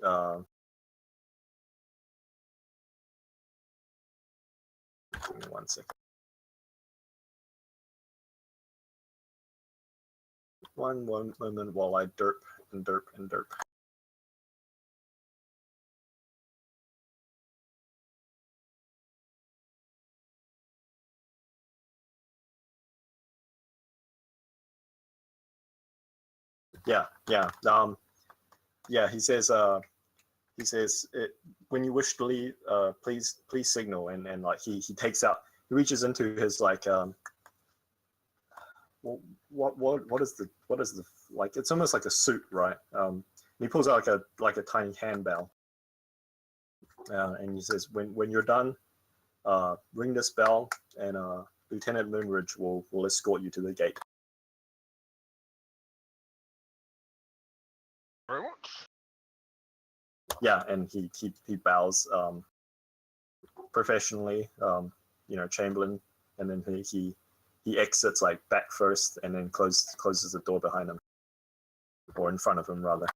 give me 1 second. One moment while I derp and derp and derp. Yeah. Yeah. He says, when you wish to leave, please signal. And like he takes out, he reaches into his like what is the like, it's almost like a suit, right? He pulls out like a tiny handbell, and he says, when you're done, ring this bell, and Lieutenant Moonridge will escort you to the gate. Very much. Yeah, and he bows professionally, Chamberlain, and then he exits like back first, and then closes the door behind him, or in front of him rather.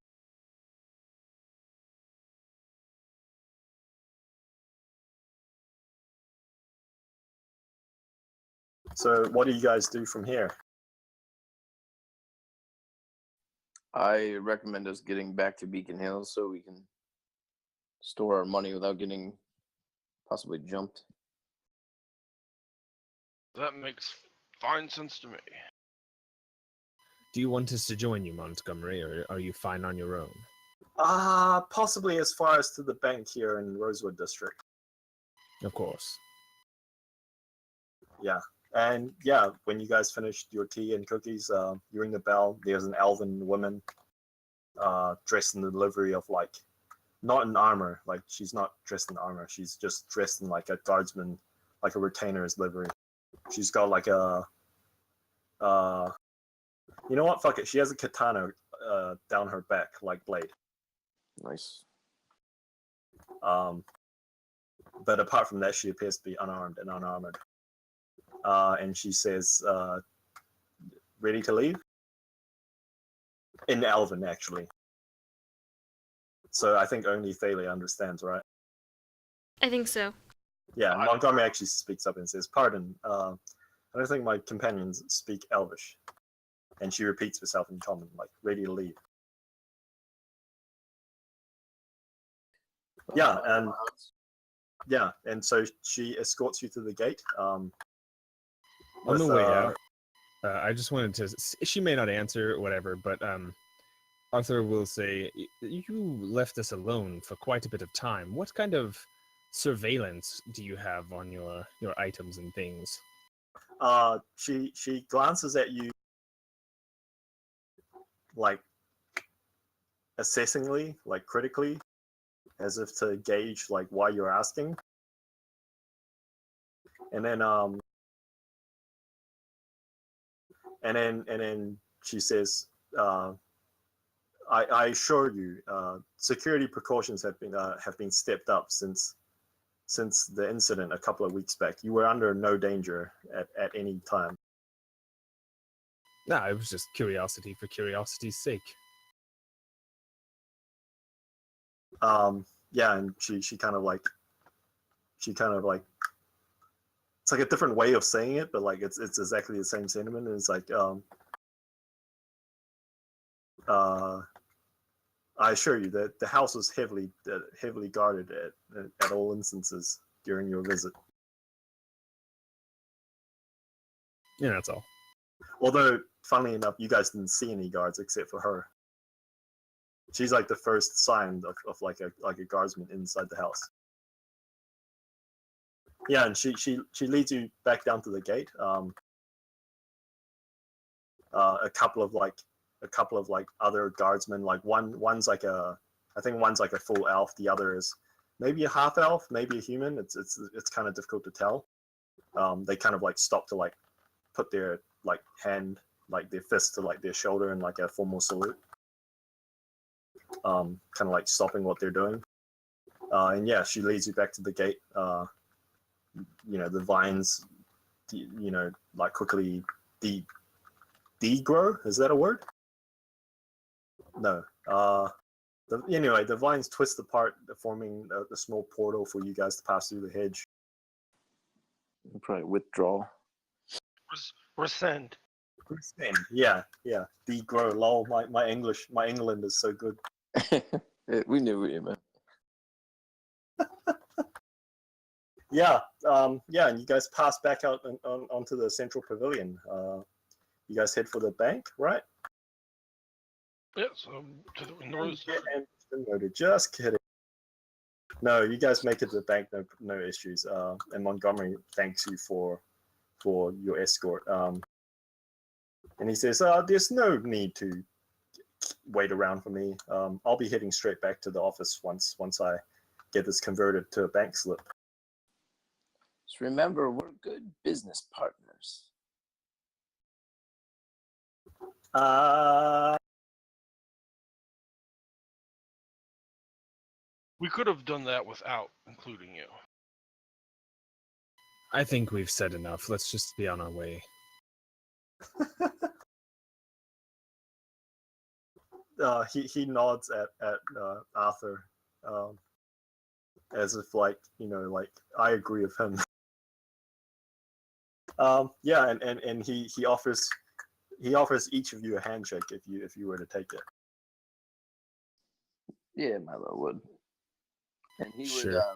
So what do you guys do from here? I recommend us getting back to Beacon Hill so we can store our money without getting possibly jumped. That makes fine sense to me. Do you want us to join you, Montgomery, or are you fine on your own? Possibly as far as to the bank here in Rosewood District. Of course. Yeah. And yeah, when you guys finished your tea and cookies, you ring the bell. There's an elven woman dressed in the livery of like, not in armor. Like she's not dressed in armor. She's just dressed in like a guardsman, like a retainer's livery. She's got like a, you know what? Fuck it. She has a katana down her back, like blade. Nice. But apart from that, she appears to be unarmed and unarmored. And she says, ready to leave? In Elven, actually. So I think only Thalia understands, right? I think so. Yeah, Montgomery actually speaks up and says, pardon, I don't think my companions speak Elvish. And she repeats herself in common, like, ready to leave. Yeah, and so she escorts you to the gate. On the way out, I just wanted to. She may not answer, whatever, but Arthur will say, "You left us alone for quite a bit of time. What kind of surveillance do you have on your items and things?" She glances at you, like assessingly, like critically, as if to gauge like why you're asking, and then she says, I assure you, security precautions have been stepped up since the incident a couple of weeks back. You were under no danger at any time. No, it was just curiosity for curiosity's sake. Yeah, and she kind of like it's like a different way of saying it, but like it's exactly the same sentiment. And it's like I assure you that the house was heavily guarded at all instances during your visit. Yeah, that's all. Although, funnily enough, you guys didn't see any guards except for her. She's like the first sign of like a guardsman inside the house. Yeah, and she leads you back down to the gate. A couple of other guardsmen, like one's like I think one's like a full elf, the other is maybe a half elf, maybe a human. It's kind of difficult to tell. They kind of like stop to like put their like hand, like their fist to like their shoulder in like a formal salute. Kind of like stopping what they're doing. And yeah, she leads you back to the gate. The vines, like quickly degrow. Is that a word? No. Anyway, the vines twist apart, forming the small portal for you guys to pass through the hedge. Probably withdraw. Rescind. Yeah. Degrow. Lol. My England is so good. We knew what you meant. Yeah, and you guys pass back out onto the central pavilion. You guys head for the bank, right? Yes, to the north. Just kidding. No, you guys make it to the bank, no issues. And Montgomery thanks you for your escort. And he says, there's no need to wait around for me. I'll be heading straight back to the office once I get this converted to a bank slip. Just remember, we're good business partners. We could have done that without including you. I think we've said enough. Let's just be on our way. He nods at Arthur, as if like I agree with him. Yeah, and he offers each of you a handshake if you were to take it. Yeah, Milo would. And he would Sure.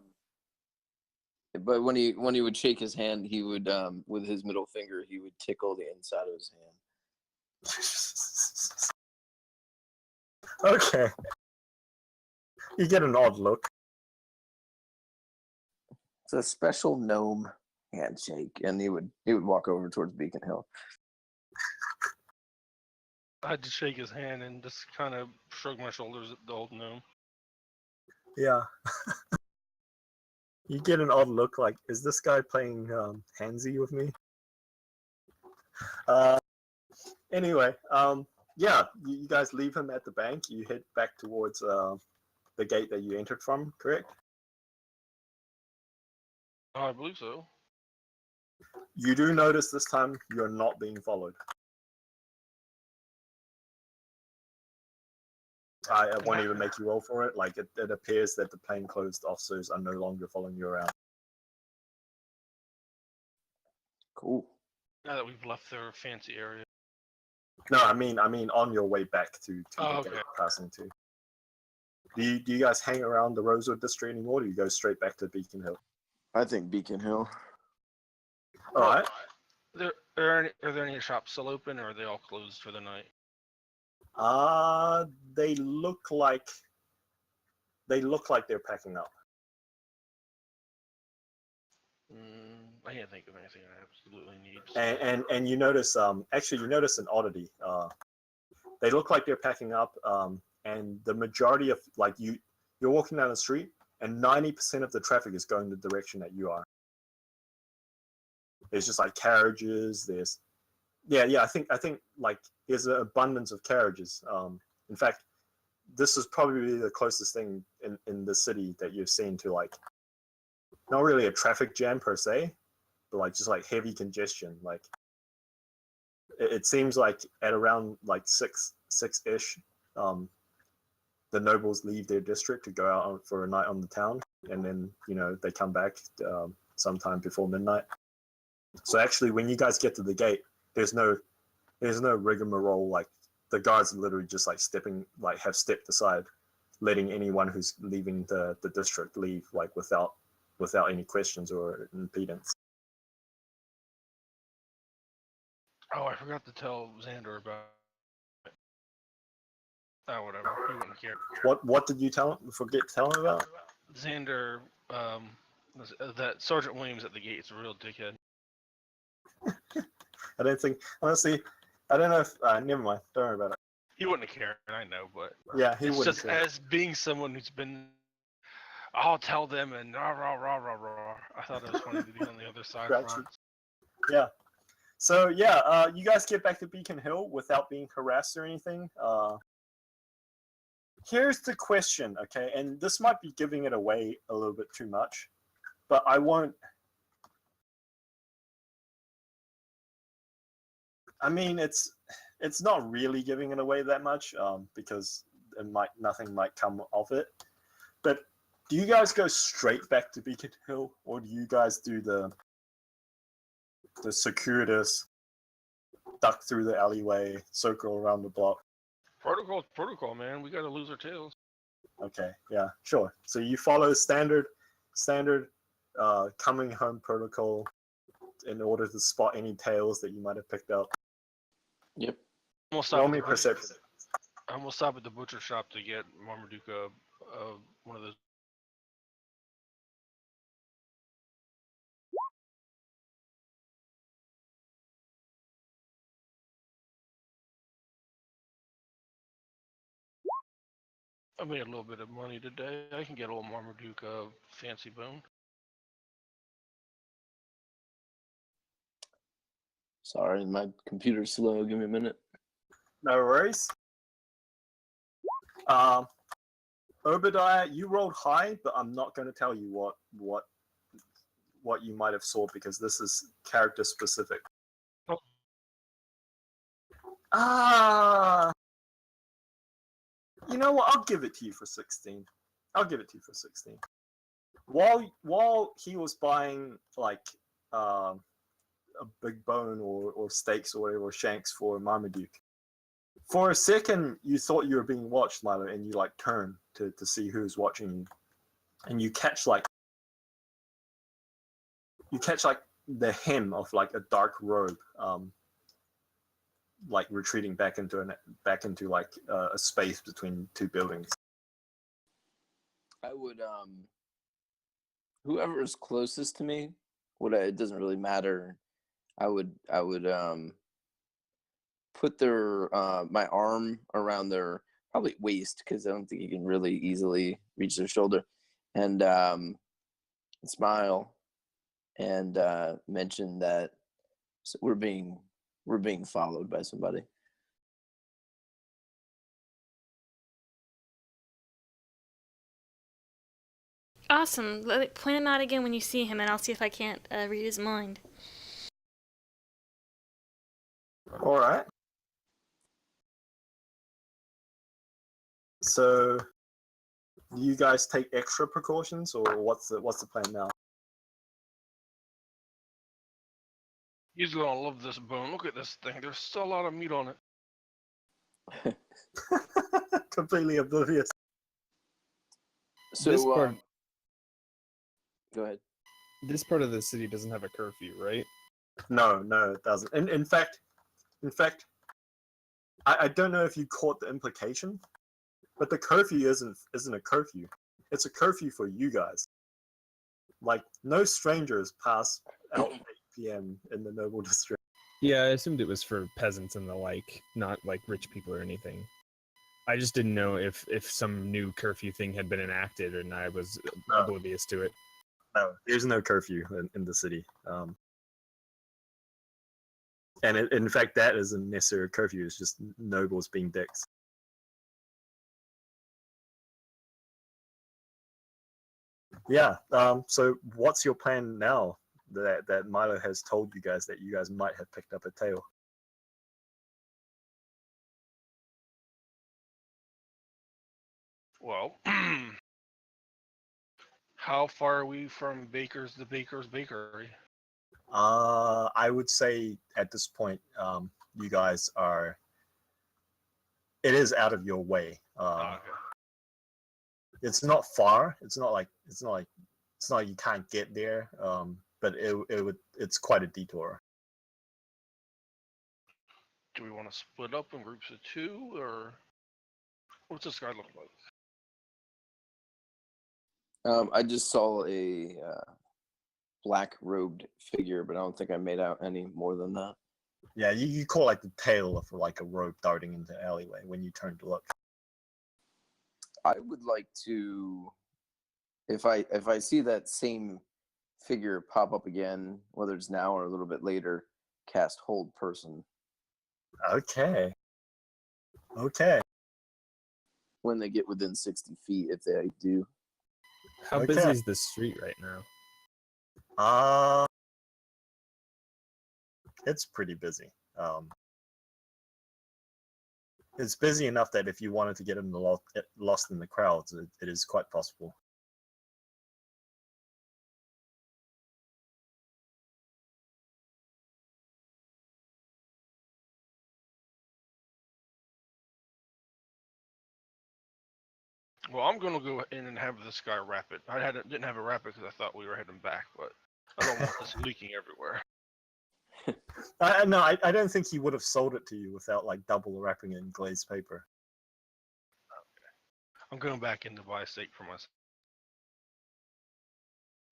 but when he would shake his hand, he would with his middle finger he would tickle the inside of his hand. Okay. You get an odd look. It's a special gnome handshake, and he would walk over towards Beacon Hill. I had to shake his hand and just kind of shrug my shoulders at the old gnome. Yeah. You get an odd look like, is this guy playing handsy with me? Anyway, yeah, you guys leave him at the bank. You head back towards the gate that you entered from, correct? I believe so. You do notice this time you're not being followed. I won't even make you roll for it. Like it appears that the plainclothes officers are no longer following you around. Cool. Now that we've left their fancy area. No, I mean on your way back to the okay. gate passing to. Do you guys hang around the Rosewood District anymore, or do you go straight back to Beacon Hill? I think Beacon Hill. All right. Are there any shops still open, or are they all closed for the night? They look like they're packing up. I can't think of anything I absolutely need. And you notice actually you notice an oddity. They look like they're packing up, and the majority of you're walking down the street, and 90% of the traffic is going the direction that you are. There's just like carriages. There's I think like there's an abundance of carriages. In fact, this is probably the closest thing in the city that you've seen to like not really a traffic jam per se, but like just like heavy congestion. Like it seems like at around like six-ish, the nobles leave their district to go out for a night on the town, and then they come back sometime before midnight. So actually, when you guys get to the gate, there's no rigmarole. Like the guards literally just have stepped aside, letting anyone who's leaving the district leave without any questions or impedance. Oh, I forgot to tell Xander about it. Oh, whatever. He wouldn't care. What did you forget to tell him about? Xander, that Sergeant Williams at the gate is a real dickhead. I don't think, honestly, I don't know if, never mind, don't worry about it. He wouldn't have cared, I know, but yeah, he it's wouldn't just care. as being someone who's been, I'll tell them and rah rah rah rah rah. I thought it was funny to be on the other side. Yeah. So yeah, you guys get back to Beacon Hill without being harassed or anything. Here's the question, okay, and this might be giving it away a little bit too much, but I won't. I mean, it's not really giving it away that much, because nothing might come of it. But do you guys go straight back to Beacon Hill, or do you guys do the circuitous, duck through the alleyway, circle around the block? Protocol, man. We gotta lose our tails. Okay, yeah, sure. So you follow standard coming home protocol in order to spot any tails that you might have picked up. Yep. Roll me perception. I'm gonna stop at the butcher shop to get Marmaduke one of those. I made a little bit of money today. I can get a little Marmaduke fancy bone. Sorry, my computer's slow. Give me a minute. No worries. Obadiah, you rolled high, but I'm not going to tell you what you might have saw because this is character specific. Oh. You know what? I'll give it to you for 16. While he was buying a big bone or steaks or whatever, or shanks for Marmaduke. For a second, you thought you were being watched, Milo, and you like turn to see who's watching you, and you catch like the hem of like a dark robe, like retreating back into like a space between two buildings. I would whoever is closest to me, it doesn't really matter. I would put their my arm around their probably waist, because I don't think you can really easily reach their shoulder, and smile and mention that we're being followed by somebody. Awesome. Point him out again when you see him, and I'll see if I can't read his mind. All right. So, do you guys take extra precautions, or what's the plan now? He's gonna love this bone. Look at this thing. There's still a lot of meat on it. Completely oblivious. So This part- go ahead. This part of the city doesn't have a curfew, right? No, it doesn't. In fact, I don't know if you caught the implication, but the curfew isn't a curfew. It's a curfew for you guys. Like, no strangers pass out 8 p.m. in the Noble District. Yeah, I assumed it was for peasants and the like, not like rich people or anything. I just didn't know if some new curfew thing had been enacted, and I was oblivious to it. No, there's no curfew in the city. And in fact, that isn't necessarily a curfew. It's just nobles being dicks. Yeah. So what's your plan now that Milo has told you guys that you guys might have picked up a tail? Well, how far are we from Baker's Bakery? I would say at this point, you guys are. It is out of your way. Okay. It's not far. It's not like you can't get there. But it's quite a detour. Do we want to split up in groups of 2, or what's this guy look like? I just saw a black-robed figure, but I don't think I made out any more than that. Yeah, you call like the tail of like a rope darting into the alleyway when you turn to look. I would like to, if I see that same figure pop up again, whether it's now or a little bit later, cast Hold Person. Okay. When they get within 60 feet, if they do. How Okay. busy is this street right now? It's pretty busy. It's busy enough that if you wanted to get lost in the crowds, it is quite possible. Well, I'm gonna go in and have this guy wrap it. Didn't have it wrap it because I thought we were heading back, but I don't want this leaking everywhere. No, I don't think he would have sold it to you without like double wrapping it in glazed paper. I'm going back in to buy a steak for myself.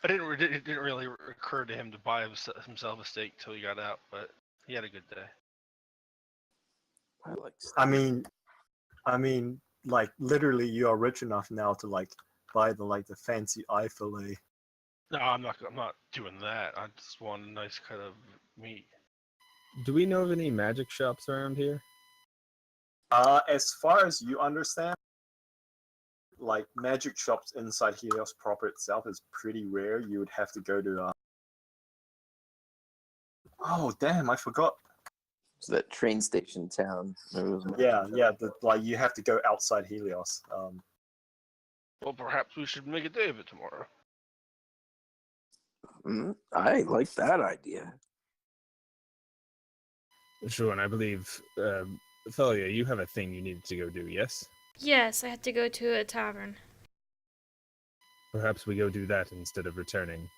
It didn't really occur to him to buy himself a steak till he got out, but he had a good day. I like. I mean, like literally, you are rich enough now to like buy the fancy eye fillet. No, I'm not doing that. I just want a nice cut of meat. Do we know of any magic shops around here? As far as you understand, like magic shops inside Helios proper itself is pretty rare. You would have to go to. Oh damn! I forgot. So that train station town. Yeah. Like you have to go outside Helios. Well, perhaps we should make a day of it tomorrow. I like that idea. Sure, and I believe, Thalia, you have a thing you needed to go do, yes? Yes, I had to go to a tavern. Perhaps we go do that instead of returning.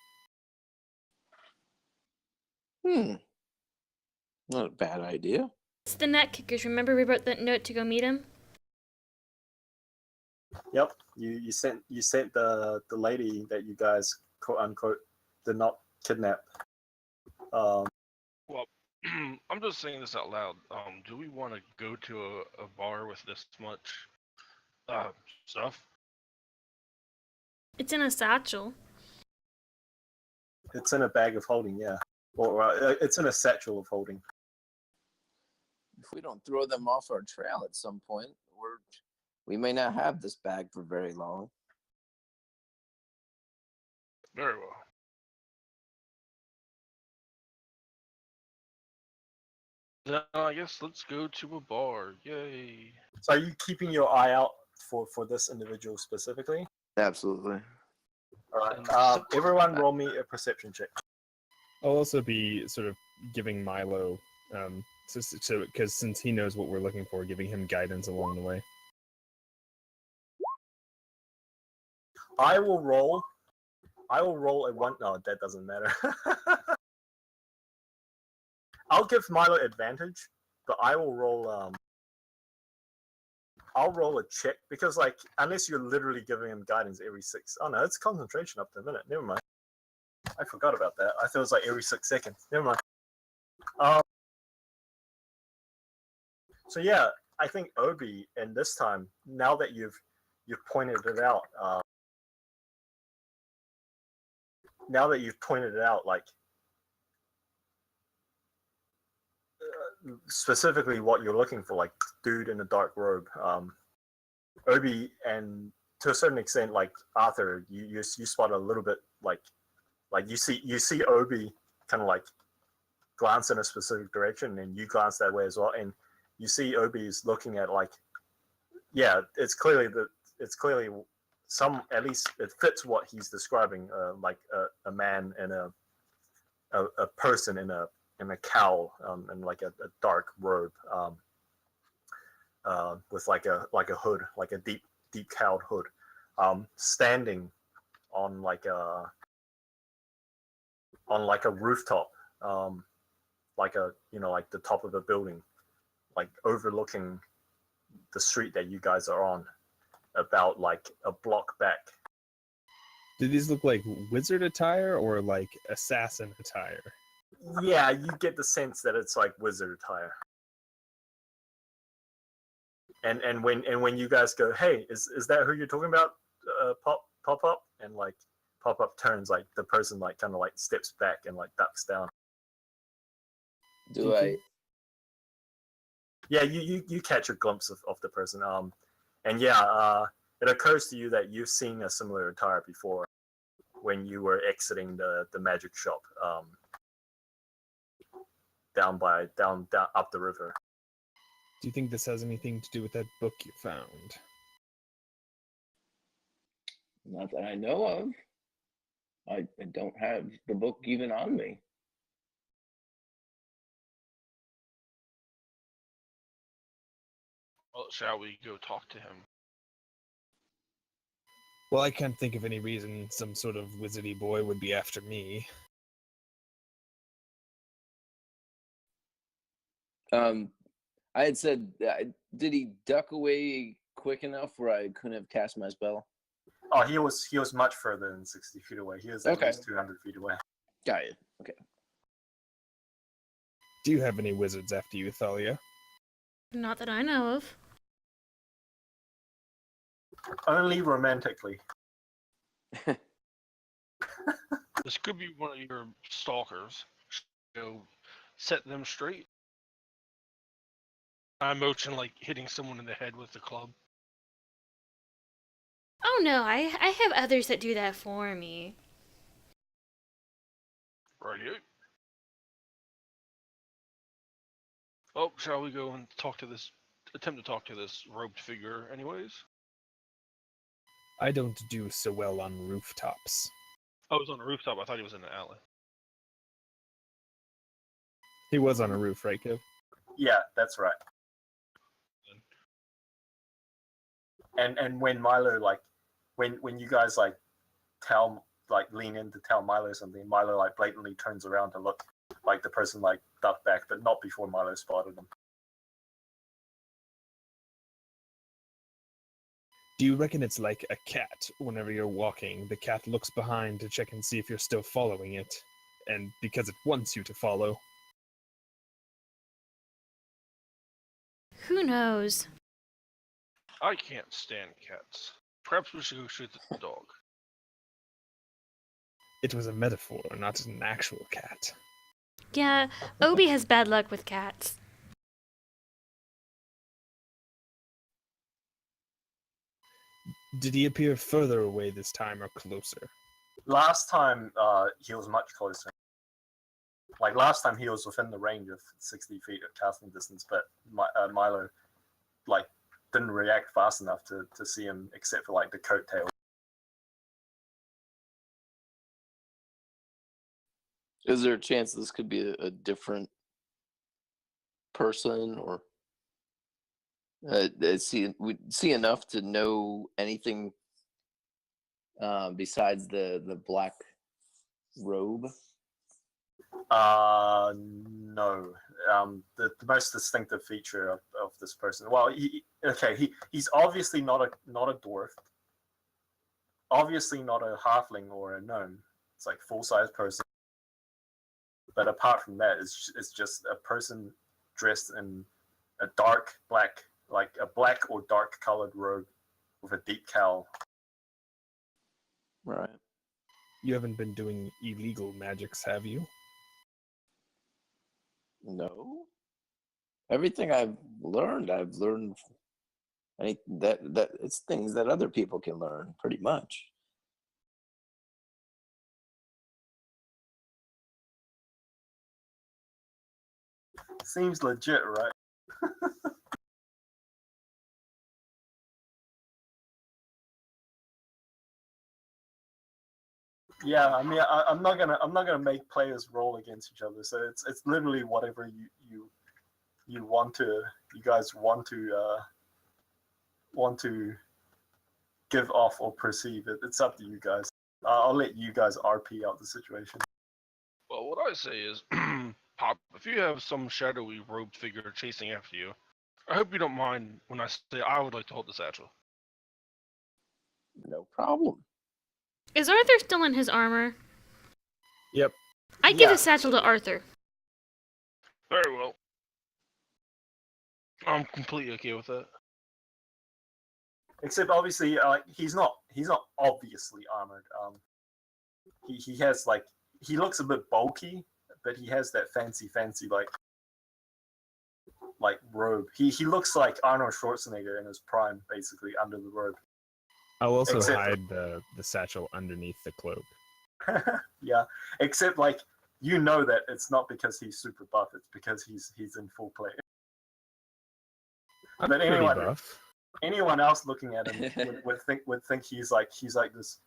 Not a bad idea. It's the net kickers. Remember we wrote that note to go meet him? Yep, you sent the lady that you guys quote unquote did not kidnap. Well, I'm just saying this out loud. Do we want to go to a bar with this much stuff? It's in a satchel. It's in a bag of holding, yeah, or it's in a satchel of holding. If we don't throw them off our trail at some point, we may not have this bag for very long. Very well. Then I guess let's go to a bar. Yay! So, are you keeping your eye out for this individual specifically? Absolutely. All right. Everyone, roll me a perception check. I'll also be sort of giving Milo, because since he knows what we're looking for, giving him guidance along the way. I will roll a one. No, that doesn't matter. I'll give Milo advantage, but I will roll. I'll roll a check because, like, unless you're literally giving him guidance every 6. Oh no, it's concentration up to a minute. Never mind. I forgot about that. I thought it was like every 6 seconds. Never mind. So yeah, I think Obi, and this time, now that you've pointed it out, like specifically what you're looking for, like dude in a dark robe, Obi, and to a certain extent, like Arthur, you spot a little bit like you see Obi kind of like glance in a specific direction, and you glance that way as well, and you see Obi is looking at, like, yeah, it's clearly some, at least it fits what he's describing, like a man and a person in a cowl, and like a dark robe, with like a hood, like a deep cowled hood, standing on like a rooftop, like the top of a building, like overlooking the street that you guys are on, about like a block back. Do these look like wizard attire or like assassin attire? Yeah, you get the sense that it's like wizard attire. And when you guys go, hey, is that who you're talking about? Pop up, and like Pop up turns, like the person like kind of like steps back and like ducks down. Do I? Yeah, you catch a glimpse of the person. And yeah, it occurs to you that you've seen a similar attire before when you were exiting the magic shop, down up the river. Do you think this has anything to do with that book you found? Not that I know of. I don't have the book even on me. Well, shall we go talk to him? Well, I can't think of any reason some sort of wizardy boy would be after me. I had said, did he duck away quick enough where I couldn't have cast my spell? Oh, he was much further than 60 feet away. He was at least 200 feet away. Got it. Okay. Do you have any wizards after you, Thalia? Not that I know of. Only romantically. This could be one of your stalkers. Go set them straight. I motion like hitting someone in the head with the club. Oh no, I have others that do that for me. Righty. Oh, shall we go and attempt to talk to this robed figure anyways? I don't do so well on rooftops. Oh, it was on a rooftop. I thought he was in an alley. He was on a roof, right, Kev? Yeah, that's right. And when Milo like when you guys like lean in to tell Milo something, Milo like blatantly turns around to look like the person like ducked back, but not before Milo spotted him. Do you reckon it's like a cat? Whenever you're walking, the cat looks behind to check and see if you're still following it, and because it wants you to follow. Who knows? I can't stand cats. Perhaps we should go shoot the dog. It was a metaphor, not an actual cat. Yeah, Obi has bad luck with cats. Did he appear further away this time or closer? Last time, he was much closer. Like last time, he was within the range of 60 feet of casting distance, but Milo, like, didn't react fast enough to see him, except for like the coattail. Is there a chance this could be a different person, or we see enough to know anything besides the black robe? No. The most distinctive feature of this person. Well, he's obviously not a dwarf. Obviously not a halfling or a gnome. It's like full-size person. But apart from that, it's just a person dressed in a dark black, like a black or dark colored robe with a deep cowl. Right. You haven't been doing illegal magics, have you? No. Everything I've learned that it's things that other people can learn, pretty much. Seems legit, right? Yeah, I mean, I'm not gonna make players roll against each other. So it's literally whatever you want to, you guys want to give off or perceive it. It's up to you guys. I'll let you guys RP out the situation. Well, what I say is, Pop, if you have some shadowy robed figure chasing after you, I hope you don't mind when I say I would like to hold the satchel. No problem. Is Arthur still in his armor? Yep. I'd give the satchel to Arthur. Very well. I'm completely okay with that. Except obviously, he's not obviously armored. He has like, he looks a bit bulky, but he has that fancy like robe. He looks like Arnold Schwarzenegger in his prime, basically under the robe. I'll also Except hide the satchel underneath the cloak. Yeah, except like you know that it's not because he's super buff; it's because he's in full play. I'm But pretty buff. anyone else looking at him would think he's like this.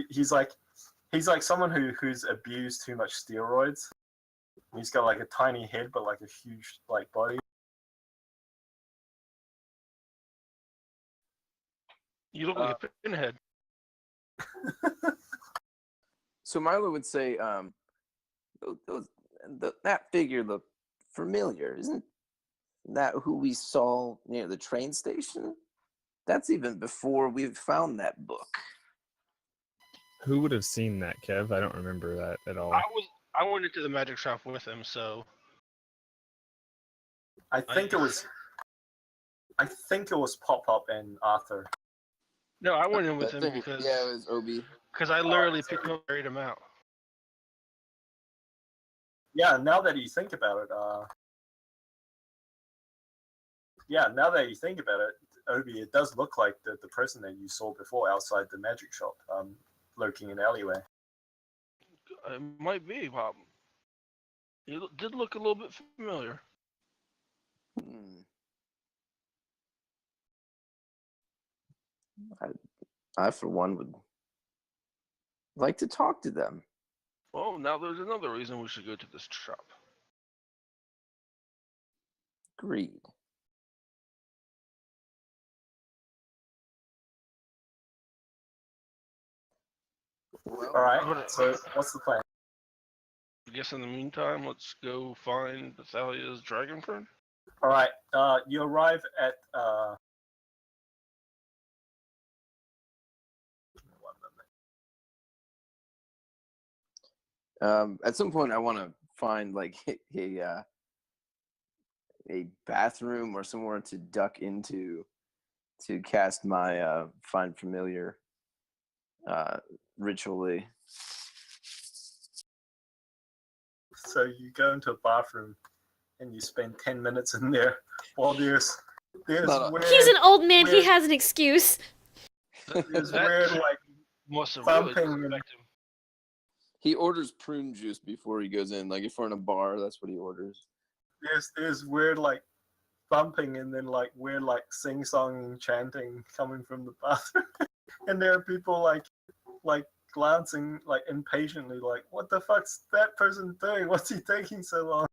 He's like someone who's abused too much steroids. He's got like a tiny head, but like a huge like body. You look like a pinhead. So Milo would say, that figure looked familiar. Isn't that who we saw near the train station? That's even before we found that book. Who would have seen that, Kev? I don't remember that at all. I went into the magic shop with him, so I think it was Pop Up and Arthur. no, I went in with I him think- because yeah, it was Obi. I literally picked him up and carried him out. Yeah, now that you think about it, Obi, it does look like the person that you saw before outside the magic shop, lurking in the alleyway. It might be, Pop. He did look a little bit familiar. I for one would like to talk to them. Well, now there's another reason we should go to this shop. Agreed. Well, All right. But, So what's the plan? I guess in the meantime, let's go find Athalia's dragon friend. All right. You arrive at one moment. at some point, I want to find like a bathroom or somewhere to duck into to cast my find familiar ritually. So you go into a bathroom and you spend 10 minutes in there while there's Not a- weird, He's an old man. He weird- has an excuse. there's That weird like must have really thumping and- affected him. He orders prune juice before he goes in. Like if we're in a bar, that's what he orders. there's weird like bumping and then like weird like sing-song chanting coming from the bathroom. And there are people like glancing like impatiently like, what the fuck's that person doing? What's he taking so long?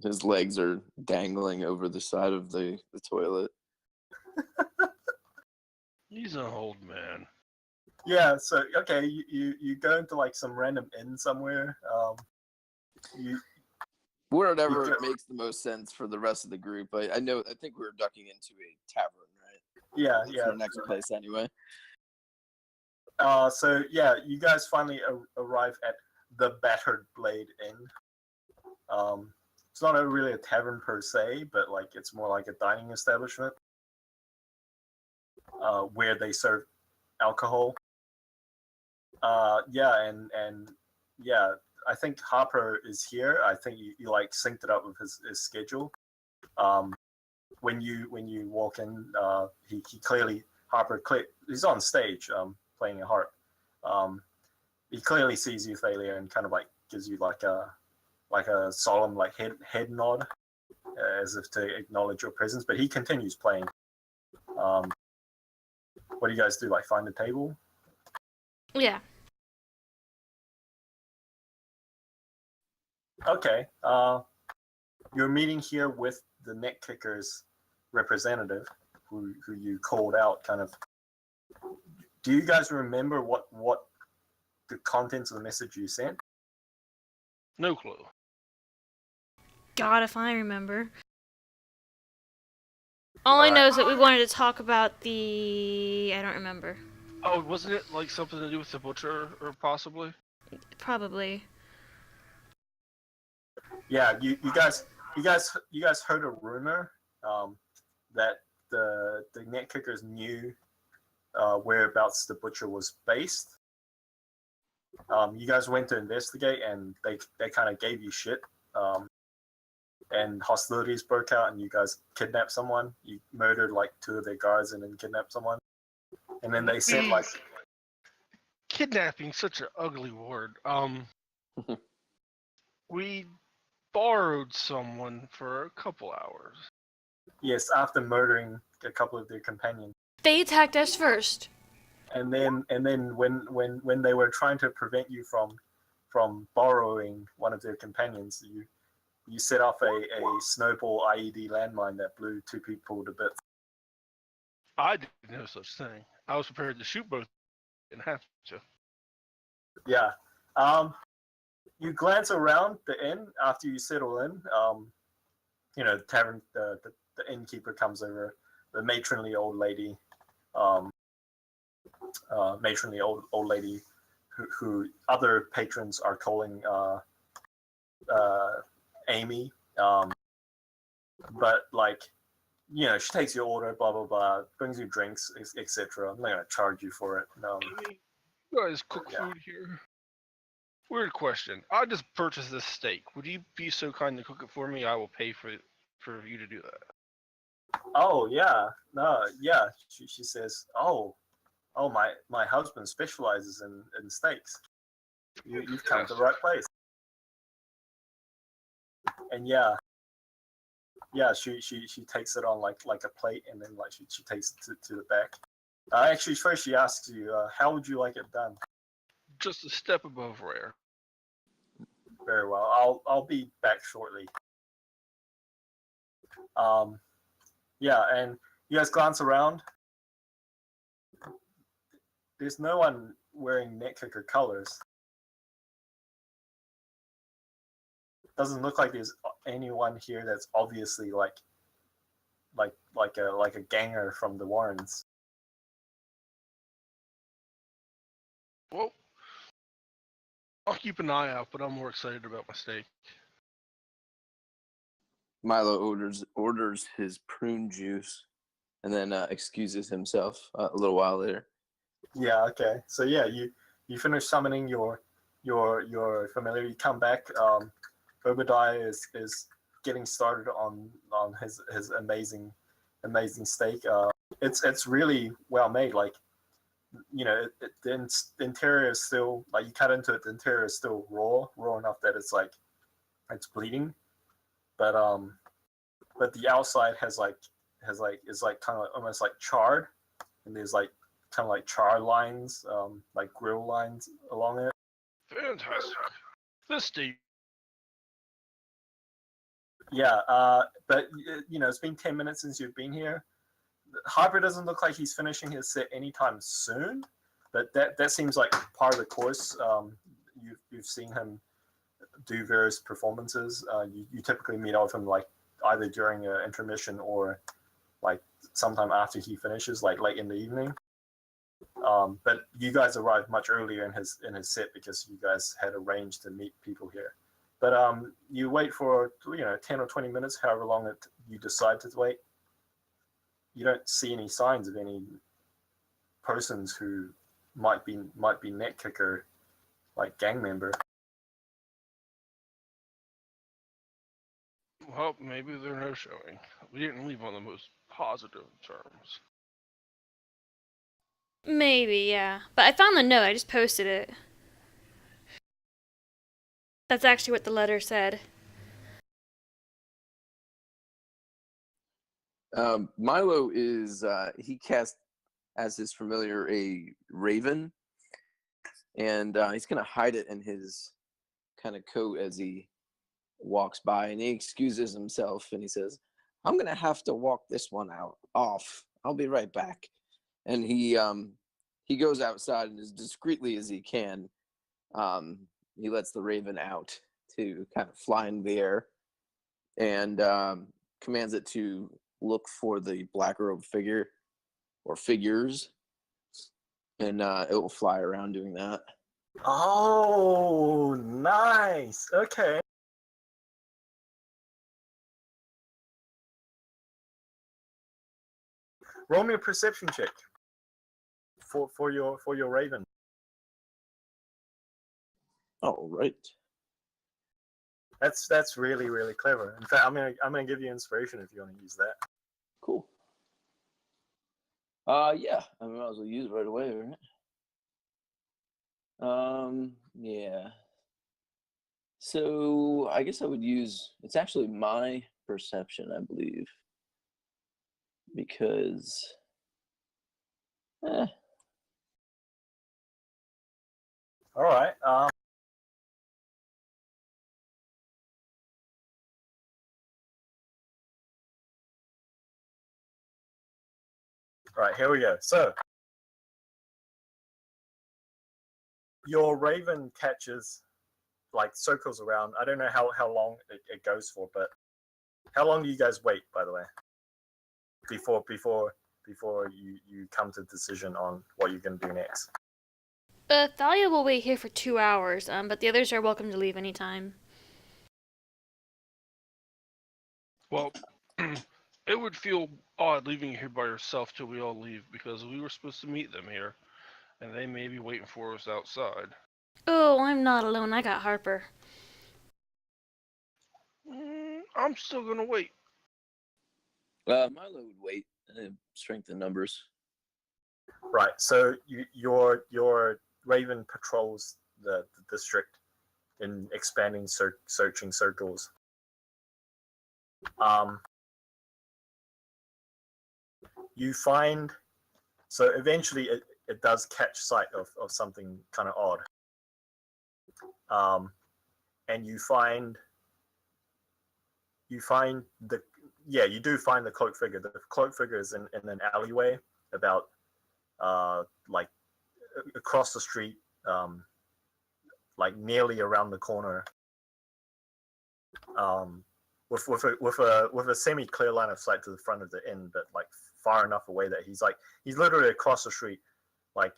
His legs are dangling over the side of the toilet. He's an old man. Yeah, so okay, you go into like some random inn somewhere. You Whatever Yeah. makes the most sense for the rest of the group. I think we were ducking into a tavern, right? yeah, That's yeah. our next place anyway. So yeah, you guys finally arrive at the Battered Blade Inn. It's not really a tavern per se, but like it's more like a dining establishment where they serve alcohol. Yeah, and yeah, I think Harper is here. I think you like synced it up with his schedule. When you walk in, he clearly he's on stage playing a harp. He clearly sees you, Thalia, and kind of like gives you like a solemn like head nod as if to acknowledge your presence. But he continues playing. What do you guys do? Like find a table? Yeah. Okay. You're meeting here with the Neck Kickers representative, who you called out. Kind of. Do you guys remember what the contents of the message you sent? No clue. God, if I remember. All I know is that we wanted to talk about the. I don't remember. Oh, wasn't it like something to do with the butcher, or possibly? Probably. Yeah, you guys heard a rumor that the Net Kickers knew whereabouts the butcher was based. You guys went to investigate, and they kind of gave you shit. And hostilities broke out, and you guys kidnapped someone. You murdered like 2 of their guards, and then kidnapped someone. And then they sent like Kidnapping, such an ugly word. We borrowed someone for a couple hours. yes, after murdering a couple of their companions. They attacked us first. And then when they were trying to prevent you from borrowing one of their companions, you set off a snowball IED landmine that blew 2 people to bits. I did no such thing. I was prepared to shoot both and have to. Yeah. You glance around the inn after you settle in. The tavern, the innkeeper comes over. The matronly old lady, who other patrons are calling Amy. But like, she takes your order, blah blah blah, brings you drinks, etc. I'm not gonna charge you for it. No. You guys cook Yeah. food here? Weird question. I just purchased this steak. Would you be so kind to cook it for me? I will pay for you to do that. Oh yeah, no, yeah. She says, oh, my husband specializes in steaks. You've come to the right place. And yeah, she takes it on like a plate, and then like she takes it to the back. Actually, first she asks you, how would you like it done? Just a step above rare. Very well. I'll be back shortly. Yeah, and you guys glance around. There's no one wearing Netkicker colors. Doesn't look like there's anyone here that's obviously like a ganger from the Warrens. Well, I'll keep an eye out, but I'm more excited about my steak. Milo orders his prune juice, and then excuses himself a little while later. Yeah. Okay. So yeah, you finish summoning your familiar. You come back. Obadiah is getting started on his amazing steak. It's really well made. Like, you know, the interior is still, like, you cut into it, the interior is still raw enough that it's like it's bleeding, but the outside is like kind of almost like charred, and there's like kind of like char lines, like grill lines along it. Fantastic. This steak. Yeah, but you know, it's been 10 minutes since you've been here. Harper doesn't look like he's finishing his set anytime soon, but that seems like part of the course. You've seen him do various performances. You typically meet up with him like either during an intermission or like sometime after he finishes, like late in the evening. But you guys arrived much earlier in his set because you guys had arranged to meet people here. But you wait for 10 or 20 minutes, however long you decide to wait. You don't see any signs of any persons who might be Netkicker, like gang member. Well, maybe they're no showing. We didn't leave on the most positive terms. Maybe, yeah. But I found the note. I just posted it. That's actually what the letter said. Milo is he cast as his familiar a raven, and he's gonna hide it in his kind of coat as he walks by, and he excuses himself and he says, "I'm gonna have to walk this one off. I'll be right back." And he goes outside, and as discreetly as he can, he lets the raven out to kind of fly in the air, and commands it to look for the black robe figure or figures, and it will fly around doing that. Oh, nice. Okay. Roll me a perception check for your raven. All right. That's really, really clever. In fact, I'm gonna give you inspiration if you want to use that. Cool. Yeah, I might as well use it right away, right? Yeah. So I guess I would use, it's actually my perception, I believe, because All right. All right, here we go. So your raven catches, like, circles around. I don't know how long it goes for, but how long do you guys wait, by the way, before you come to a decision on what you're going to do next? Thalia will wait here for 2 hours, but the others are welcome to leave anytime. Well, it would feel odd leaving you here by yourself till we all leave, because we were supposed to meet them here, and they may be waiting for us outside. Oh, I'm not alone. I got Harper. I'm still gonna wait. Milo would wait. Strength in numbers. Right. So your raven patrols the district in expanding searching circles. You find, so eventually it does catch sight of something kind of odd. And you find yeah, you do find the cloak figure. The cloak figure is in an alleyway about like across the street, like nearly around the corner, with a semi clear line of sight to the front of the inn, but like far enough away that he's literally across the street, like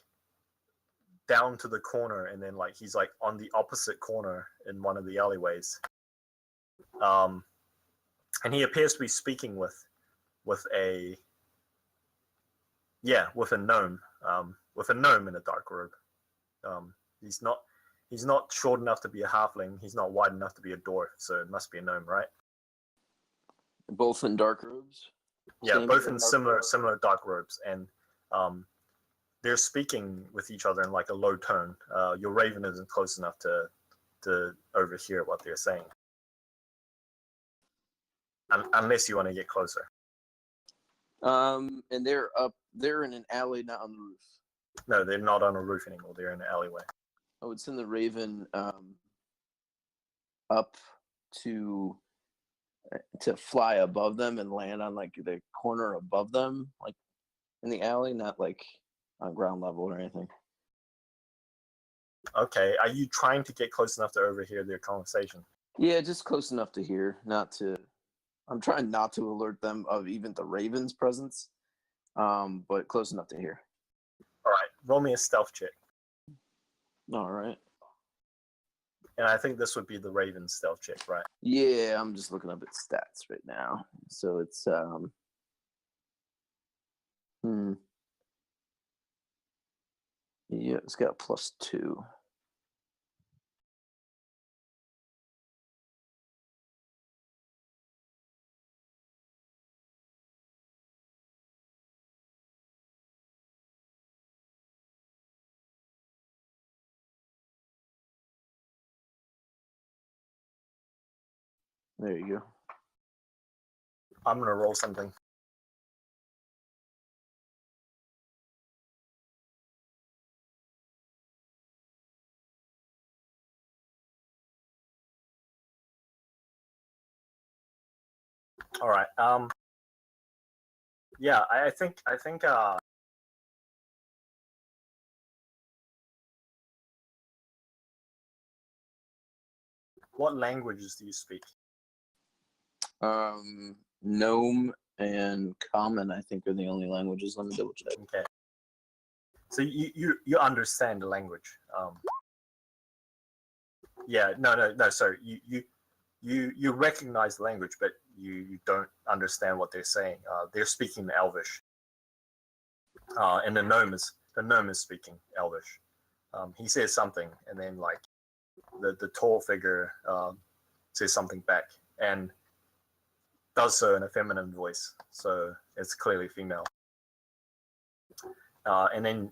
down to the corner, and then like he's like on the opposite corner in one of the alleyways. And he appears to be speaking with a gnome, in a dark robe. He's not short enough to be a halfling. He's not wide enough to be a dwarf, so it must be a gnome, right? Both in dark robes. Yeah, Same both in in dark similar dark robes, and they're speaking with each other in like a low tone. Your raven isn't close enough to overhear what they're saying, unless you want to get closer. And they're in an alley, not on the roof. No, they're not on a roof anymore. They're in an alleyway. I would send the raven up to fly above them and land on like the corner above them, like in the alley, not like on ground level or anything. Okay, are you trying to get close enough to overhear their conversation? Yeah, just close enough to hear, not to. I'm trying not to alert them of even the raven's presence, but close enough to hear. All right, roll me a stealth check. All right. And I think this would be the raven stealth check, right? Yeah, I'm just looking up its stats right now. So it's yeah, it's got a +2. There you go. I'm gonna roll something. All right. Yeah, I think what languages do you speak? Gnome and Common, I think, are the only languages. Let me double check. Okay. So you understand the language. Yeah, no. Sorry, you recognize the language, but you don't understand what they're saying. They're speaking Elvish, and the gnome is speaking Elvish. He says something, and then like the tall figure says something back, and does so in a feminine voice, so it's clearly female. And then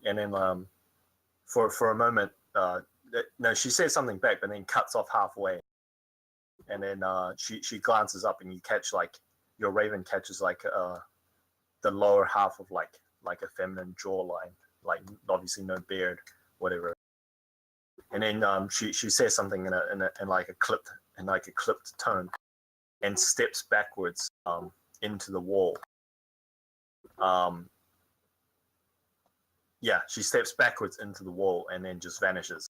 for a moment, no, she says something back, but then cuts off halfway, and then she glances up, and you catch like your raven catches like the lower half of like a feminine jawline, like obviously no beard, whatever. And then she says something in like a clipped tone, and steps backwards into the wall. Yeah, she steps backwards into the wall and then just vanishes.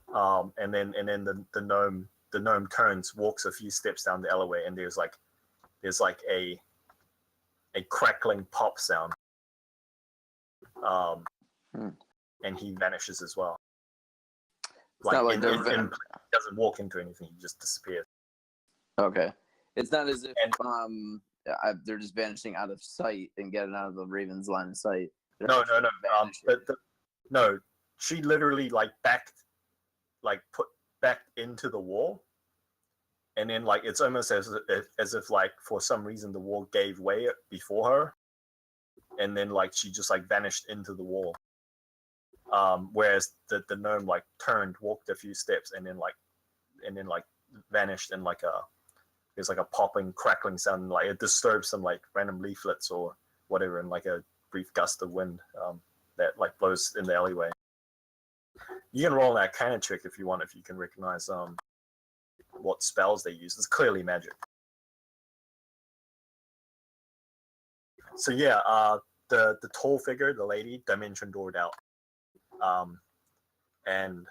And then the gnome turns, walks a few steps down the alleyway, and there's like a crackling pop sound. And he vanishes as well. Like, doesn't walk into anything; he just disappears. Okay, it's not as if they're just vanishing out of sight and getting out of the raven's line of sight. No. No, she literally put back into the wall, and then like it's almost as if like for some reason the wall gave way before her, and then like she just like vanished into the wall. Whereas the gnome like turned, walked a few steps, and then vanished in like there's like a popping, crackling sound, and like it disturbs some like random leaflets or whatever, and like a brief gust of wind that like blows in the alleyway. You can roll an Arcana check if you want, if you can recognize what spells they use. It's clearly magic. So yeah, the tall figure, the lady, dimension doored out, and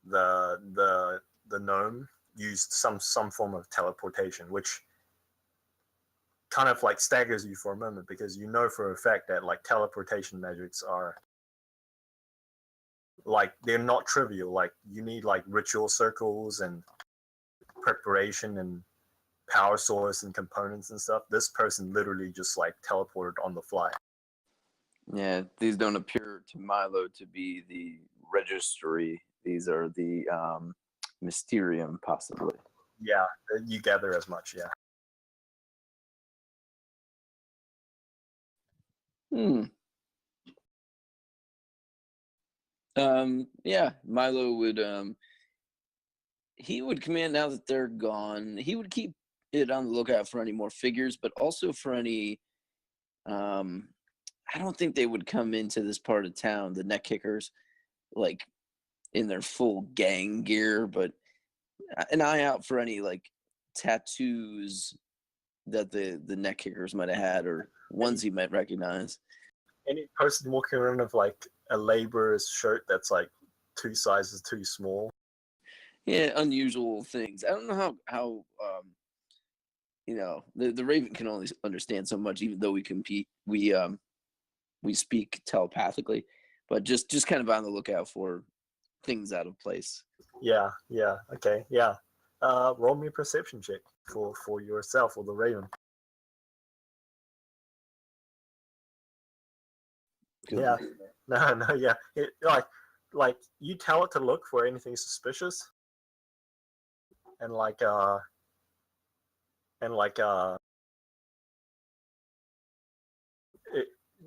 the gnome used some form of teleportation, which kind of like staggers you for a moment because you know for a fact that like teleportation magics are like they're not trivial. Like you need like ritual circles and preparation and power source and components and stuff. This person literally just like teleported on the fly. Yeah, these don't appear to Milo to be the registry. These are the Mysterium, possibly. Yeah, you gather as much. Yeah. Yeah, Milo would he would command now that they're gone. He would keep it on the lookout for any more figures, but also for any I don't think they would come into this part of town, the neck kickers, like in their full gang gear, but an eye out for any like tattoos that the neck kickers might have had or ones he might recognize. Any person walking around with like a laborer's shirt that's like 2 sizes too small. Yeah, unusual things. I don't know how the Raven can only understand so much, even though we speak telepathically, but just kind of on the lookout for things out of place. Yeah, okay, yeah. Roll me a perception check for yourself or the Raven. Good. Yeah, no, yeah. Like you tell it to look for anything suspicious, and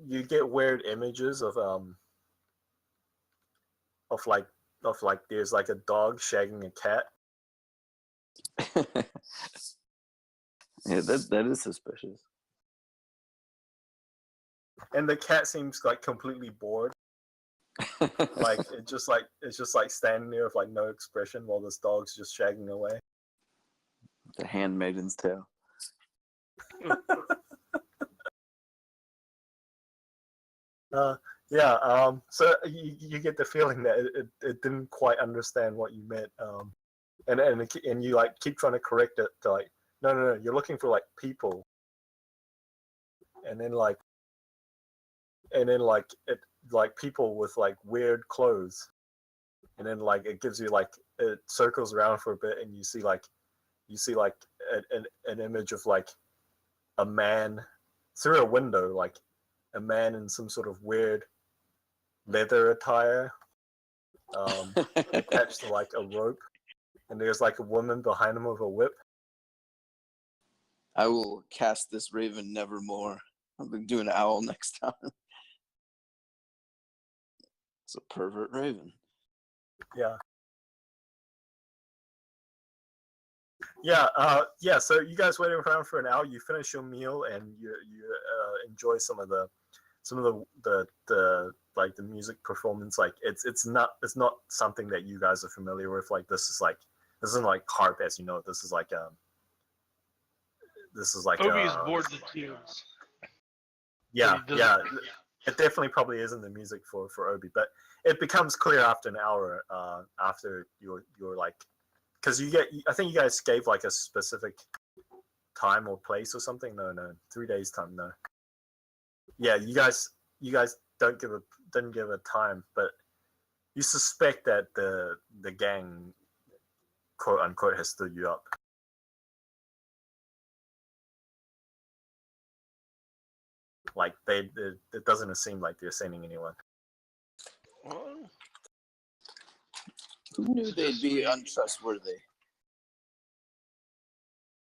you get weird images of of like there's like a dog shagging a cat. Yeah, that is suspicious. And the cat seems like completely bored. Like it's just like standing there with like no expression while this dog's just shagging away. The handmaiden's tale. Yeah. So you get the feeling that it didn't quite understand what you meant. And you like keep trying to correct it to like no, you're looking for like people. And then it like people with like weird clothes. And then like it gives you like it circles around for a bit and you see like an image of like a man through a window, like a man in some sort of weird leather attire, attached to like a rope, and there's like a woman behind him with a whip. I will cast this Raven nevermore. I'll be doing an owl next time. It's a pervert Raven. Yeah. So you guys waited around for an hour. You finish your meal and you enjoy some of the like the music performance. Like it's not something that you guys are familiar with. Like this isn't like harp as you know. This is like Obi is bored to tears. Yeah. It definitely probably isn't the music for Obi, but it becomes clear after an hour after you're like. Because I think you guys gave like a specific time or place or something. No, 3 days time. No. Yeah, you guys didn't give a time, but you suspect that the gang, quote unquote, has stood you up. Like it doesn't seem like they're sending anyone. Well, Who knew they'd be untrustworthy?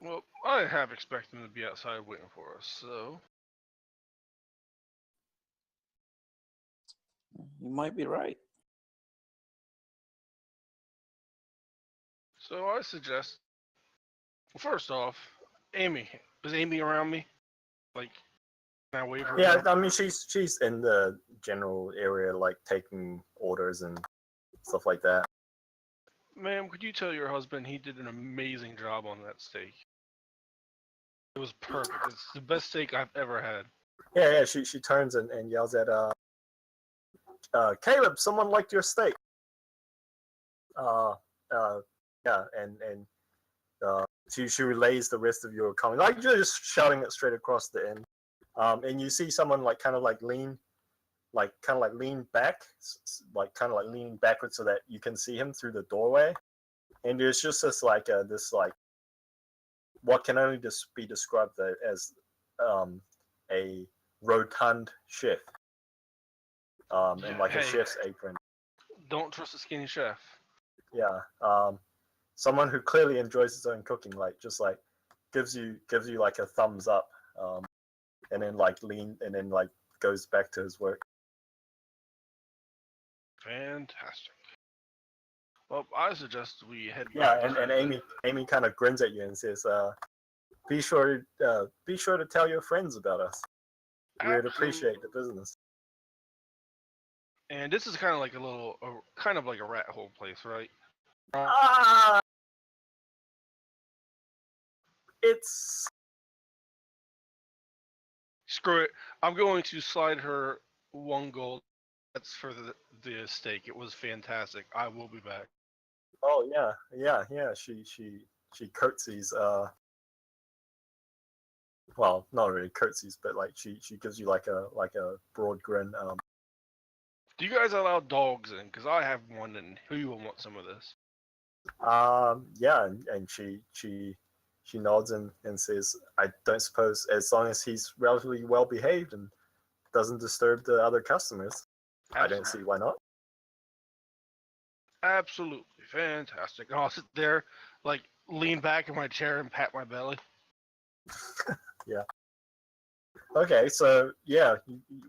well, I have expected them to be outside waiting for us, so You might be right. I suggest. First off, Amy, is Amy around me? Like, can I wave her? Yeah, I mean she's in the general area, like taking orders and stuff like that. Ma'am, could you tell your husband he did an amazing job on that steak? It was perfect. It's the best steak I've ever had. Yeah. She turns and yells at Caleb. Someone liked your steak. Uh, yeah, and she relays the rest of your comment. Like you're just shouting it straight across the end. And you see someone like kind of like lean back, kind of like leaning backwards so that you can see him through the doorway. And there's just this what can only just be described as a rotund chef, and like a Hey, chef's apron. don't trust a skinny chef. Yeah, someone who clearly enjoys his own cooking, like just like gives you like a thumbs up, and then like goes back to his work. Fantastic. Well, I suggest we head Yeah, back. and Amy kind of grins at you and says, be sure to tell your friends about us. We would appreciate the business." And this is kind of like kind of like a rat hole place, right? It's Screw it. I'm going to slide her 1 gold. That's for the steak. It was fantastic. I will be back. oh yeah. She curtsies. Well, not really curtsies, but like she gives you like a broad grin. Do you guys allow dogs in? Because I have one, and who will want some of this? Yeah, and she nods and says, "I don't suppose, as long as he's relatively well behaved and doesn't disturb the other customers, I don't see why not." Absolutely fantastic. And I'll sit there, like lean back in my chair and pat my belly. Yeah. Okay, so yeah,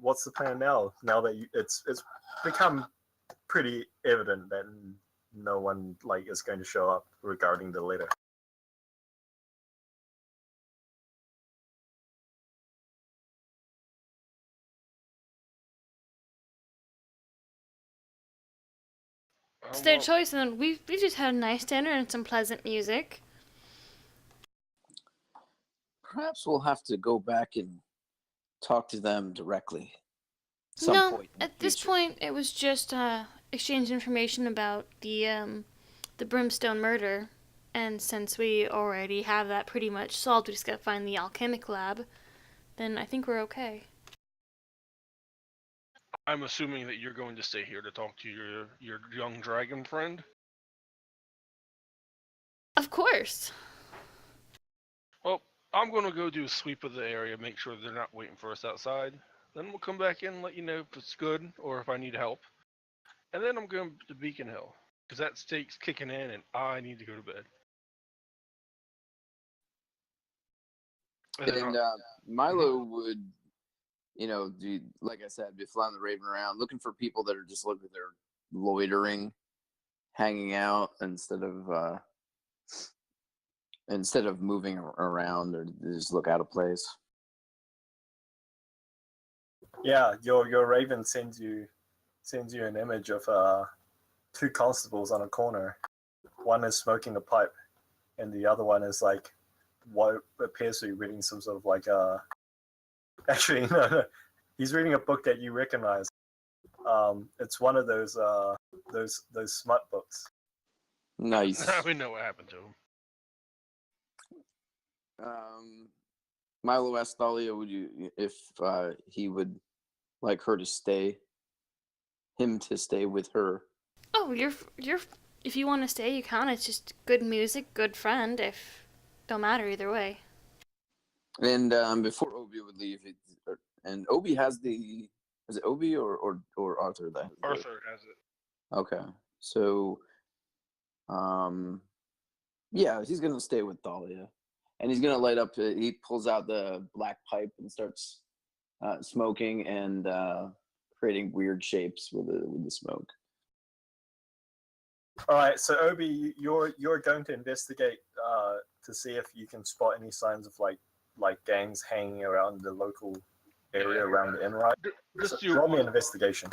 what's the plan now? Now that it's become pretty evident that no one like is going to show up regarding the letter. It's their Well, choice, and we just had a nice dinner and some pleasant music. Perhaps we'll have to go back and talk to them directly. Some No, point in the at this future. point, it was just exchange information about the Brimstone murder, and since we already have that pretty much solved, we just gotta find the alchemic lab. Then I think we're okay. I'm assuming that you're going to stay here to talk to your young dragon friend. Of course. Well, I'm going to go do a sweep of the area, make sure they're not waiting for us outside. Then we'll come back in and let you know if it's good or if I need help. And then I'm going to Beacon Hill because that steak's kicking in and I need to go to bed. And Milo would, do, like I said, be flying the Raven around, looking for people that are just looking, they're loitering, hanging out instead of moving around or just look out of place. Yeah, your Raven sends you an image of two constables on a corner. One is smoking a pipe, and the other one is like what appears to be reading some sort of like actually no, he's reading a book that you recognize. It's one of those smut books. Nice. Now we know what happened to him. Milo asked Thalia, would you, if he would like her to stay, him to stay with her. Oh, you're if you want to stay, you can. It's just good music, good friend. If don't matter either way. And before Obi would leave, and Obi has the, is it Obi or Arthur that? Arthur has it. Okay, so, yeah, he's gonna stay with Thalia, and he's gonna light up. He pulls out the black pipe and starts smoking and creating weird shapes with the smoke. All right, so Obi, you're going to investigate to see if you can spot any signs of like gangs hanging around the local area around the inn, right? Just So roll me an investigation.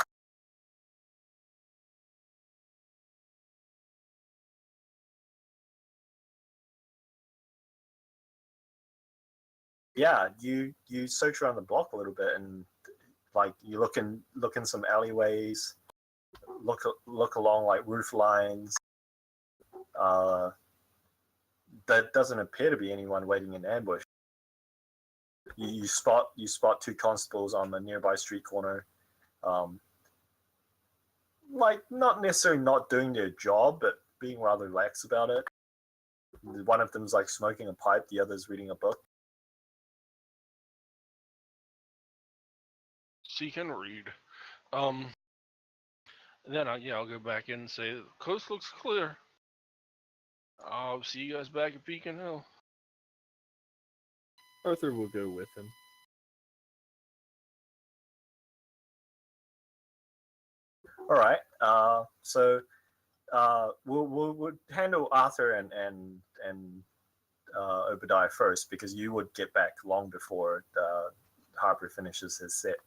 yeah, you search around the block a little bit, and like you look in some alleyways, look along like roof lines. There doesn't appear to be anyone waiting in ambush. You spot two constables on the nearby street corner, like not necessarily not doing their job, but being rather lax about it. One of them's like smoking a pipe, the other's reading a book. So you can read. Then I'll go back in and say the coast looks clear. I'll see you guys back at Beacon Hill. Arthur will go with him. All right. So we'll handle Arthur and Obadiah first, because you would get back long before Harper finishes his set.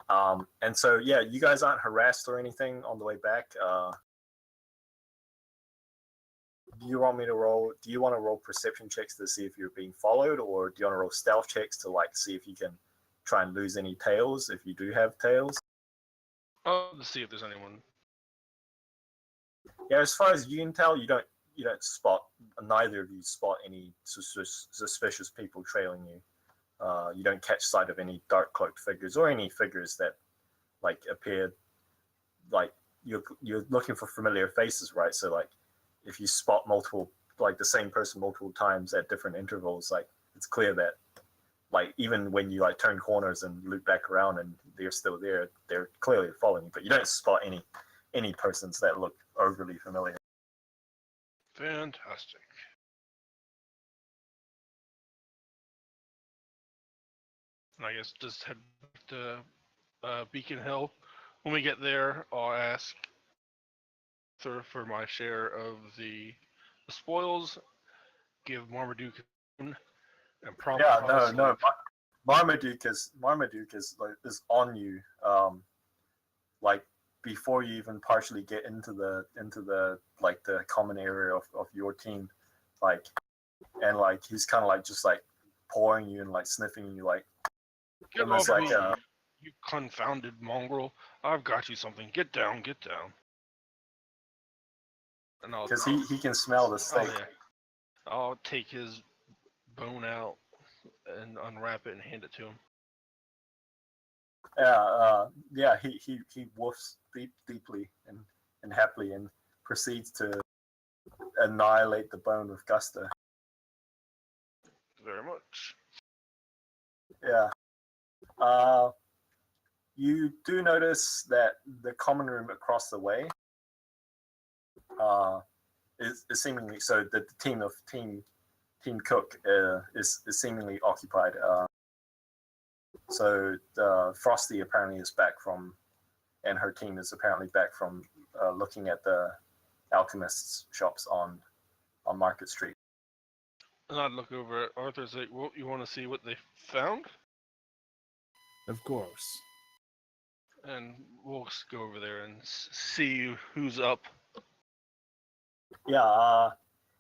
And so yeah, you guys aren't harassed or anything on the way back. Do you want to roll perception checks to see if you're being followed, or do you want to roll stealth checks to like see if you can try and lose any tails if you do have tails? To see if there's anyone. Yeah, as far as you can tell, you don't spot, neither of you spot any suspicious people trailing you. You don't catch sight of any dark cloaked figures or any figures that like appear like you're looking for familiar faces, right? So like if you spot multiple, like the same person multiple times at different intervals, like it's clear that like even when you like turn corners and loop back around and they're still there, they're clearly following you, but you don't spot any persons that look overly familiar. Fantastic. And I guess just head back to Beacon Hill. When we get there, I'll ask for my share of the spoils, give Marmaduke and prompt. Yeah, no. Marmaduke is on you, like before you even partially get into the like the common area of your team, like, and like he's kind of like just like pawing you and like sniffing you, like Get almost off like me, you confounded mongrel! I've got you something. Get down, get down. And because he can smell the steak. Oh, yeah. I'll take his bone out and unwrap it and hand it to him. Yeah, he woofs deeply and happily and proceeds to annihilate the bone with gusto. Very much. Yeah. You do notice that the common room across the way is seemingly, so that the team cook is seemingly occupied. So Frosty apparently is back from, and her team is apparently back from looking at the alchemists' shops on Market Street. And I'd look over at Arthur and say, well, you want to see what they found? Of course. And we'll go over there and see who's up. Yeah,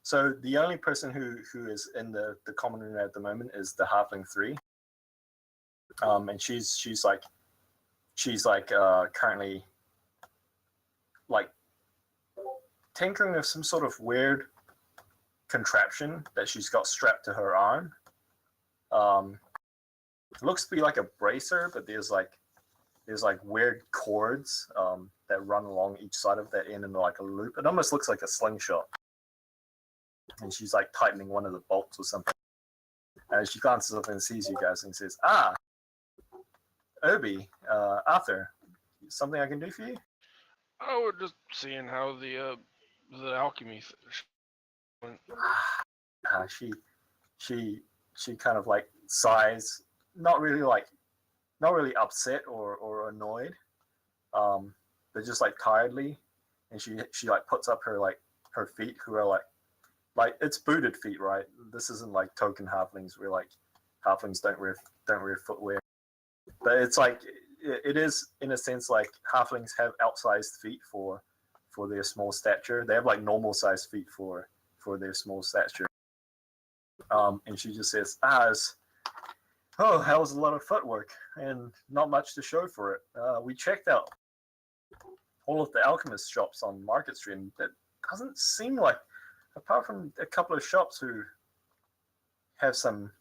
so the only person who is in the common room at the moment is the Halfling 3. And she's currently like tinkering with some sort of weird contraption that she's got strapped to her arm. It looks to be like a bracer, but there's weird cords that run along each side of that end in like a loop. It almost looks like a slingshot. And she's like tightening one of the bolts or something. And she glances up and sees you guys and says, "Ah, Obi, Arthur, something I can do for you?" Oh, we're just seeing how the alchemy went. She kind of like sighs, not really upset or annoyed, but just like tiredly, and she like puts up her feet, who are like it's booted feet, right? This isn't like token halflings where like halflings don't wear footwear, but it's like it is in a sense like halflings have outsized feet for their small stature. They have like normal sized feet for their small stature. And she just says, that was a lot of footwork and not much to show for it. We checked out all of the alchemist shops on Market Street, and it doesn't seem like, apart from a couple of shops who have some,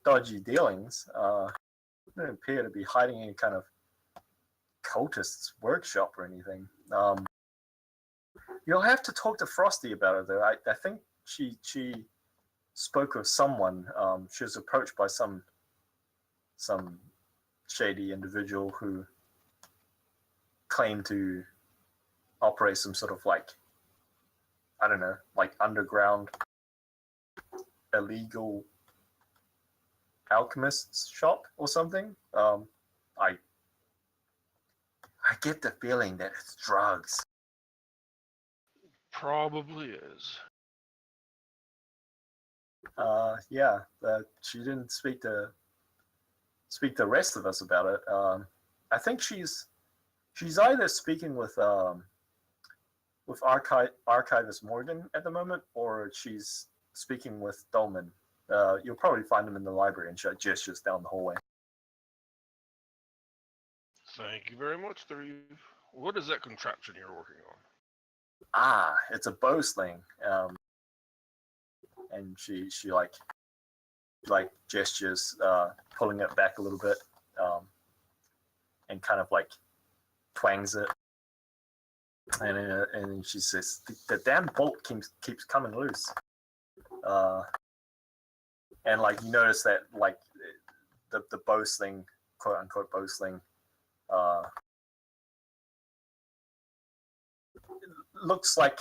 dodgy dealings, don't appear to be hiding any kind of cultist's workshop or anything. You'll have to talk to Frosty about it, though. I think she spoke of someone. She was approached by some shady individual who claimed to operate some sort of underground illegal alchemist's shop or something. I get the feeling that it's drugs. Probably is. Yeah. She didn't speak to the rest of us about it. I think she's either speaking with Archivist Morgan at the moment, or she's speaking with Dolman. You'll probably find him in the library and gestures down the hallway. Thank you very much, Three. What is that contraption you're working on? It's a bow sling. And she gestures, pulling it back a little bit, and kind of twangs it. And she says, the damn bolt keeps coming loose. And you notice that the bow sling, quote unquote bow sling, looks like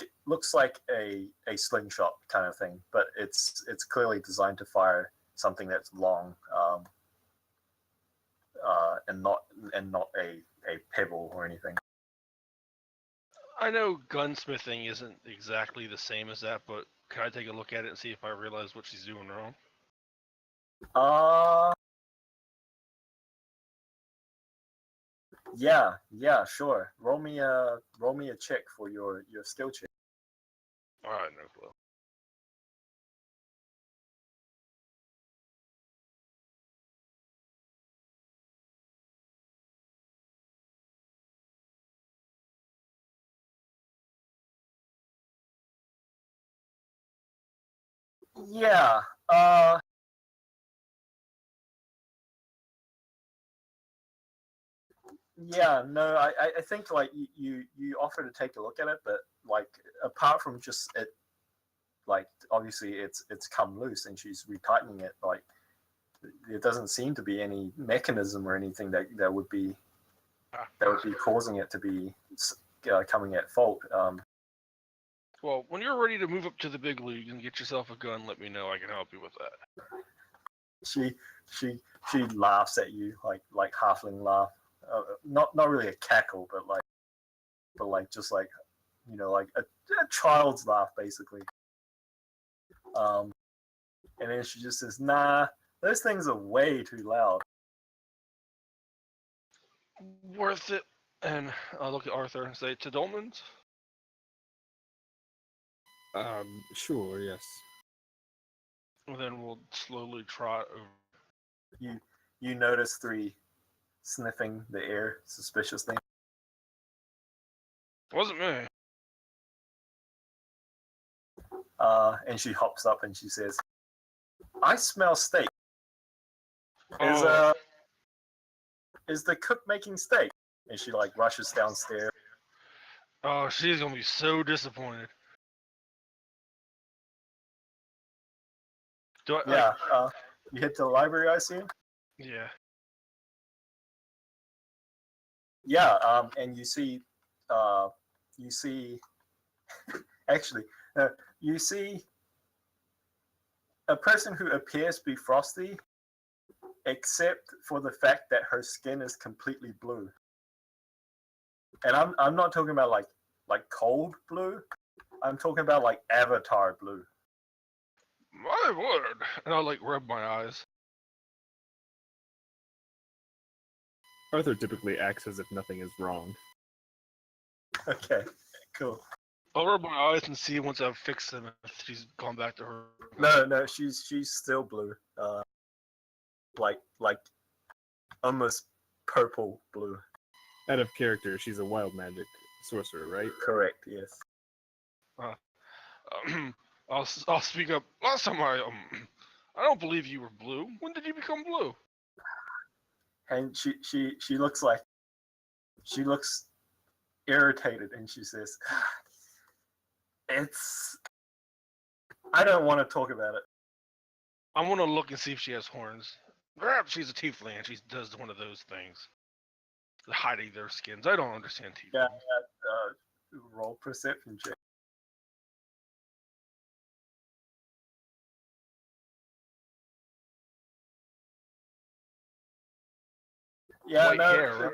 a slingshot kind of thing, but it's clearly designed to fire something that's long, and not a pebble or anything. I know gunsmithing isn't exactly the same as that, but can I take a look at it and see if I realize what she's doing wrong? Yeah, sure. Roll me a check for your skill check. All right, no clue. Yeah. Yeah, no, I think you offer to take a look at it, but apart from just it, obviously it's come loose and she's retightening it, there doesn't seem to be any mechanism or anything that would be causing it to be coming at fault. Well, when you're ready to move up to the big league and get yourself a gun, let me know. I can help you with that. She laughs at you like halfling laugh. Not really a cackle, but just a child's laugh, basically. And then she just says, "Nah, those things are way too loud." Worth it. And I'll look at Arthur and say, to Dolman's? Sure, yes. And then we'll slowly trot over. You notice Three sniffing the air suspiciously. Wasn't me. And she hops up and she says, "I smell steak. Is the cook making steak?" And she rushes downstairs. Oh, she's gonna be so disappointed. You head to the library, I assume? Yeah. Yeah, and you see actually, you see a person who appears to be Frosty, except for the fact that her skin is completely blue. And I'm not talking about like cold blue. I'm talking about Avatar blue. My word! And I'll rub my eyes. Arthur typically acts as if nothing is wrong. Okay, cool. I'll rub my eyes and see once I've fixed them if she's gone back to her. No, she's still blue. Like almost purple blue. Out of character, she's a wild magic sorcerer, right? Correct. Yes. I'll speak up. Last time I don't believe you were blue. When did you become blue? And she looks irritated, and she says, I don't want to talk about it. I want to look and see if she has horns. Perhaps she's a tiefling and she does one of those things, hiding their skins. I don't understand tiefling. Yeah. Roll perception check. Yeah, White no. hair, right?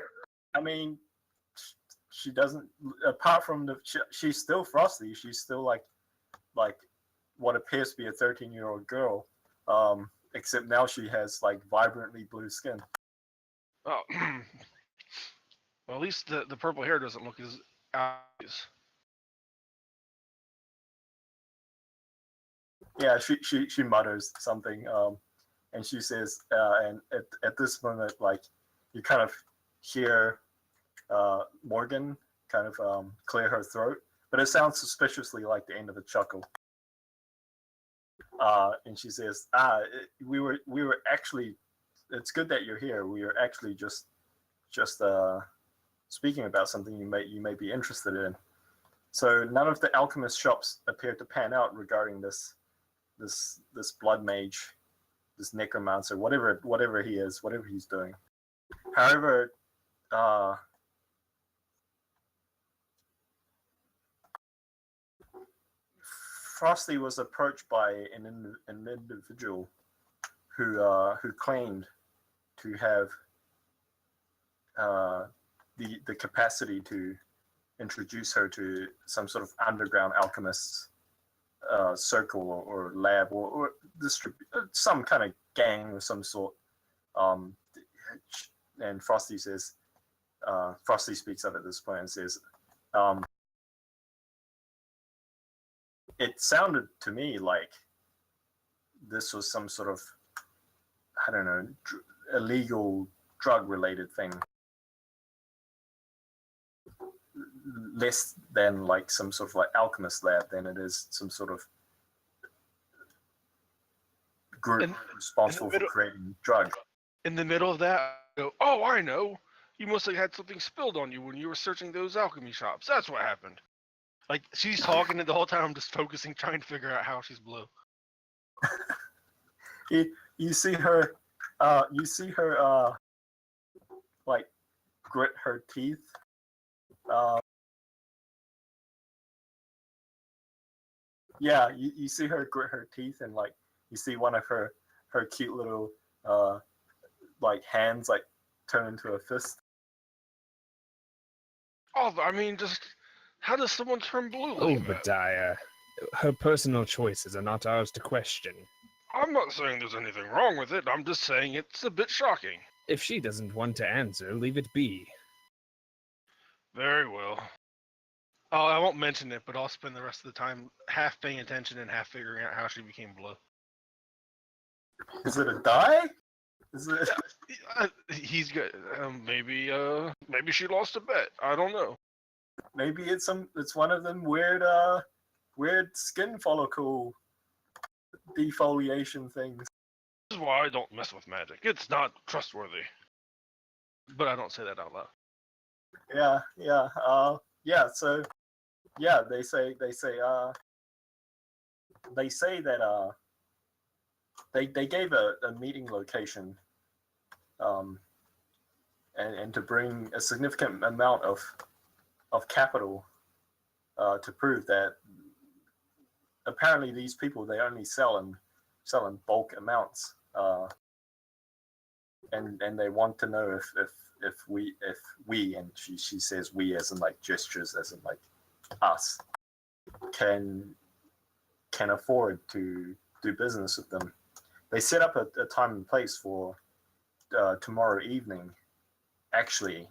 I mean, she doesn't. Apart from she's still Frosty. She's still like what appears to be a 13-year-old girl. Except now she has like vibrantly blue skin. Oh, well, at least the purple hair doesn't look as obvious. Yeah, she mutters something, and she says, and at this moment, like you kind of hear Morgan kind of clear her throat, but it sounds suspiciously like the end of a chuckle. And she says, we were actually, it's good that you're here. We were actually just speaking about something you may be interested in. So none of the alchemist shops appear to pan out regarding this blood mage, this necromancer, whatever he is, whatever he's doing. However, Frosty was approached by an individual who claimed to have the capacity to introduce her to some sort of underground alchemist circle or lab or some kind of gang of some sort. And Frosty says, Frosty speaks up at this point and says, it sounded to me like this was some sort of, I don't know, illegal drug-related thing. Less than like some sort of like alchemist lab than it is some sort of group responsible for creating drugs. In the middle of that, I go, oh, I know. You must have had something spilled on you when you were searching those alchemy shops. That's what happened. Like, she's talking, and the whole time I'm just focusing, trying to figure out how she's blue. You see her, like, grit her teeth. Yeah, you see her grit her teeth, and, like, you see one of her cute little, like, hands, like, turn into a fist. Oh, I mean, just... How does someone turn blue like that? Obadiah, her personal choices are not ours to question. I'm not saying there's anything wrong with it. I'm just saying it's a bit shocking. If she doesn't want to answer, leave it be. Very well. Oh, I won't mention it, but I'll spend the rest of the time half paying attention and half figuring out how she became blue. Is it a die? Is it? He's good. Maybe she lost a bet. I don't know. Maybe it's one of them weird skin follicle defoliation things. This is why I don't mess with magic. It's not trustworthy. But I don't say that out loud. Yeah. So, yeah, they say that they gave a meeting location, and to bring a significant amount of capital to prove that apparently these people, they only sell in bulk amounts, and they want to know if we and she says we as in like gestures as in like us can afford to do business with them. They set up a time and place for tomorrow evening. Actually,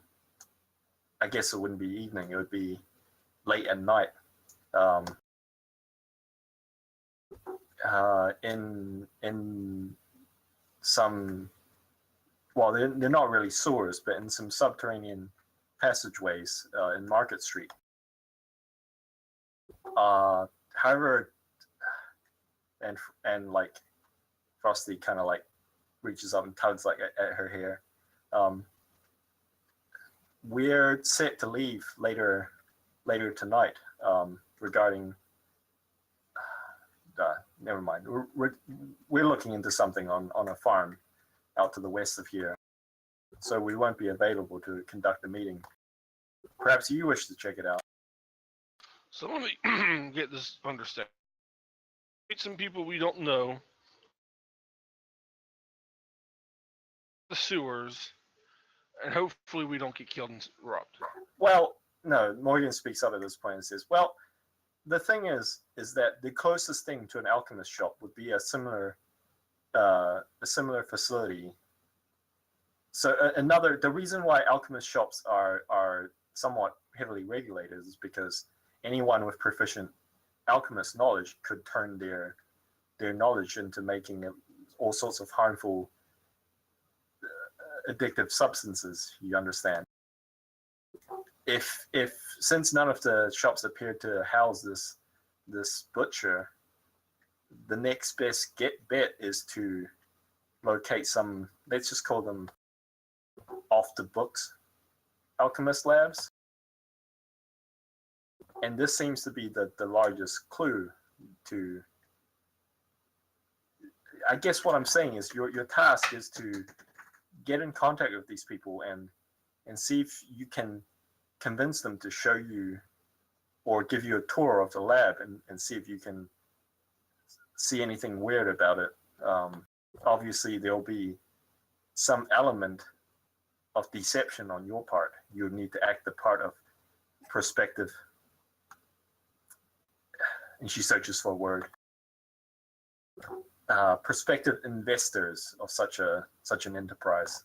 I guess it wouldn't be evening, it would be late at night. um, in some, well, they're not really sewers, but in some subterranean passageways in Market Street. However, and like Frosty kind of like reaches up and tugs like at her hair. We're set to leave later tonight. Regarding, never mind. We're looking into something on a farm out to the west of here, so we won't be available to conduct a meeting. Perhaps you wish to check it out. So let me get this understood. Meet some people we don't know. The sewers, and hopefully we don't get killed and robbed. Well, no, Morgan speaks up at this point and says, well, the thing is that the closest thing to an alchemist shop would be a similar facility. So the reason why alchemist shops are somewhat heavily regulated is because anyone with proficient alchemist knowledge could turn their knowledge into making all sorts of harmful addictive substances, you understand. If since none of the shops appear to house this butcher, the next best bet is to locate some, let's just call them off the books alchemist labs. And this seems to be the largest clue to, I guess what I'm saying is your task is to get in contact with these people and see if you can convince them to show you or give you a tour of the lab and see if you can see anything weird about it. Obviously, there'll be some element of deception on your part. You would need to act the part of prospective, and she searches for a word, prospective investors of such an enterprise.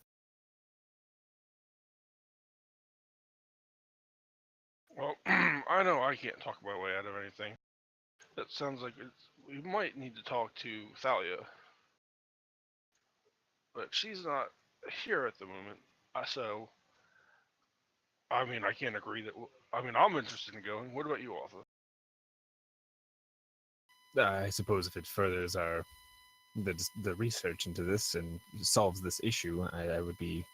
Well, I know I can't talk my way out of anything. That sounds like we might need to talk to Thalia. But she's not here at the moment. So, I mean, I can't agree that... I'm interested in going. What about you, Arthur? I suppose if it furthers the research into this and solves this issue, I would be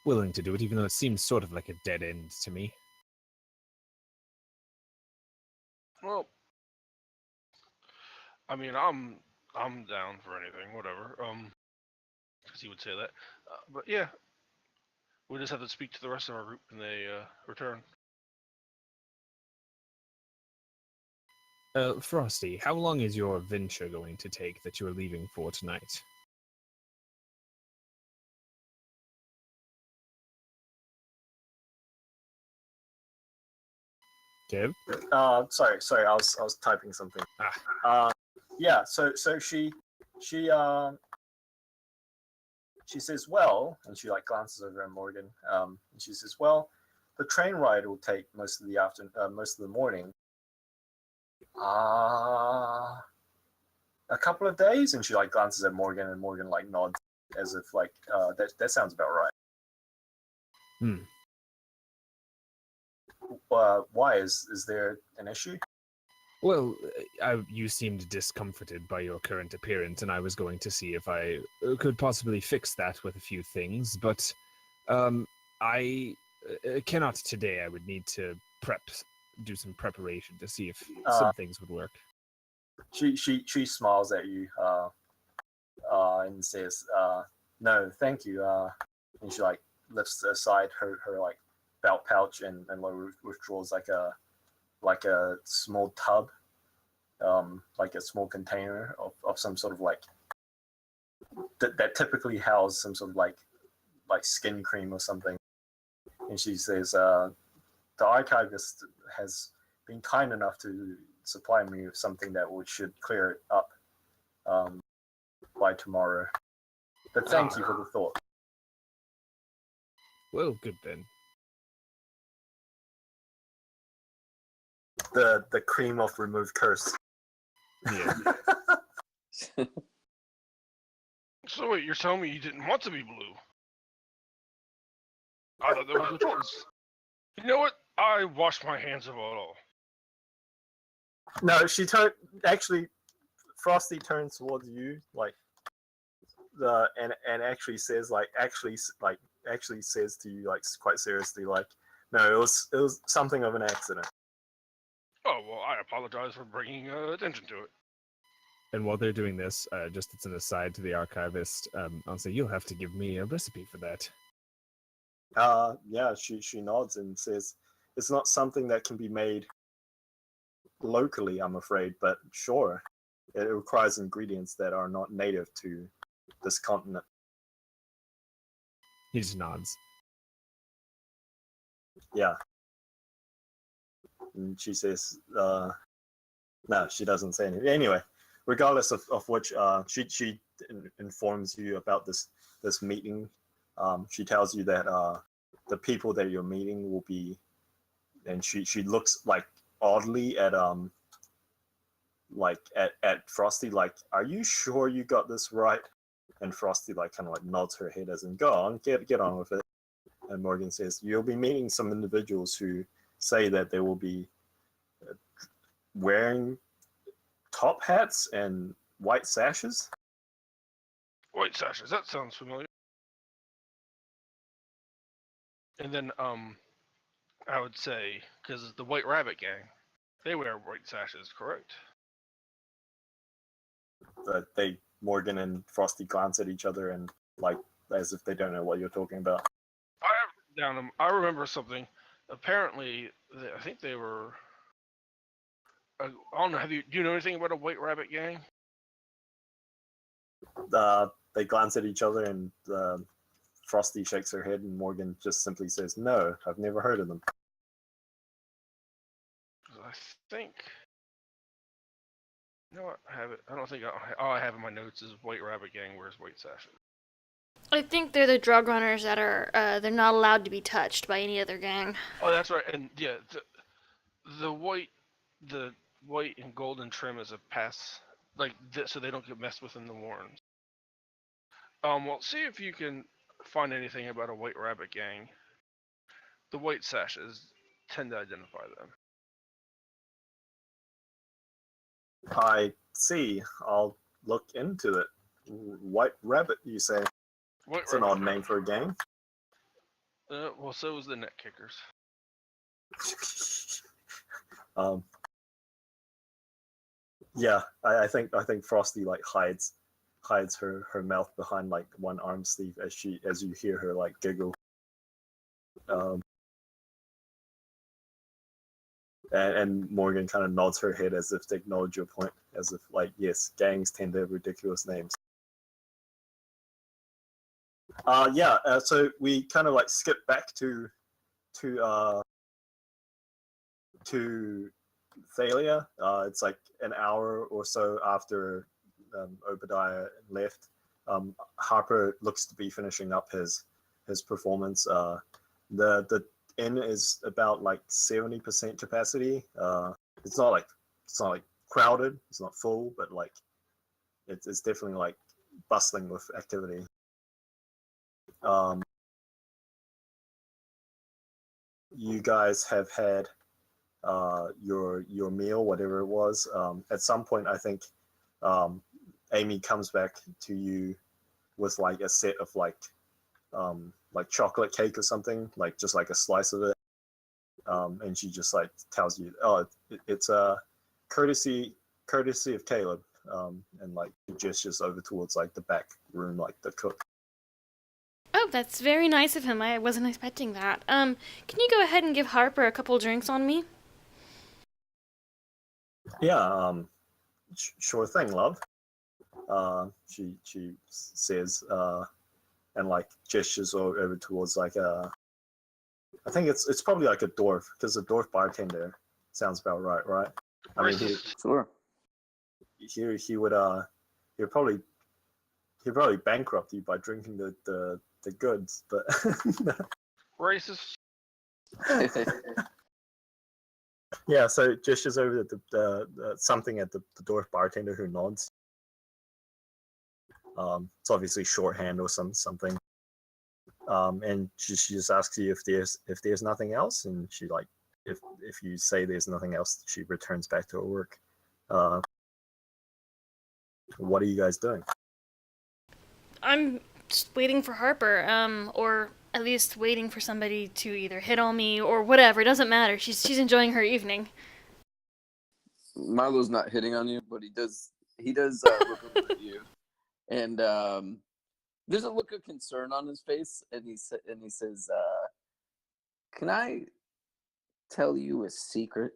willing to do it, even though it seems sort of like a dead end to me. Well, I mean, I'm down for anything, whatever. Because he would say that. But yeah, we just have to speak to the rest of our group when they return. Frosty, how long is your venture going to take that you are leaving for tonight? Kev? Sorry, I was typing something. Yeah, so she says, well, and she like glances over at Morgan, and she says, well, the train ride will take most of the morning. A couple of days, and she like glances at Morgan, and Morgan like nods as if like that sounds about right. Why is there an issue? Well, you seemed discomforted by your current appearance, and I was going to see if I could possibly fix that with a few things, but I cannot today. I would need to do some preparation to see if some things would work. She smiles at you and says, no, thank you. And she like lifts aside her like belt pouch and withdraws like a small tub, like a small container of some sort of like that typically house some sort of like skin cream or something. And she says, the archivist has been kind enough to supply me with something that should clear it up by tomorrow. But thank you for the thought. Well, good then. the cream of remove curse. Yeah. So wait, you're telling me you didn't want to be blue? I thought there was a choice. You know what? I wash my hands of it all. No, she turned. Actually, Frosty turns towards you, like and actually says, actually says to you, like quite seriously, like, no, it was something of an accident. Oh, well, I apologize for bringing attention to it. And while they're doing this, just it's an aside to the archivist, I'll say, you'll have to give me a recipe for that. Yeah, she nods and says, it's not something that can be made locally, I'm afraid, but sure. It requires ingredients that are not native to this continent. He just nods. Yeah. And she says, no, she doesn't say anything. Anyway, regardless of which, she informs you about this meeting. She tells you that the people that you're meeting will be, and she looks like oddly at at Frosty, like, are you sure you got this right? And Frosty like kind of like nods her head as in, go on, get on with it. And Morgan says, you'll be meeting some individuals who say that they will be wearing top hats and white sashes. White sashes, that sounds familiar. And then, I would say, because the White Rabbit Gang, they wear white sashes, correct? Morgan and Frosty glance at each other and like as if they don't know what you're talking about. I have down. I remember something. Apparently, I think they were. I don't know. Do you know anything about a White Rabbit Gang? They glance at each other and Frosty shakes her head and Morgan just simply says, no, I've never heard of them. I think. You know what? I have it. I don't think all I have in my notes is White Rabbit Gang wears white sashes. I think they're the drug runners that are they're not allowed to be touched by any other gang. Oh, that's right. And yeah, the white and golden trim is a pass, like so they don't get messed with in the Warrens. Well, see if you can find anything about a White Rabbit Gang. The white sashes tend to identify them. I see. I'll look into it. White Rabbit, you say? It's an odd name for a gang. Well, so is the Net Kickers. Yeah, I think Frosty like hides her mouth behind like one arm sleeve as you hear her like giggle. And Morgan kind of nods her head as if to acknowledge your point, as if like, yes, gangs tend to have ridiculous names. So we kind of like skip back to Thalia. It's like an hour or so after Obadiah left. Harper looks to be finishing up his performance. The inn is about like 70% capacity. It's not like crowded. It's not full, but like it's definitely like bustling with activity. You guys have had your meal, whatever it was. At some point, I think Amy comes back to you with like a set of like chocolate cake or something, like just like a slice of it. And she just like tells you, oh, it's a courtesy of Caleb, and like gestures over towards like the back room, like the cook. Oh, that's very nice of him. I wasn't expecting that. Can you go ahead and give Harper a couple drinks on me? Yeah, sure thing, love. She says, and like gestures over towards like I think it's probably like a dwarf, because a dwarf bartender sounds about right? I mean, Sure. he would he'd probably bankrupt you by drinking the goods, but Racist. Yeah, so gestures over at the something at the dwarf bartender who nods. It's obviously shorthand or something. And she just asks you if there's nothing else, and she like if you say there's nothing else, she returns back to her work. What are you guys doing? I'm just waiting for Harper, or at least waiting for somebody to either hit on me or whatever. It doesn't matter. She's enjoying her evening. Milo's not hitting on you, but he does look over at you, and there's a look of concern on his face, and he says, "Can I tell you a secret?"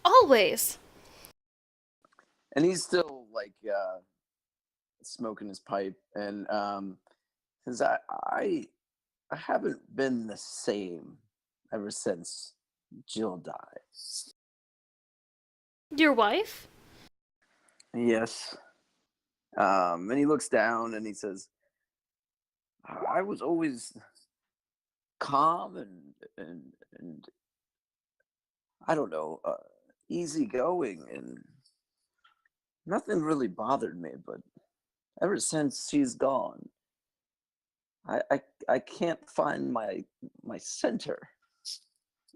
Always. And he's still like smoking his pipe, and says, I haven't been the same ever since Jill died." Your wife? Yes. And he looks down and he says, "I was always calm and I don't know, easygoing, and nothing really bothered me. But ever since she's gone, I can't find my center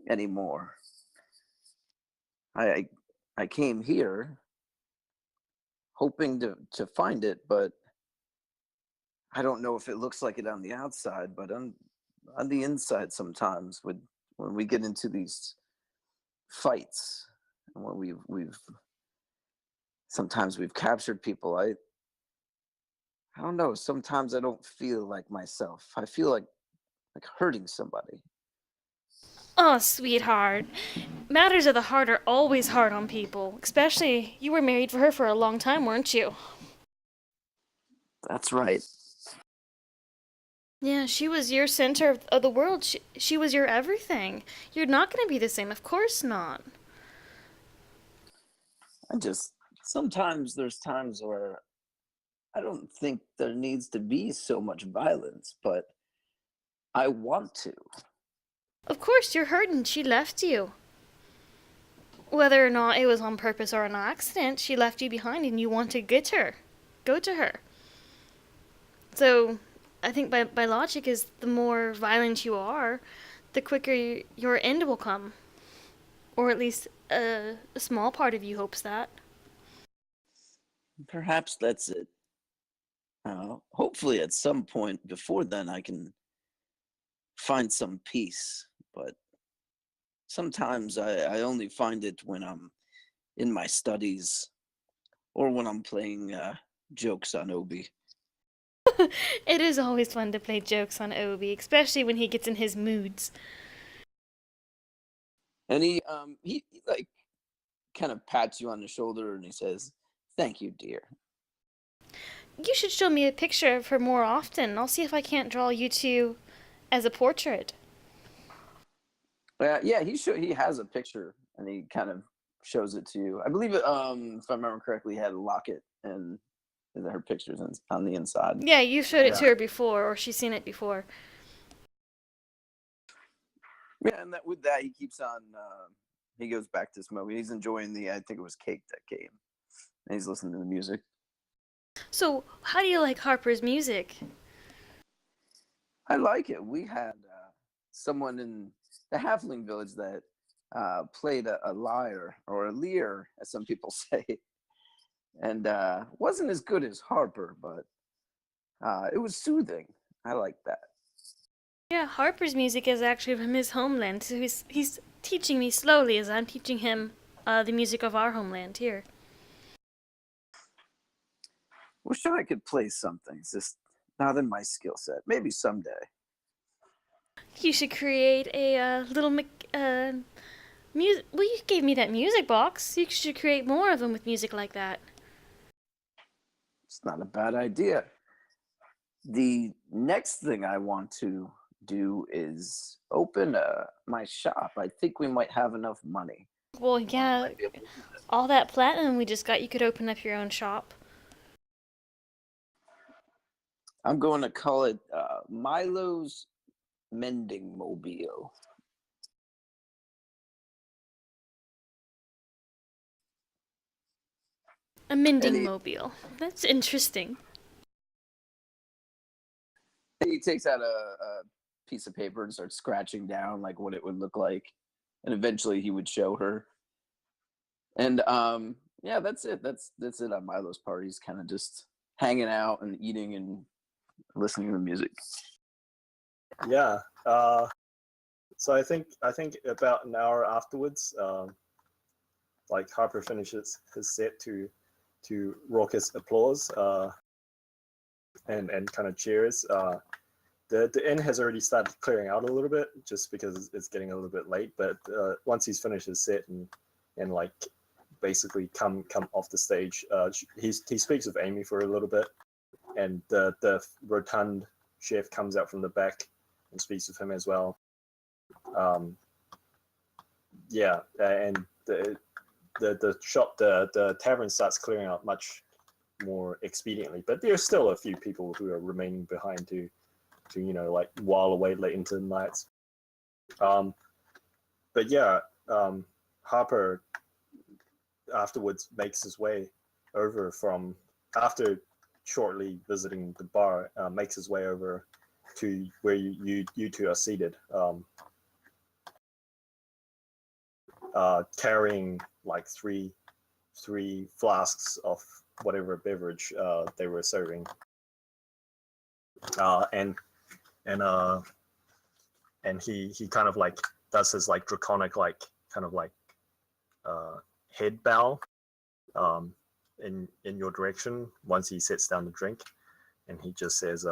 anymore. I came here hoping to find it, but I don't know if it looks like it on the outside, but on the inside sometimes when we get into these fights, and when we've sometimes we've captured people, I don't know, sometimes I don't feel like myself. I feel like hurting somebody." Oh, sweetheart. Matters of the heart are always hard on people. Especially, you were married for her for a long time, weren't you? That's right. Yeah, she was your center of the world. She was your everything. You're not going to be the same, of course not. I just sometimes there's times where I don't think there needs to be so much violence, but I want to. Of course, you're hurting. She left you. Whether or not it was on purpose or an accident, she left you behind and you want to go to her. So, I think by logic is the more violent you are, the quicker your end will come. Or at least a small part of you hopes that. Perhaps that's it. Hopefully, at some point before then, I can find some peace. But sometimes I only find it when I'm in my studies or when I'm playing jokes on Obi. It is always fun to play jokes on Obi, especially when he gets in his moods. And he like kind of pats you on the shoulder and he says, "Thank you, dear." You should show me a picture of her more often. I'll see if I can't draw you two as a portrait. Yeah, he has a picture and he kind of shows it to you. I believe it. If I remember correctly, he had a locket and her pictures on the inside. Yeah, you showed it Yeah. to her before, or she's seen it before. Yeah, and with that, he keeps on. He goes back to smoking. He's enjoying I think it was cake that came, and he's listening to the music. So, how do you like Harper's music? I like it. We had someone in the Halfling village that played a lyre or a lyre, as some people say, and wasn't as good as Harper, but it was soothing. I like that. Yeah, Harper's music is actually from his homeland, so he's teaching me slowly as I'm teaching him the music of our homeland here. Wish I could play something. It's just not in my skill set. Maybe someday. You should create a little music. Well, you gave me that music box. You should create more of them with music like that. It's not a bad idea. The next thing I want to do is open my shop. I think we might have enough money. Well, yeah, all that platinum we just got, you could open up your own shop. I'm going to call it Milo's Mending Mobile. A mending he- mobile. That's interesting. He takes out a piece of paper and starts scratching down like what it would look like, and eventually he would show her. And yeah, that's it. That's it on Milo's parties, kind of just hanging out and eating and listening to music. Yeah. So I think about an hour afterwards, like Harper finishes his set to raucous applause, and kind of cheers. The inn has already started clearing out a little bit, just because it's getting a little bit late. But once he's finished his set and like basically come off the stage, he speaks with Amy for a little bit, and the rotund chef comes out from the back and speaks with him as well. Yeah, and the shop, the tavern starts clearing out much more expediently, but there's still a few people who are remaining behind to like while away late into the nights. But yeah, Harper afterwards makes his way over from, after shortly visiting the bar, makes his way over to where you two are seated, carrying like three flasks of whatever beverage they were serving, and he kind of like does his like draconic like kind of like head bow in your direction once he sets down the drink, and he just says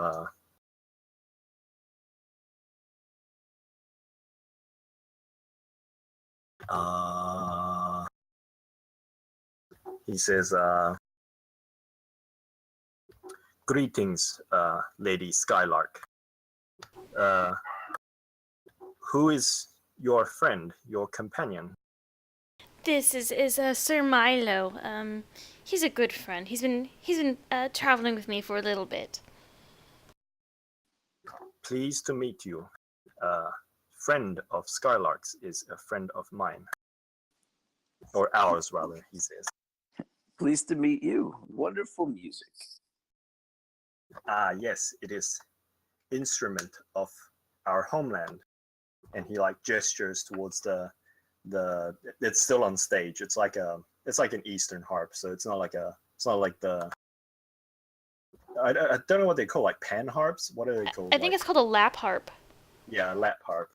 he says, "Greetings, Lady Skylark. Who is your friend, your companion?" This is Sir Milo. He's a good friend. He's been traveling with me for a little bit. "Pleased to meet you. Friend of Skylark's is a friend of mine. Or ours, rather," he says. Pleased to meet you. Wonderful music. "Ah, yes, it is instrument of our homeland." And he like gestures towards the it's still on stage. It's like an Eastern harp, so it's not like the I don't know what they call, like pan harps. What are they called? I think it's called a lap harp. Yeah, lap harp.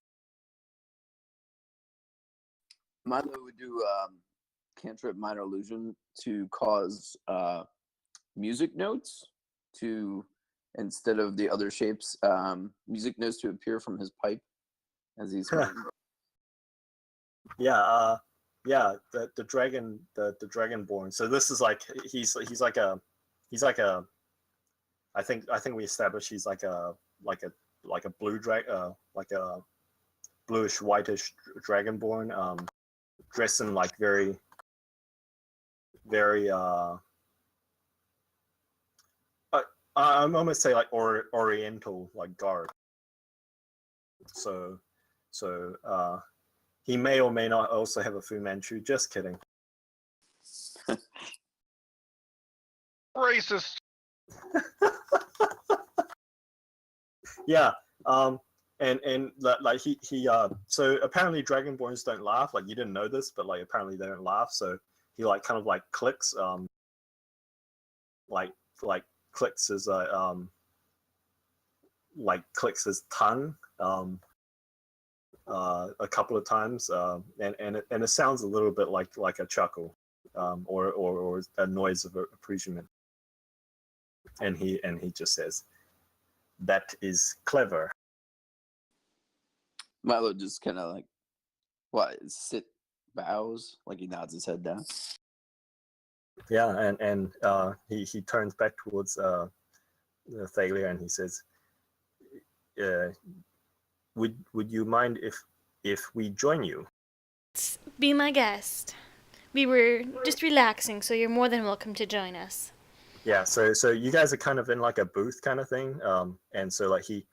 Milo would do cantrip minor illusion to cause music notes to, instead of the other shapes, music notes to appear from his pipe as he's Yeah, the dragon, the dragonborn. So this is like he's like a I think we established he's like a blue like a bluish whitish dragonborn, dressed in like very I'm almost say like oriental like garb. So he may or may not also have a Fu Manchu. Just kidding. Racist. Yeah. And like he so apparently dragonborns don't laugh. Like, you didn't know this, but like apparently they don't laugh. So he like kind of like clicks like clicks his like clicks his tongue a couple of times, and it sounds a little bit like a chuckle, or a noise of appreciation. And he just says, "That is clever." Milo just kind of like, what, sit, bows, like he nods his head down. Yeah, and he turns back towards Thalia, and he says, would you mind if we join you?" Be my guest. We were just relaxing, so you're more than welcome to join us. Yeah, so you guys are kind of in like a booth kind of thing, and so like he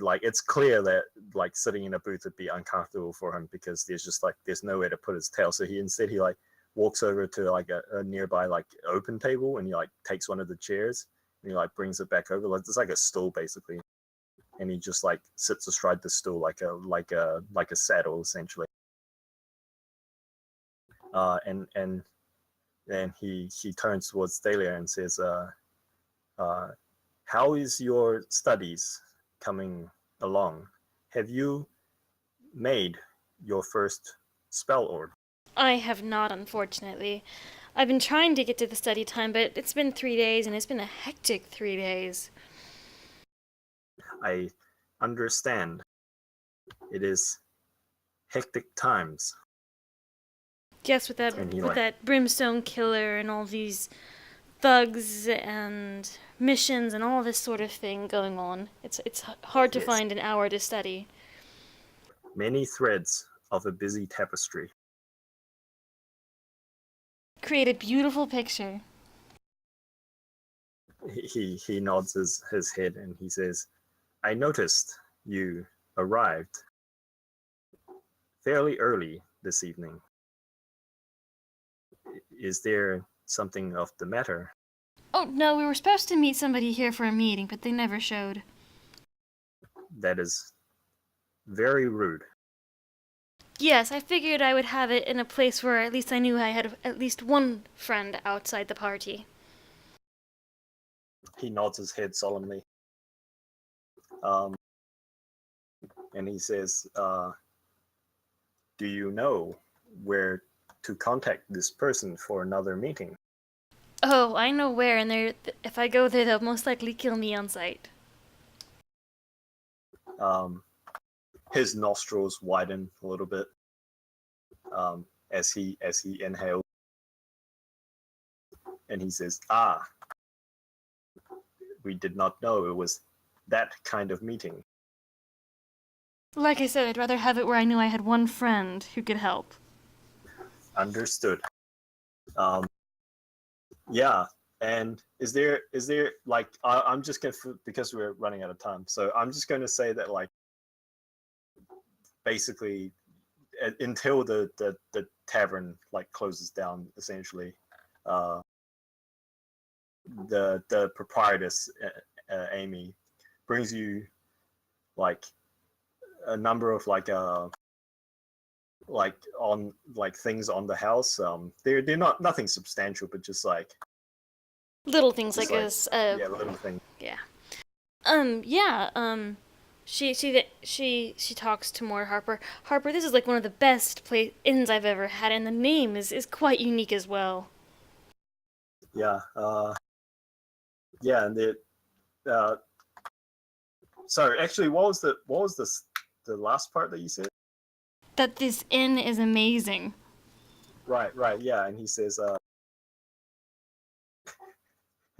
like it's clear that like sitting in a booth would be uncomfortable for him, because there's nowhere to put his tail. So he like walks over to like a nearby like open table, and he like takes one of the chairs and he like brings it back over. Like it's like a stool basically, and he just like sits astride the stool like a saddle essentially. And then he turns towards Thalia and says, "How is your studies coming along? Have you made your first spell orb?" I have not, unfortunately. I've been trying to get to the study time, but it's been 3 days, and it's been a hectic 3 days. I understand. It is hectic times. Yes, with And he, that brimstone killer and all these thugs and missions and all this sort of thing going on. It's hard to Yes. find an hour to study. Many threads of a busy tapestry. Create a beautiful picture. He nods his head and he says, "I noticed you arrived fairly early this evening. Is there something of the matter?" Oh, no, we were supposed to meet somebody here for a meeting, but they never showed. "That is very rude." Yes, I figured I would have it in a place where at least I knew I had at least one friend outside the party. He nods his head solemnly. And he says, "Do you know where to contact this person for another meeting?" Oh, I know where, and if I go there, they'll most likely kill me on sight. His nostrils widen a little bit as he inhales, and he says, "Ah, we did not know it was that kind of meeting." Like I said, I'd rather have it where I knew I had one friend who could help. Understood. Yeah. And is there like I'm just gonna, because we're running out of time, so I'm just going to say that like basically until the tavern like closes down essentially, the proprietress Amy brings you like a number of like on like things on the house. They're not nothing substantial, but just like Little things just like like this. yeah, little things. Yeah. She talks to more Harper. Harper, this is like one of the best inns I've ever had, and the name is quite unique as well. Yeah. Yeah, and sorry, actually, what was the last part that you said? That this inn is amazing. Right, yeah, and he says,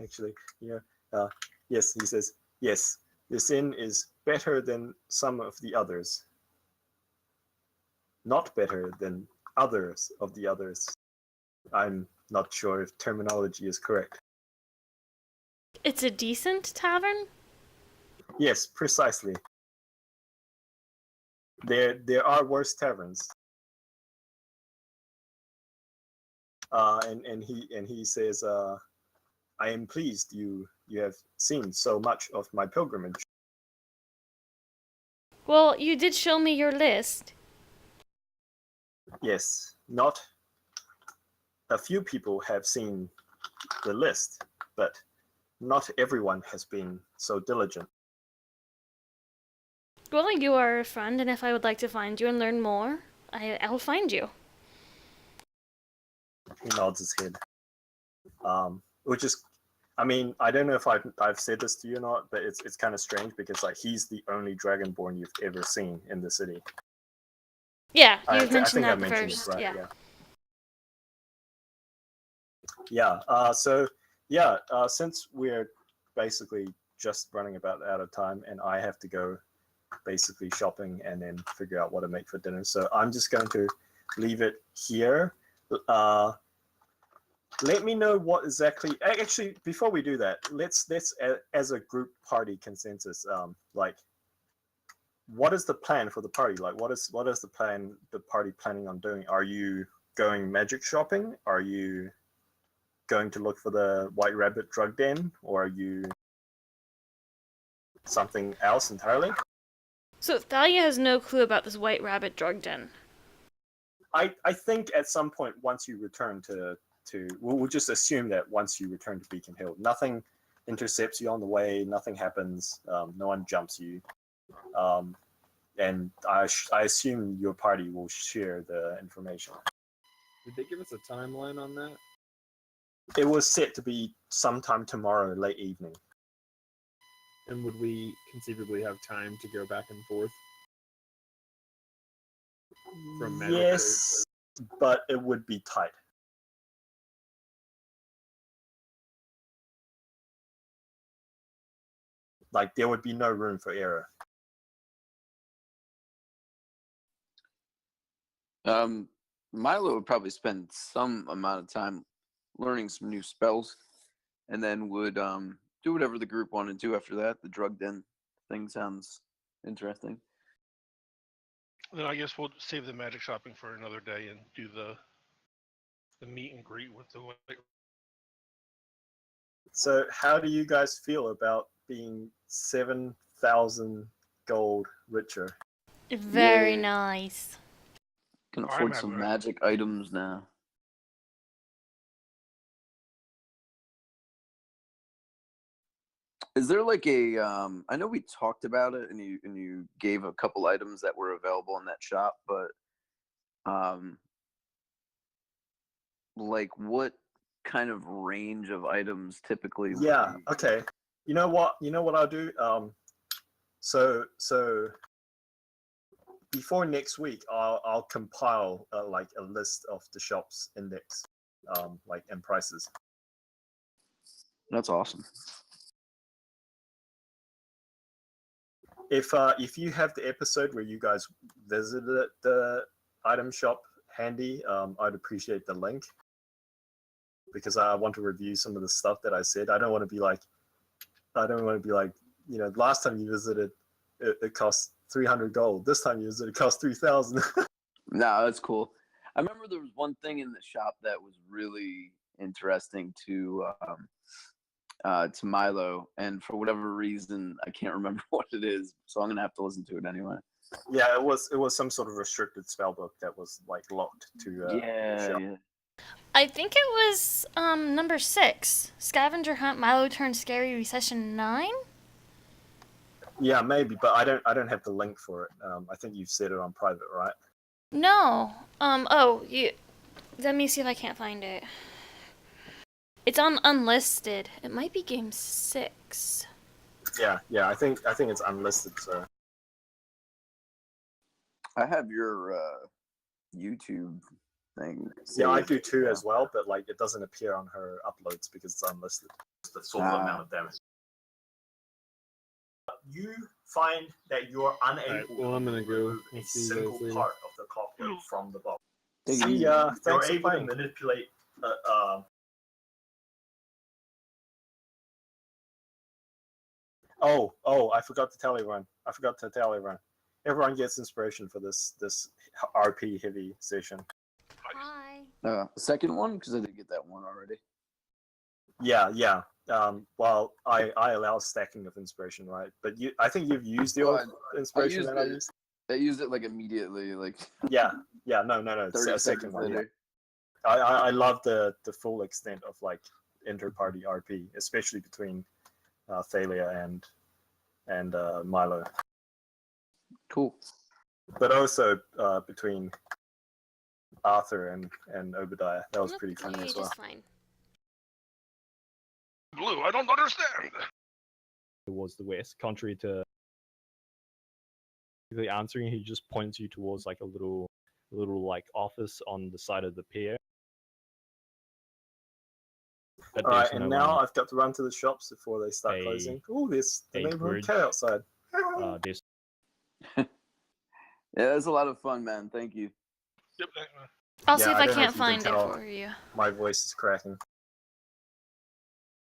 actually, yes, he says, yes, this inn is better than some of the others. Not better than others of the others. I'm not sure if terminology is correct. It's a decent tavern? Yes, precisely. There are worse taverns. And he says, "I am pleased you have seen so much of my pilgrimage." Well, you did show me your list. Yes, not a few people have seen the list, but not everyone has been so diligent. Well, you are a friend, and if I would like to find you and learn more, I'll find you. He nods his head. Which is, I mean, I don't know if I've said this to you or not, but it's kind of strange because like he's the only Dragonborn you've ever seen in the city. Yeah, I you've mentioned think I that mentioned first. it, right? Yeah. Yeah. So yeah, since we're basically just running about out of time, and I have to go basically shopping and then figure out what to make for dinner, so I'm just going to leave it here. Let me know what exactly. Actually, before we do that, let's as a group party consensus. Like, what is the plan for the party? Like, what is the plan? The party planning on doing? Are you going magic shopping? Are you going to look for the White Rabbit drug den, or are you something else entirely? So Thalia has no clue about this White Rabbit drug den. I think at some point once you return to we'll just assume that once you return to Beacon Hill, nothing intercepts you on the way, nothing happens, no one jumps you, and I assume your party will share the information. Did they give us a timeline on that? It was set to be sometime tomorrow, late evening. And would we conceivably have time to go back and forth? From Magic Yes, but it would be tight. Like, there would be no room for error. Milo would probably spend some amount of time learning some new spells, and then would do whatever the group wanted to do after that. The drug den thing sounds interesting. Then I guess we'll save the magic shopping for another day and do the meet and greet with the White. So, how do you guys feel about being 7,000 gold richer? Very Yay. nice. Can I'm afford happy some with it. magic items now. Is there like a I know we talked about it and you gave a couple items that were available in that shop, but like what kind of range of items typically would Yeah. be- Okay. You know what I'll do. So before next week, I'll compile like a list of the shop's index, like and prices. That's awesome. If you have the episode where you guys visited the item shop handy, I'd appreciate the link, because I want to review some of the stuff that I said. I don't want to be like, you know, last time you visited, it cost 300 gold. This time you visited, it cost 3,000. No, that's cool. I remember there was one thing in the shop that was really interesting to Milo, and for whatever reason, I can't remember what it is. So I'm gonna have to listen to it anyway. Yeah, it was some sort of restricted spell book that was like locked to. Shop. Yeah. I think it was number 6. Scavenger Hunt Milo Turned Scary Recession 9? Yeah, maybe, but I don't have the link for it. I think you've said it on private, right? No. Let me see if I can't find it. It's on unlisted. It might be game 6. Yeah. I think it's unlisted. So I have your YouTube thing. yeah, I saved. do too as well, but like it doesn't appear on her uploads because it's unlisted. It's the sort of Ah. amount of damage. You find that you're unable Alright, well, I'm gonna to go. remove I'll a see you single guys later. part of the clockwork from the box. Take it See easy. ya. Thanks You're for able to playing. Manipulate. Oh! I forgot to tell everyone. Everyone gets inspiration for this RP heavy session. Hi. The second one, because I did get that one already. Yeah. Well, I allow stacking of inspiration, right? But I think you've used your Well, inspiration used that I it. used. I used it like immediately, like Yeah. No. 30 A second seconds one. Yeah. later. I love the full extent of like inter-party RP, especially between Thalia and Milo, Cool. but also between Arthur and Obadiah. That was Nope, pretty funny you're as well. just fine. Blue, I don't understand. Towards the west, contrary to the answering, he just points you towards like a little like office on the side of the pier. But All right, there's and no now one. I've got to run to the shops before they start A- closing. Oh, there's the a neighborhood bridge. cat outside. There's Yeah, that's a lot of fun, man. Thank you. Yep. I'll Yeah, see if I I don't know can't if you can find it tell. for you. My voice is cracking.